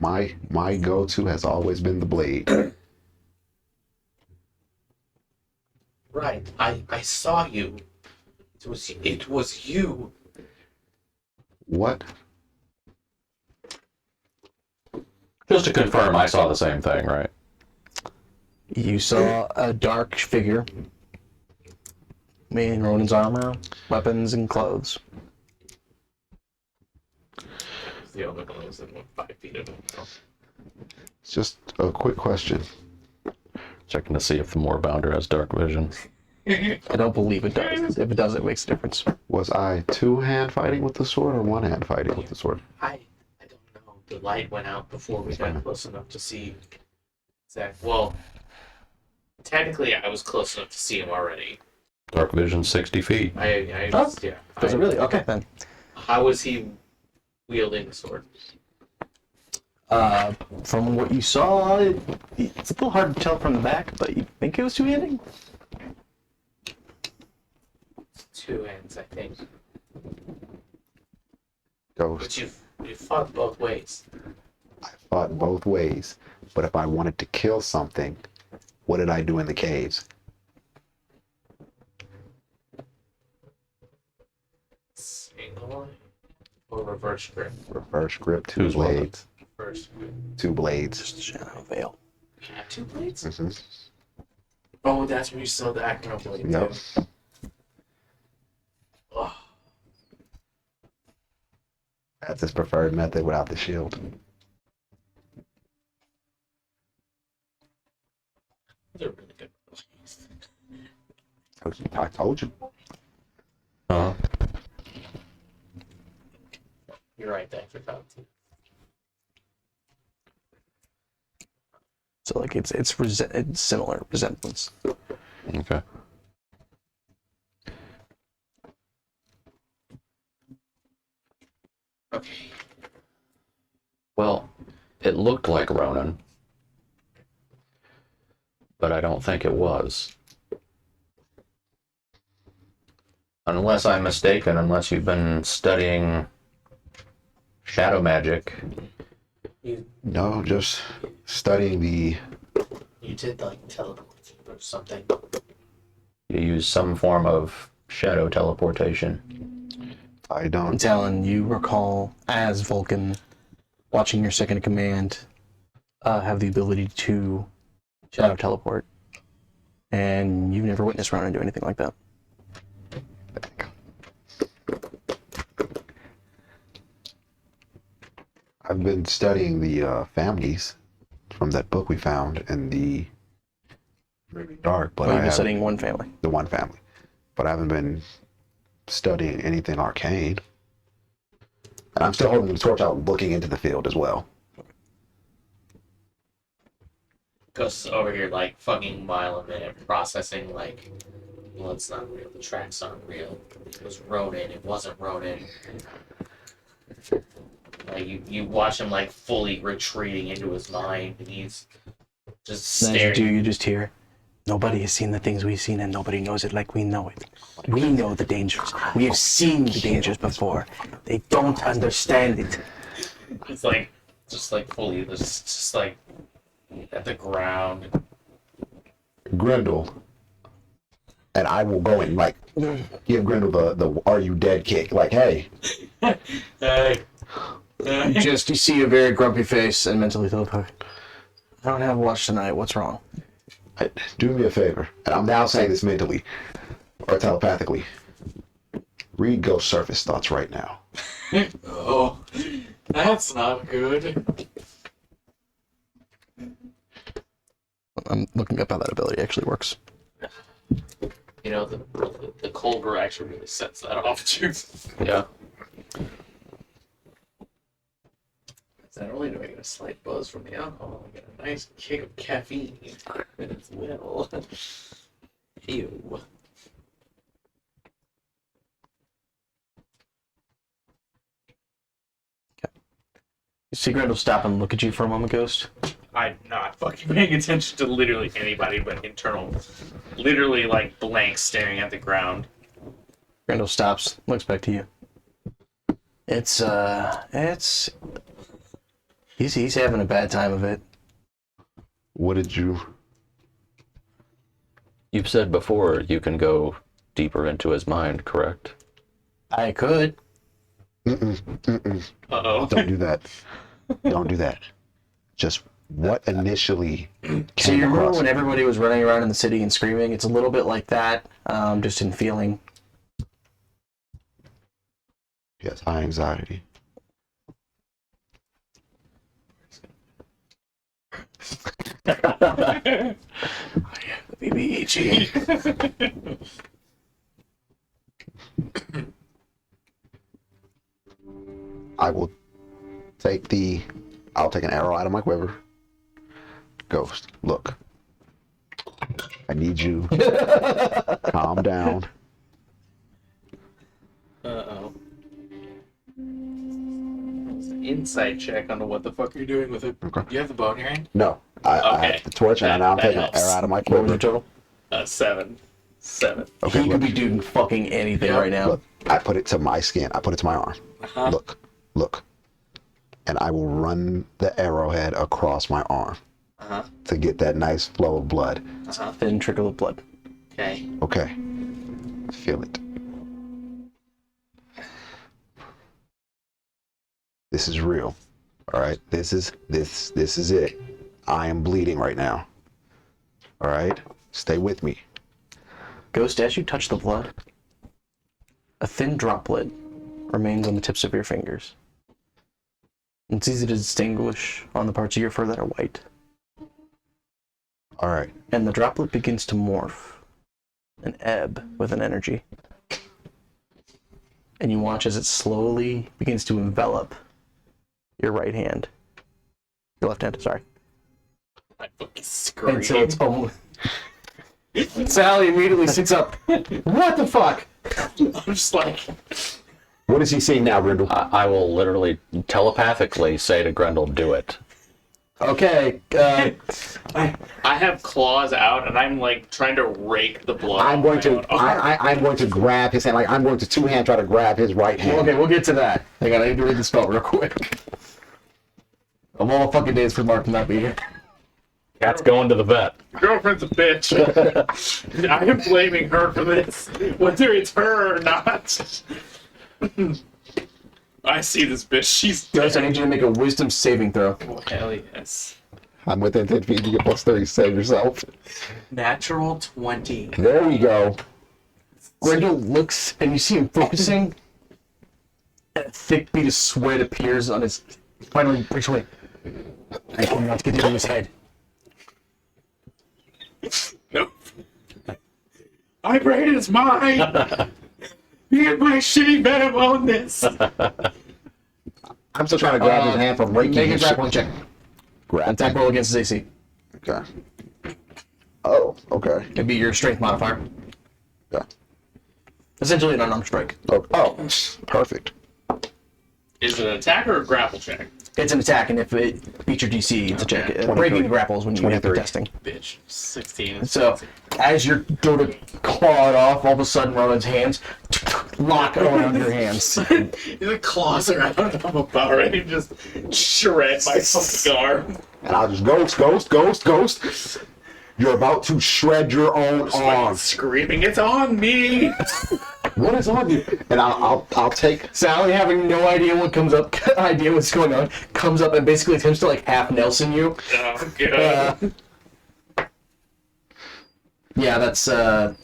My go-to has always been the blade. Right. I saw you. It was you. What? Just to confirm, I saw the same thing, right? You saw a dark figure in Ronan's armor, weapons, and clothes. The other one was in 5 feet of him. Just a quick question. Checking to see if the Moorbounder has dark vision. I don't believe it does. If it does, it makes a difference. Was I two-hand fighting with the sword or one-hand fighting with the sword? I don't know. The light went out before we got close enough to see exact. Well, technically, I was close enough to see him already. Dark vision 60 feet. I Oh, yeah. Does it really? Okay, then. How was he wielding the sword? From what you saw, it's a little hard to tell from the back, but you think it was two-handed? Two hands, I think. Ghost. But you fought both ways. I fought both ways, but if I wanted to kill something, what did I do in the caves? Single line or reverse grip? Reverse grip, two Who's one? blades. First grip. Two blades. Just Shadow Veil. You have two blades? hmm Oh, that's when you sell the acro blade. Yep. Too. Oh, That's his preferred method without the shield. they're really good blades. I told you. Uh-huh. You're right, I forgot to. So like it's similar resemblance. Okay. Okay. Well, it looked like Ronan, but I don't think it was. Unless I'm mistaken, unless you've been studying shadow magic. You No, just studying the. you did like teleport or something. You use some form of shadow teleportation. I don't. Talon, you recall as Vulcan watching your second in command have the ability to shadow teleport, and you've never witnessed Ronan do anything like that. I've been studying the families from that book we found in the Dark, but Well, I you've been haven't, studying one family. the one family. But I haven't been studying anything arcane. And I'm still holding the torch out, looking into the field as well. Ghost is over here like fucking mile a minute processing like, well, it's not real. The tracks aren't real. It was Ronan. It wasn't Ronan. Like you watch him like fully retreating into his mind, and he's just And as you do, staring. you just hear, nobody has seen the things we've seen, and nobody knows it like we know it. We know the dangers. We have seen the dangers before. They don't understand it. It's like just like fully just like at the ground. Grendel. And I will go and like give Grendel the "Are you dead?" kick. Like, hey, Hey. You see a very grumpy face and mentally teleport. I don't have watch tonight. What's wrong? do me a favor. And I'm now saying this mentally or telepathically. Read Ghost Surface thoughts right now. Oh, that's not good. I'm looking up how that ability actually works. You know, the cold brew actually really sets that off too. Yeah. Not only do I get a slight buzz from the alcohol, I get a nice kick of caffeine as well. Ew. You see Grendel stop and look at you for a moment, Ghost? I'm not fucking paying attention to literally anybody but internal. Literally like blank staring at the ground. Grendel stops, looks back to you. It's he's having a bad time of it. What did you? You've said before you can go deeper into his mind, correct? I could. Uh-oh. Don't do that. Don't do that. Just what initially came So you remember across. when everybody was running around in the city and screaming? It's a little bit like that, just in feeling. Yes, high anxiety. BBEG. I will I'll take an arrow out of my quiver. Ghost, look. I need you. Calm down. Uh-oh. Insight check on what the fuck you're doing with it. Okay. Do you have the bow in your hand? No, I Okay. have the torch, and now I'm That taking an helps. arrow out of my What was your quiver. total? 7. 7. Okay, He look, could be doing fucking anything Yeah. right now. look. I put it to my skin. I put it to my arm. Uh-huh. Look. And I will run the arrowhead across my arm Uh-huh. to get that nice flow of blood. Uh-huh. Thin trickle of blood. Okay. Okay. Feel it. This is real. All right. This is it. I am bleeding right now. All right. Stay with me. Ghost, as you touch the blood, a thin droplet remains on the tips of your fingers. It's easy to distinguish on the parts of your fur that are white. All right. And the droplet begins to morph and ebb with an energy. And you watch as it slowly begins to envelop your right hand. Your left hand, sorry. I fucking scream. And so it's almost... Sally immediately sits up. What the fuck? I'm just like, What is he seeing now, Grindel? I will literally telepathically say to Grendel, do it. Okay, I have claws out and I'm like trying to rake the blood. I'm off going my to own arm. I'm going to grab his hand. Like I'm going to two-hand try to grab his right hand. okay, we'll get to that. Hang on, I need to read the spell real quick. Of all the fucking days for Mark to not be here. Cat's going to the vet. Girlfriend's a bitch. I am blaming her for this, whether it's her or not. I see this bitch. She's Ghost, I dead. need you to make a wisdom saving throw. Oh, hell yes. I'm within 10 feet. You get plus 30. Save yourself. Natural 20. There we go. Grendel looks and you see him focusing. And a thick bead of sweat appears on his. Finally breaks away. I cannot get into his head. Nope. My brain is mine. You get my shitty venom on this. I'm still trying to grab his hand from raking Make a his shit. grappling check. Grab. Attack roll against his AC. Okay. Oh, okay. It'd be your strength modifier. Yeah. Essentially an unarmed strike. Oh, perfect. Is it an attack or a grapple check? It's an attack, and if it beats your DC, it's a check. 23. Breaking the grapples when you have the 23. testing. Bitch. 16. So, as you're going to claw it off, all of a sudden Rowan's hands lock around your hands. The claws are out. I'm about ready to just shred my fucking arm. And I'll just ghost. You're about to shred your own Like arm. screaming, it's on me! What is on you? And I'll take. Sally, having no idea what comes up, idea what's going on, comes up and basically attempts to like half Nelson you. Oh, God. Yeah, that's I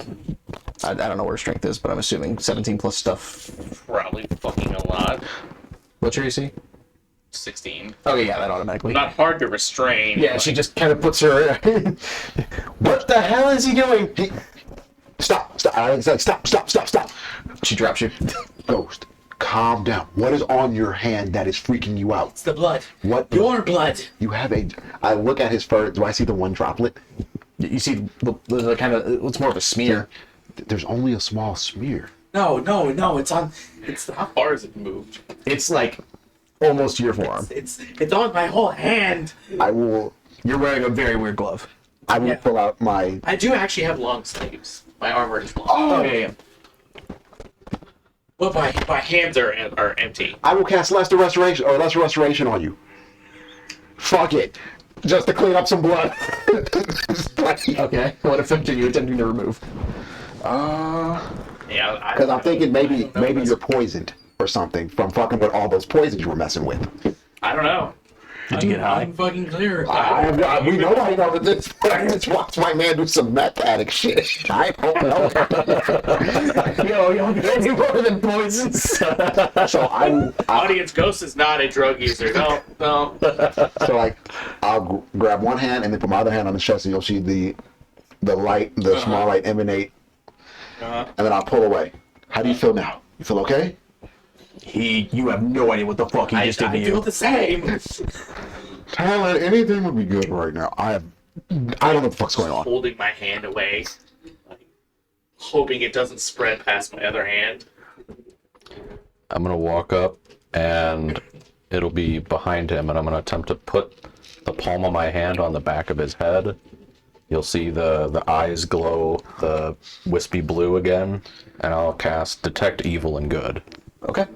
don't know where strength is, but I'm assuming 17 plus stuff. Probably fucking a lot. What's your AC? 16. Okay, yeah, that automatically. Not hard to restrain. Yeah, she just kind of puts her. What the hell is he doing? Stop. I said stop. She drops you. Ghost, calm down. What is on your hand that is freaking you out? It's the blood. What? Your blood. You have a. I look at his fur. Do I see the one droplet? You see the kind of it's more of a smear. There's only a small smear. No, it's on. It's how far has it moved? It's like almost to your forearm. It's on my whole hand. I will You're wearing a very weird glove. Yeah. pull out my. I do actually have long sleeves. My armor is long. Oh yeah. But my hands are empty. I will cast lesser restoration on you. Fuck it, just to clean up some blood. Okay. What effect are you attempting to remove? Yeah, Because I'm thinking maybe you're poisoned or something from fucking with all those poisons you were messing with. I don't know. Did you get high? I'm fucking clear. We know I know that this. Let's watch my man do some meth addict shit. I don't know. Yo, you don't get any more than poisons. So Audience Ghost is not a drug user. No. so like I'll grab one hand and then put my other hand on the chest and you'll see the light, the small light emanate, and then I'll pull away. How do you feel now? You feel okay? You have no idea what the fuck he I just did to feel you. the same. Tyler, anything would be good right now. I have I don't know what the fuck's going on. holding my hand away, like, hoping it doesn't spread past my other hand. I'm gonna walk up and it'll be behind him, and I'm gonna attempt to put the palm of my hand on the back of his head. You'll see the eyes glow the wispy blue again, and I'll cast Detect Evil and Good. Okay.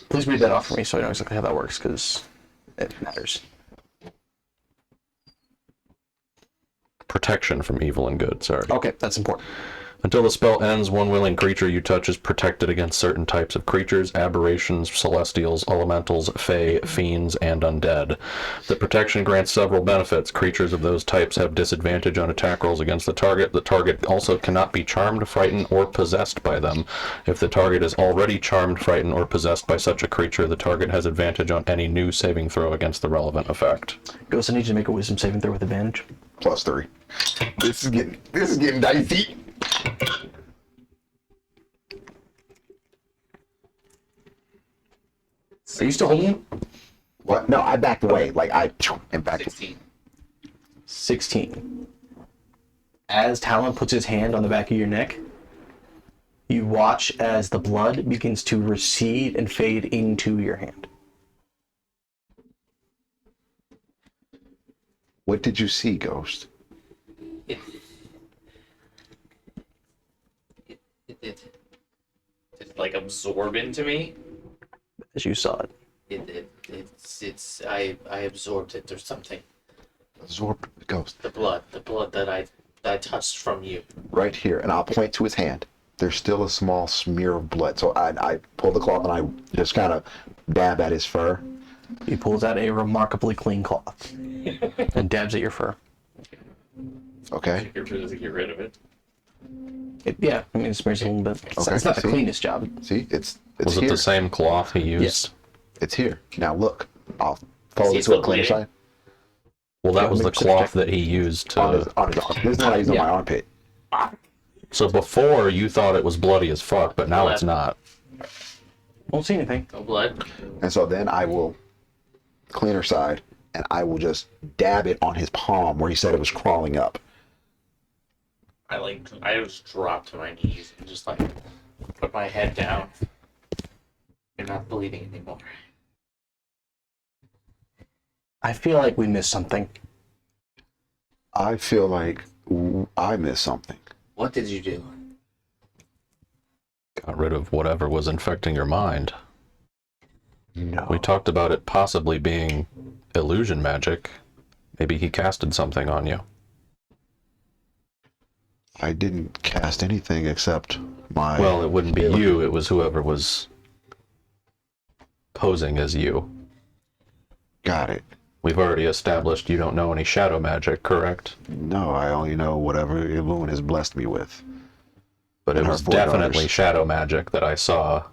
Please read that off for me so I know exactly how that works, because it matters. Protection from evil and good, sorry. Okay, that's important. Until the spell ends, one willing creature you touch is protected against certain types of creatures, aberrations, celestials, elementals, fae, fiends, and undead. The protection grants several benefits. Creatures of those types have disadvantage on attack rolls against the target. The target also cannot be charmed, frightened, or possessed by them. If the target is already charmed, frightened, or possessed by such a creature, the target has advantage on any new saving throw against the relevant effect. Ghost, I need you to make a wisdom saving throw with advantage. +3. This is getting dicey. Are you still holding him? What? No, I backed away. Like and back. 16. 16. As Talon puts his hand on the back of your neck, you watch as the blood begins to recede and fade into your hand. What did you see, Ghost? It like absorb into me. As you saw it. I absorbed it or something. Absorb the Ghost. The blood that I touched from you. Right here, and I'll point to his hand. There's still a small smear of blood. So I pull the cloth and I just kind of dab at his fur. He pulls out a remarkably clean cloth and dabs at your fur. Okay. You're to get rid of it. Yeah, I mean, it smears a little bit. It's, Okay, it's not the see? cleanest job. See, it's Was it here. the same cloth he used? Yes. It's here. Now look, I'll follow he it to still a cleaner bleeding? side. Well, that Yeah, was the make a perception cloth that he used On his, to... on his arm. This is what I use on my armpit. So before, you thought it was bloody as fuck, but now it's Left. not. Won't see anything. No blood. And so then I will cleaner side, and I will just dab it on his palm where he said it was crawling up. I just dropped to my knees and just like put my head down. You're not bleeding anymore. I feel like we missed something. I feel like I missed something. What did you do? Got rid of whatever was infecting your mind. No. We talked about it possibly being illusion magic. Maybe he casted something on you. I didn't cast anything except my... Well, it wouldn't be you, it was whoever was posing as you. Got it. We've already established you don't know any shadow magic, correct? No, I only know whatever Elune has blessed me with. But it And our was four definitely daughters. shadow magic that I saw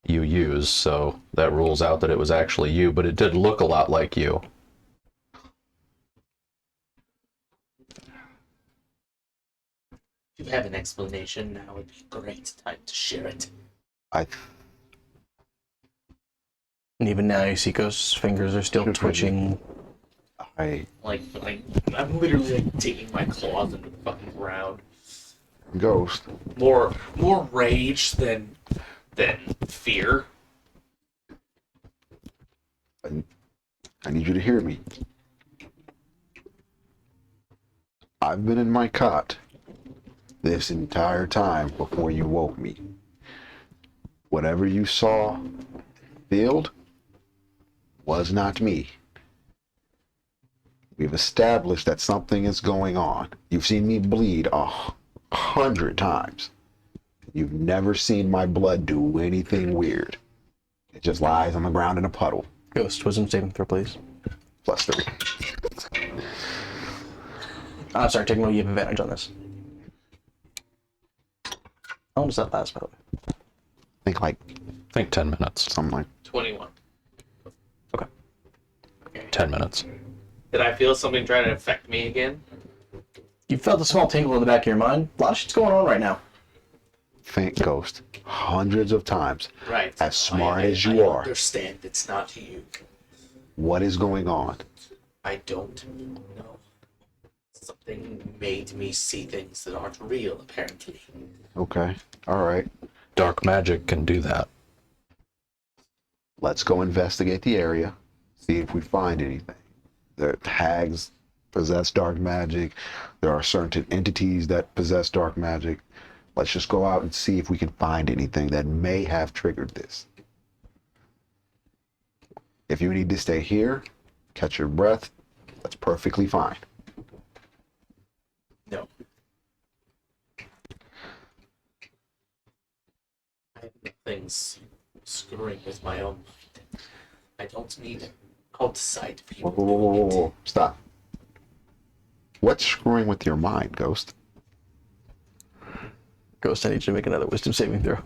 you use, so that rules out that it was actually you, but it did look a lot like you. If you have an explanation now, it'd be great time to share it. I And even now, you see Ghost's fingers are still twitching. Like I'm literally like digging my claws into the fucking ground. Ghost. More rage than fear. I need you to hear me. I've been in my cot this entire time before you woke me. Whatever you saw, field, was not me. We've established that something is going on. You've seen me bleed 100 times. You've never seen my blood do anything weird. It just lies on the ground in a puddle. Ghost, wisdom saving throw, please. +3. I'm sorry, technically you have advantage on this. How long does that last, by the way? Think like I think 10 minutes. something like 21. Okay. 10 minutes. Did I feel something trying to affect me again? You felt a small tingle in the back of your mind. A lot of shit's going on right now. think Ghost hundreds of times. Right. As smart as I you are. understand it's not you. What is going on? I don't know. Something made me see things that aren't real, apparently. Okay. All right. Dark magic can do that. Let's go investigate the area, see if we find anything. The hags possess dark magic. There are certain entities that possess dark magic. Let's just go out and see if we can find anything that may have triggered this. If you need to stay here, catch your breath, that's perfectly fine. No. I have things screwing with my own mind. I don't need outside Whoa, people whoa, whoa, doing whoa, whoa. Stop. What's screwing with your mind, Ghost? Ghost, I need you to make another wisdom saving throw.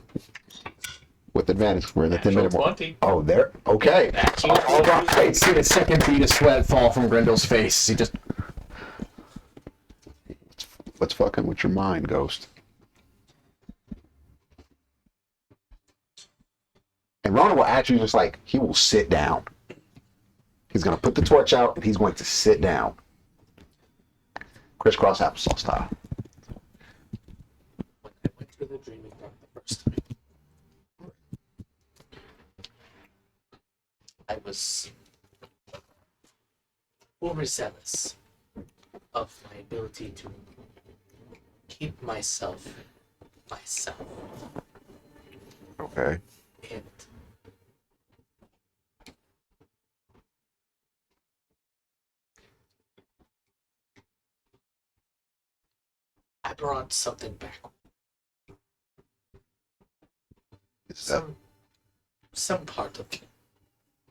With advantage, we're in the 10 Natural minute mark. 20. Oh, there. Okay. Actually, All right, see the second bead of sweat fall from Grendel's face. He just What's fucking with your mind, Ghost? And Ronan will actually just like, he will sit down. He's going to put the torch out and he's going to sit down. Crisscross applesauce style. when I went to the dreaming room the first time, I was overzealous of my ability to keep myself. Okay. And I brought something back. Is that, Some part of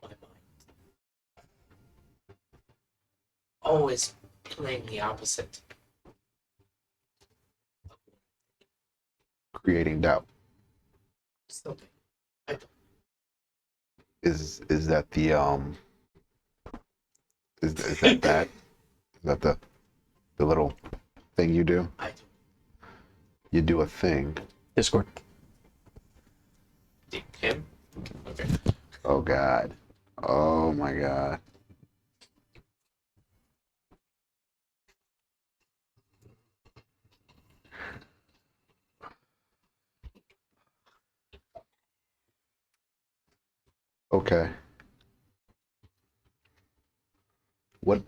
my mind. Always playing the opposite. creating doubt? Something. I don't. Is that the is that the little thing you do? I don't. You do a thing. Discord. Him? Okay. Oh God. Oh my God. Okay. What?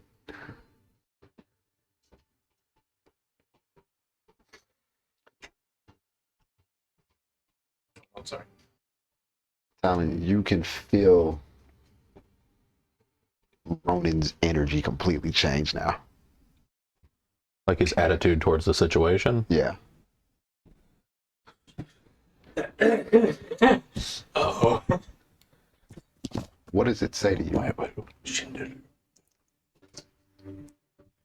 I'm sorry. Talon, you can feel Ronan's energy completely change now. Like his attitude towards the situation. Yeah. Oh. What does it say to you?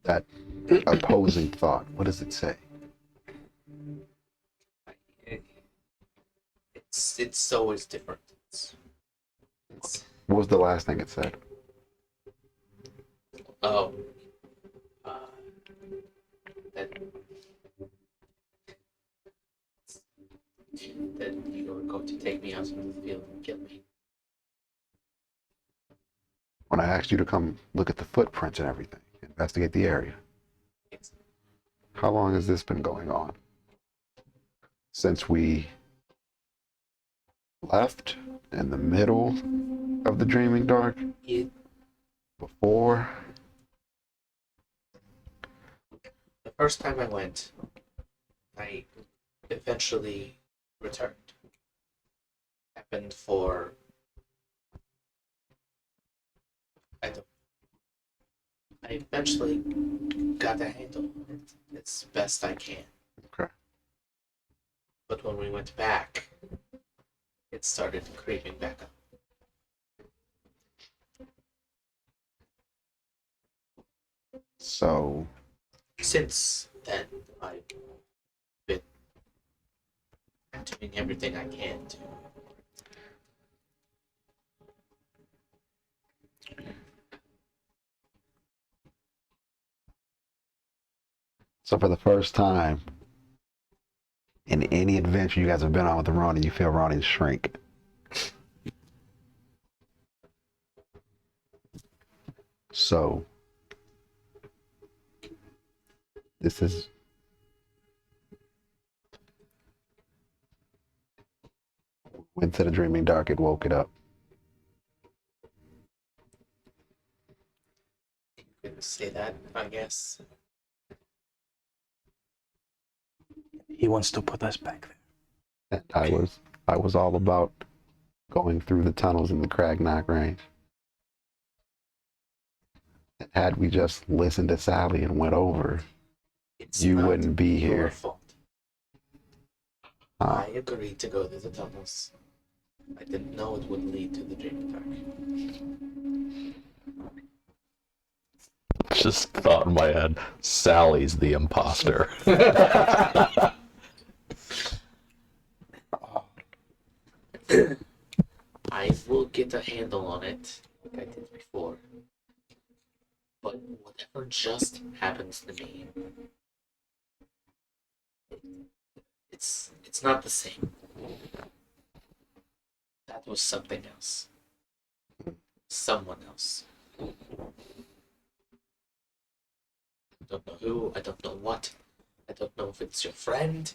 That opposing thought. What does it say? It's always different. It's What was the last thing it said? oh. That that you are going to take me out into the field and kill me. When I asked you to come look at the footprints and everything, investigate the area. It's, How long has this been going on? Since we left in the middle of the Dreaming Dark? it, Before? the first time I went, I eventually returned. Happened for I eventually got a handle on it as best I can. Okay. But when we went back, it started creeping back up. So, Since then, I've been doing everything I can to. so for the first time in any adventure you guys have been on with the Ronin, you feel Ronin shrink. So, This is went to the dreaming dark, it woke it up. You can say that, I guess. He wants to put us back there. And I was all about going through the tunnels in the Cragnock Range. And had we just listened to Sally and went over, It's you not wouldn't be your here. fault. Uh, I agreed to go through the tunnels. I didn't know it would lead to the Dream Dark. Just thought in my head, Sally's the imposter. I will get a handle on it, like I did before. But whatever just happens to me, it's not the same. That was something else. Someone else. I don't know who, I don't know what. I don't know if it's your friend.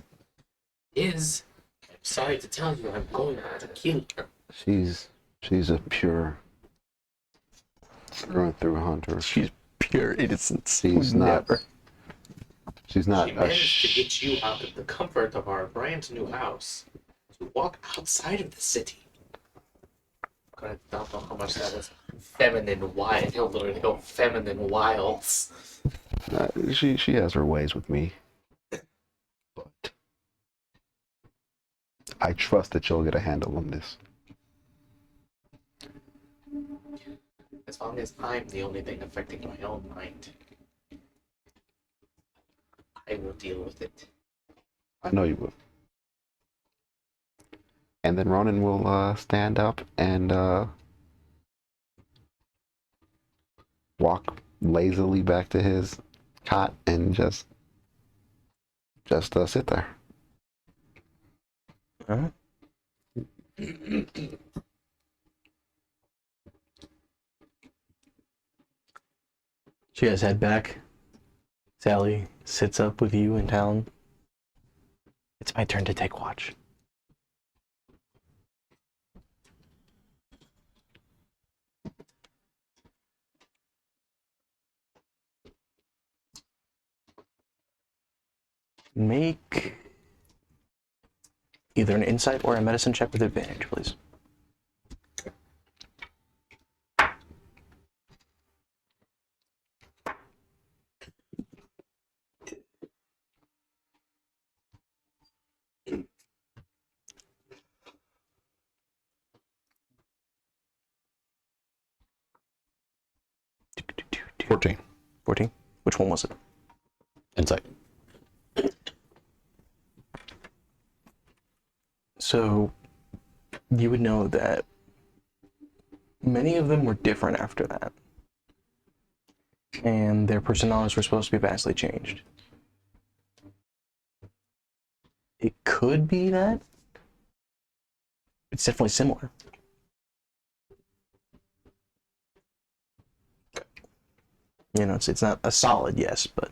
Is. I'm sorry to tell you, I'm going to kill her. she's a pure through and through hunter. She's pure innocence. She's not. Never. She's not She a managed to get you out of the comfort of our brand new house to walk outside of the city. I don't know how much that was feminine wild. He'll literally go feminine wilds. she has her ways with me, but I trust that you'll get a handle on this. As long as I'm the only thing affecting my own mind, I will deal with it. I know you will. And then Ronan will stand up and walk lazily back to his cot and just sit there. Alright. So you guys head back. Sally sits up with you in town. It's my turn to take watch. Make either an insight or a medicine check with advantage, please. – 14. 14? Which one was it? Insight. So, you would know that many of them were different after that. And their personalities were supposed to be vastly changed. It could be that. It's definitely similar. You know, it's not a solid yes, but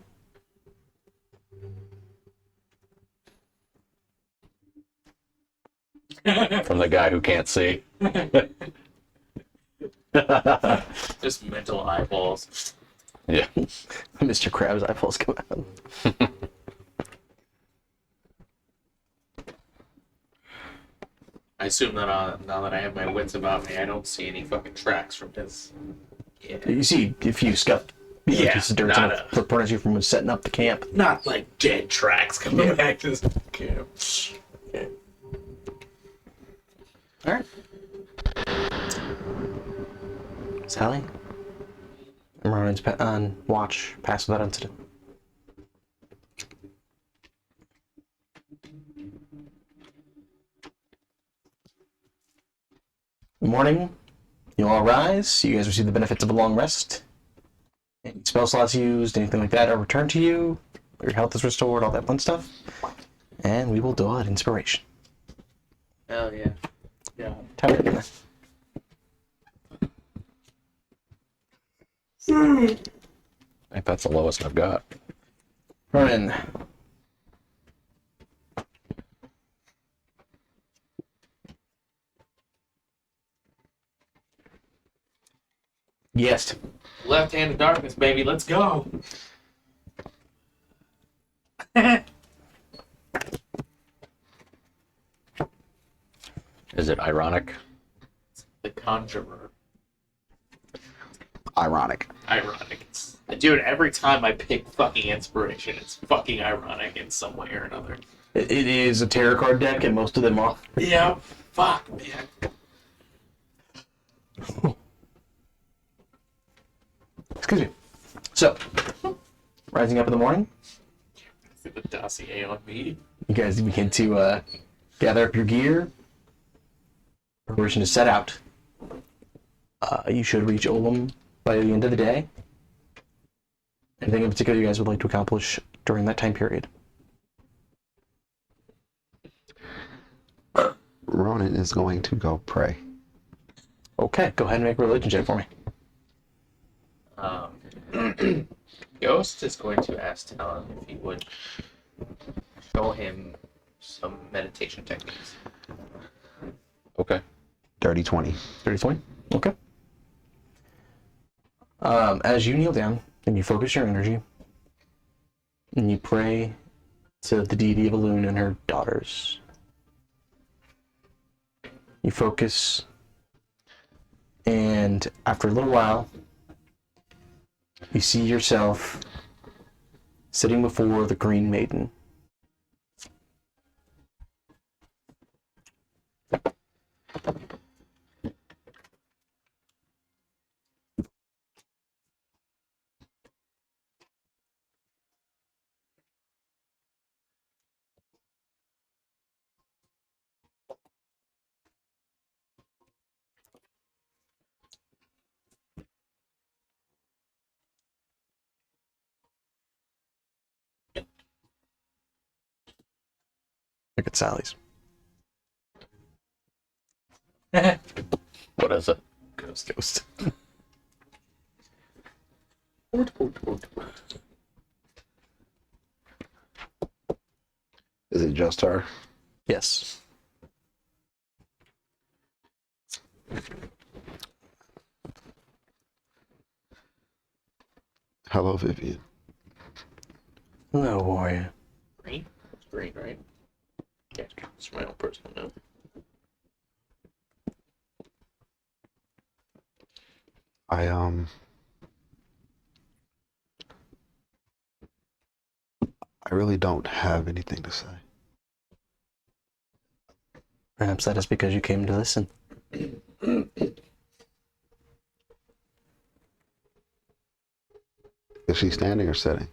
From the guy who can't see. Just mental eyeballs. Yeah. Mr. Krabs' eyeballs come out. I assume that now that I have my wits about me, I don't see any fucking tracks from his. Yeah. You see a few scuffed pieces of dirt not that prevents you from setting up the camp. Not like dead tracks coming back to this camp. Okay. All right. Sally, Ronan's on watch past that incident. Good morning. You all rise. You guys receive the benefits of a long rest. Any spell slots used, anything like that, are returned to you. Your health is restored, all that fun stuff. And we will do an inspiration. Hell yeah. Yeah. Type it in there. I think that's the lowest I've got. Ronan. Yes. Left hand of darkness, baby. Let's go. Is it ironic? The Conjurer. Ironic. Ironic. Dude, every time I pick fucking inspiration, it's fucking ironic in some way or another. It is a tarot card deck, and most of them are. Yeah. Fuck. Yeah. Excuse me. So, rising up in the morning, See the dossier on me. you guys begin to gather up your gear. Preparation to set out. You should reach Olam by the end of the day. Anything in particular you guys would like to accomplish during that time period? Ronan is going to go pray. Okay, go ahead and make a religion check for me. Ghost is going to ask Talon if he would show him some meditation techniques. Okay. Dirty 20. 30-20? Okay. As you kneel down and you focus your energy and you pray to the deity of Elune and her daughters, you focus, and after a little while, you see yourself sitting before the Green Maiden. Look at Sally's. What is it? Ghost. Is it just her? Yes. Hello, Vivian. Hello, warrior. Green? It's green, right? Yeah, it's my own personal note. I really don't have anything to say. Perhaps that is because you came to listen. Is she standing or sitting?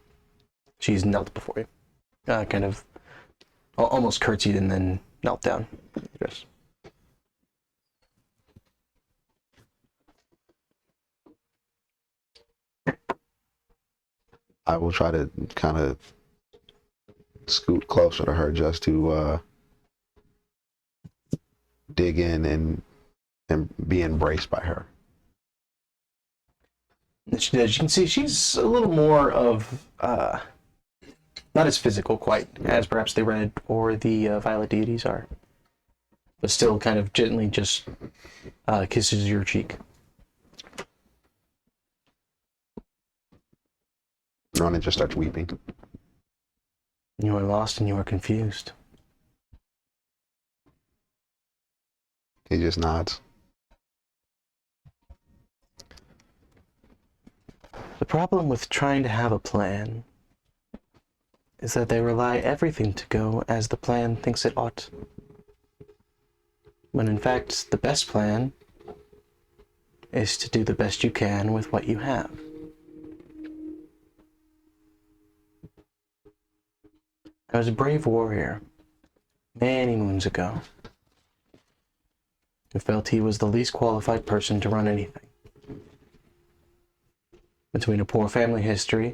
She's knelt before you. Kind of almost curtsied and then knelt down. Yes. I will try to kind of scoot closer to her just to dig in and be embraced by her. As you can see, she's a little more of, not as physical quite as perhaps the red or the violet deities are, but still kind of gently just kisses your cheek. Ronan just starts weeping. You are lost and you are confused. He just nods. The problem with trying to have a plan is that they rely everything to go as the plan thinks it ought. When in fact, the best plan is to do the best you can with what you have. I was a brave warrior many moons ago who felt he was the least qualified person to run anything. Between a poor family history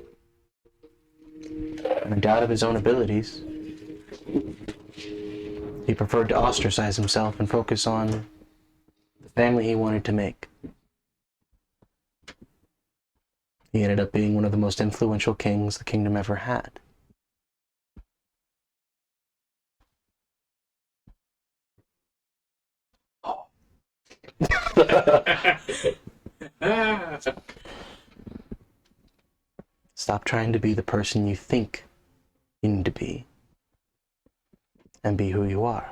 and a doubt of his own abilities, he preferred to ostracize himself and focus on the family he wanted to make. He ended up being one of the most influential kings the kingdom ever had. Stop trying to be the person you think you need to be, and be who you are.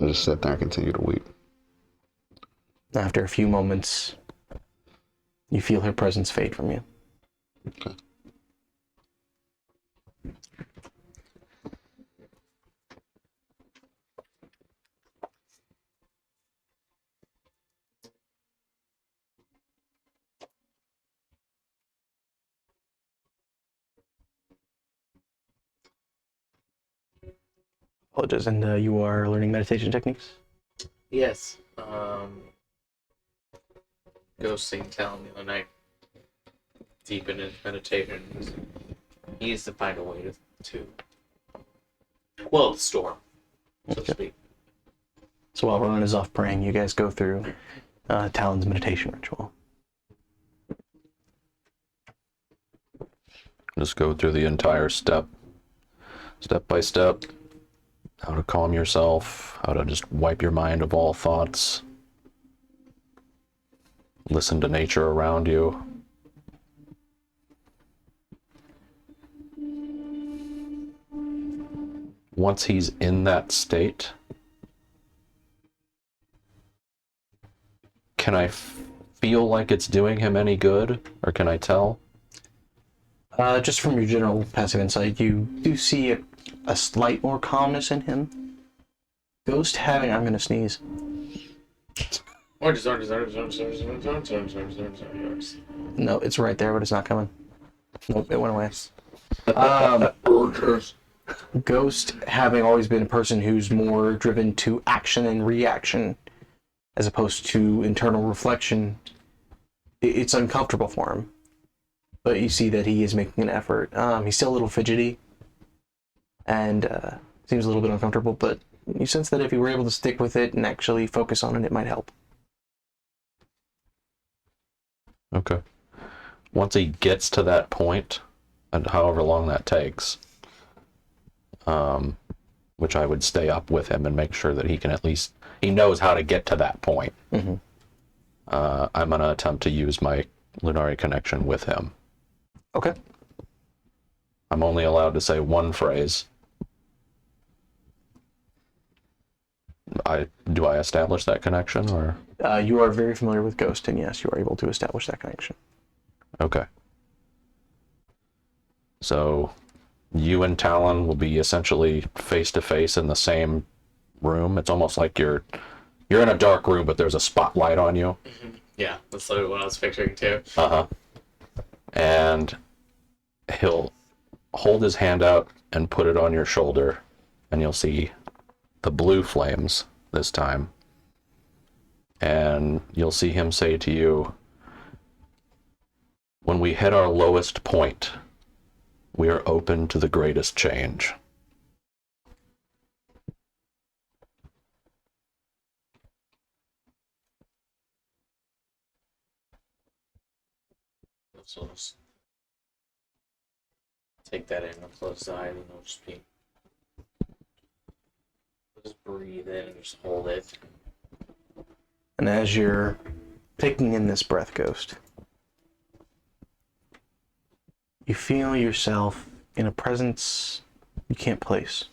I just sit there and continue to weep. After a few moments, you feel her presence fade from you. Okay. Apologies, and you are learning meditation techniques? Yes. Ghosting telling me the other night, deep in his meditation, he needs to find a way to quell the storm, so to speak. So while Ronan is off praying, you guys go through Talon's meditation ritual. Just go through the entire step by step. How to calm yourself, how to just wipe your mind of all thoughts. Listen to nature around you. Once he's in that state, can I feel like it's doing him any good, or can I tell? Just from your general passive insight, you do see a slight more calmness in him. Ghost having, I'm going to sneeze. Orders. No, it's right there, but it's not coming. Nope, it went away. Ghost having always been a person who's more driven to action and reaction as opposed to internal reflection, it's uncomfortable for him. But you see that he is making an effort. He's still a little fidgety and seems a little bit uncomfortable, but you sense that if he were able to stick with it and actually focus on it, it might help. Okay. Once he gets to that point, and however long that takes, which I would stay up with him and make sure that he can at least, he knows how to get to that point. Mm-hmm. I'm going to attempt to use my Lunari connection with him. Okay. I'm only allowed to say one phrase. Do I establish that connection, or? You are very familiar with Ghost, and yes, you are able to establish that connection. Okay. So, you and Talon will be essentially face to face in the same room. It's almost like you're in a dark room, but there's a spotlight on you. Mm-hmm. Yeah, that's literally what I was picturing too. Uh-huh. And he'll hold his hand out and put it on your shoulder, and you'll see the blue flames this time. And you'll see him say to you, "When we hit our lowest point, we are open to the greatest change." So just take that in and close the eye, and it'll just be. Just breathe in and just hold it. And as you're taking in this breath, Ghost, you feel yourself in a presence you can't place.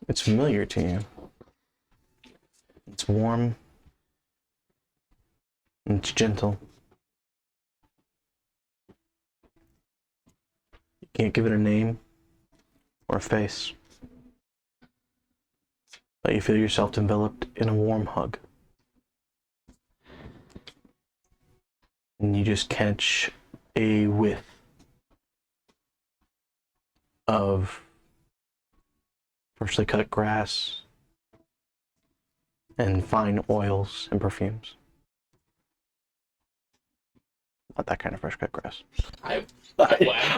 It's familiar to you. It's warm. And it's gentle. You can't give it a name or a face. But you feel yourself enveloped in a warm hug. And you just catch a whiff of freshly cut grass and fine oils and perfumes. Not that kind of fresh cut grass. I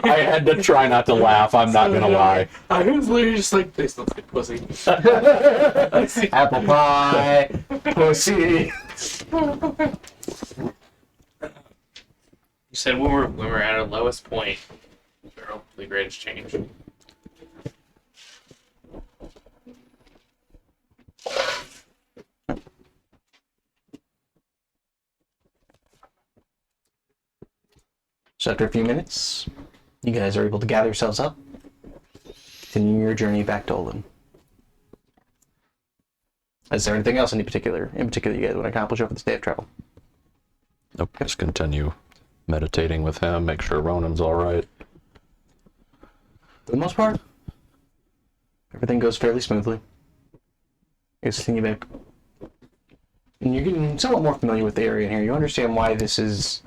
had to try not to laugh, I'm not gonna lie. I was literally just like, this looks like pussy. Apple pie, pussy. You said when we're at our lowest point, we're the greatest change. So after a few minutes, you guys are able to gather yourselves up, continue your journey back to Olin. Is there anything else in particular you guys want to accomplish over this day of travel? Nope. Just continue meditating with him, make sure Ronan's all right. For the most part, everything goes fairly smoothly. You guys continue back. And you're getting somewhat more familiar with the area in here. You understand why this is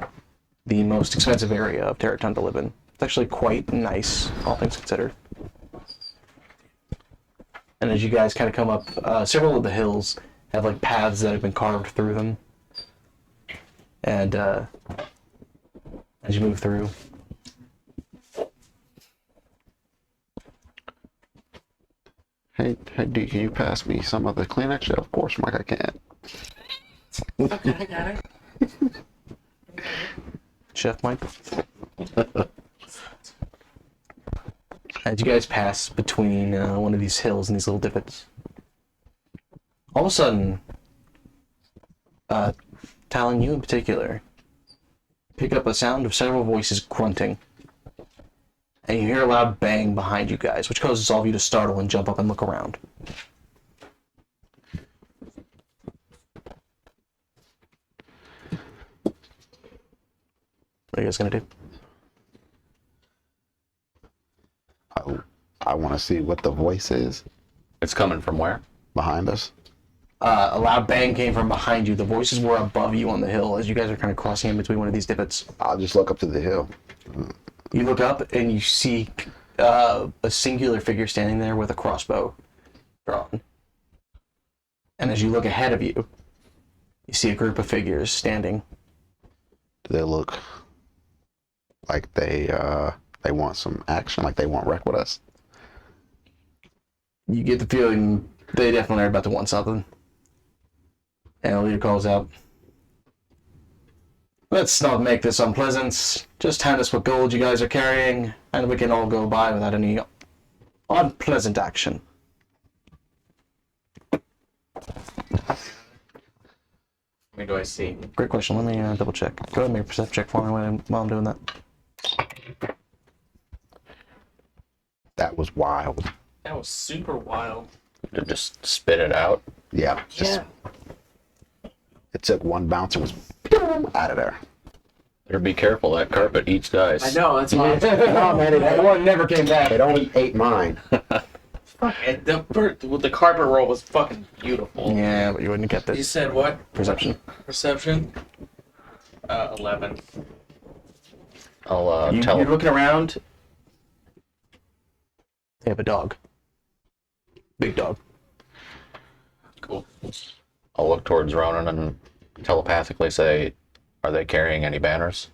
the most expensive area of Terraton to live in. It's actually quite nice, all things considered. And as you guys kind of come up, several of the hills have like paths that have been carved through them. And as you move through, Hey, D, can you pass me some of the Kleenex? Yeah, of course, Mike, I can. Okay, I got it. Chef Mike. As you guys pass between one of these hills and these little divots, all of a sudden, Talon, you in particular, pick up a sound of several voices grunting. And you hear a loud bang behind you guys, which causes all of you to startle and jump up and look around. What are you guys gonna do? I want to see what the voice is It's coming from where? behind us. A loud bang came from behind you. The voices were above you on the hill as you guys are kind of crossing in between one of these divots. I'll just look up to the hill. You look up and you see a singular figure standing there with a crossbow drawn. And as you look ahead of you, you see a group of figures standing. Do they look like they want some action, like they want wreck with us? You get the feeling they definitely are about to want something. And the leader calls out, "Let's not make this unpleasant. Just hand us what gold you guys are carrying, and we can all go by without any unpleasant action." How many do I see? Great question. Let me double check. Go ahead and make a perception check for me while I'm doing that. That was wild. That was super wild. To just spit it out. Yeah. Yeah. It took one bounce and was out of there. Better be careful, that carpet eats dice. I know, that's why. No, man, That one never came back. it only ate mine. And the carpet roll was fucking beautiful. Yeah, but you wouldn't get You this said what? perception. Perception? 11. I'll You're looking around. They have a dog. Big dog. Cool. I'll look towards Ronan and telepathically say, "Are they carrying any banners?"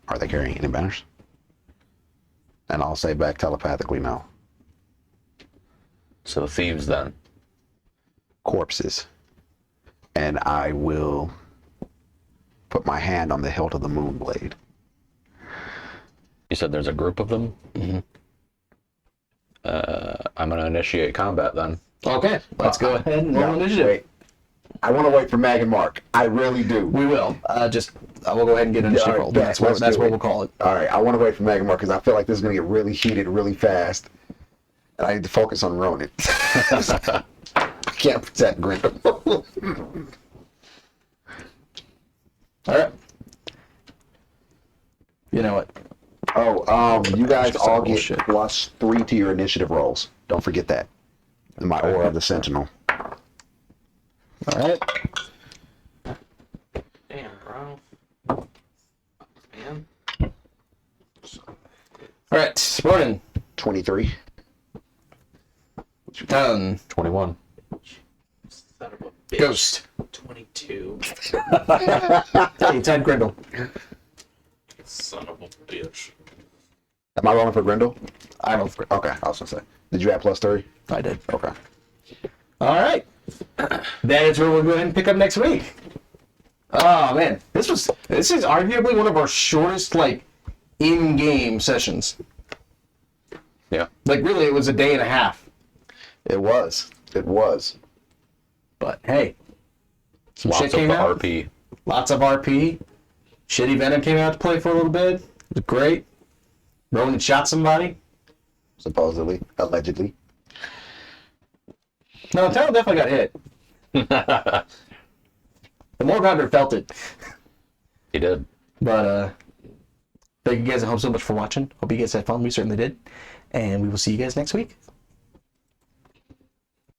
Are they carrying any banners? And I'll say back telepathically, no. So thieves then. Corpses. And I will put my hand on the hilt of the moon blade. You said there's a group of them? Mm-hmm. I'm going to initiate combat then. Okay, let's go ahead and roll initiative. Wait. I want to wait for Mag and Mark. I really do. We will. I will go ahead and get an initiative All right, roll. bet. That's what Let's do it. we'll call it. All right, I want to wait for Mag and Mark because I feel like this is going to get really heated really fast. And I need to focus on Ronan. I can't protect Grindel. All right. You know what? You guys all get Bullshit. +3 to your initiative rolls. Don't forget that. In my Aura of the Sentinel. All right. Damn, bro. Man. All right. Ronan. 23. Talon. 21. Son of a bitch. Ghost. 22. Hey, Ted Grindel. Son of a bitch. Am I rolling for Grindel? I rolled for it. Okay, I was going to say. Did you add +3? I did. Okay. All right. That is where we'll go ahead and pick up next week. Oh man, this is arguably one of our shortest in-game sessions. Yeah. Like, really, it was a day and a half. It was. It was. But hey, some Lots shit of came out. RP. Lots of RP. Shitty Venom came out to play for a little bit. It was great. Ronan shot somebody. Supposedly. Allegedly. No, Terrell definitely got hit. The Morgounder felt it. He did. But thank you guys at home so much for watching. Hope you guys had fun. We certainly did. And we will see you guys next week.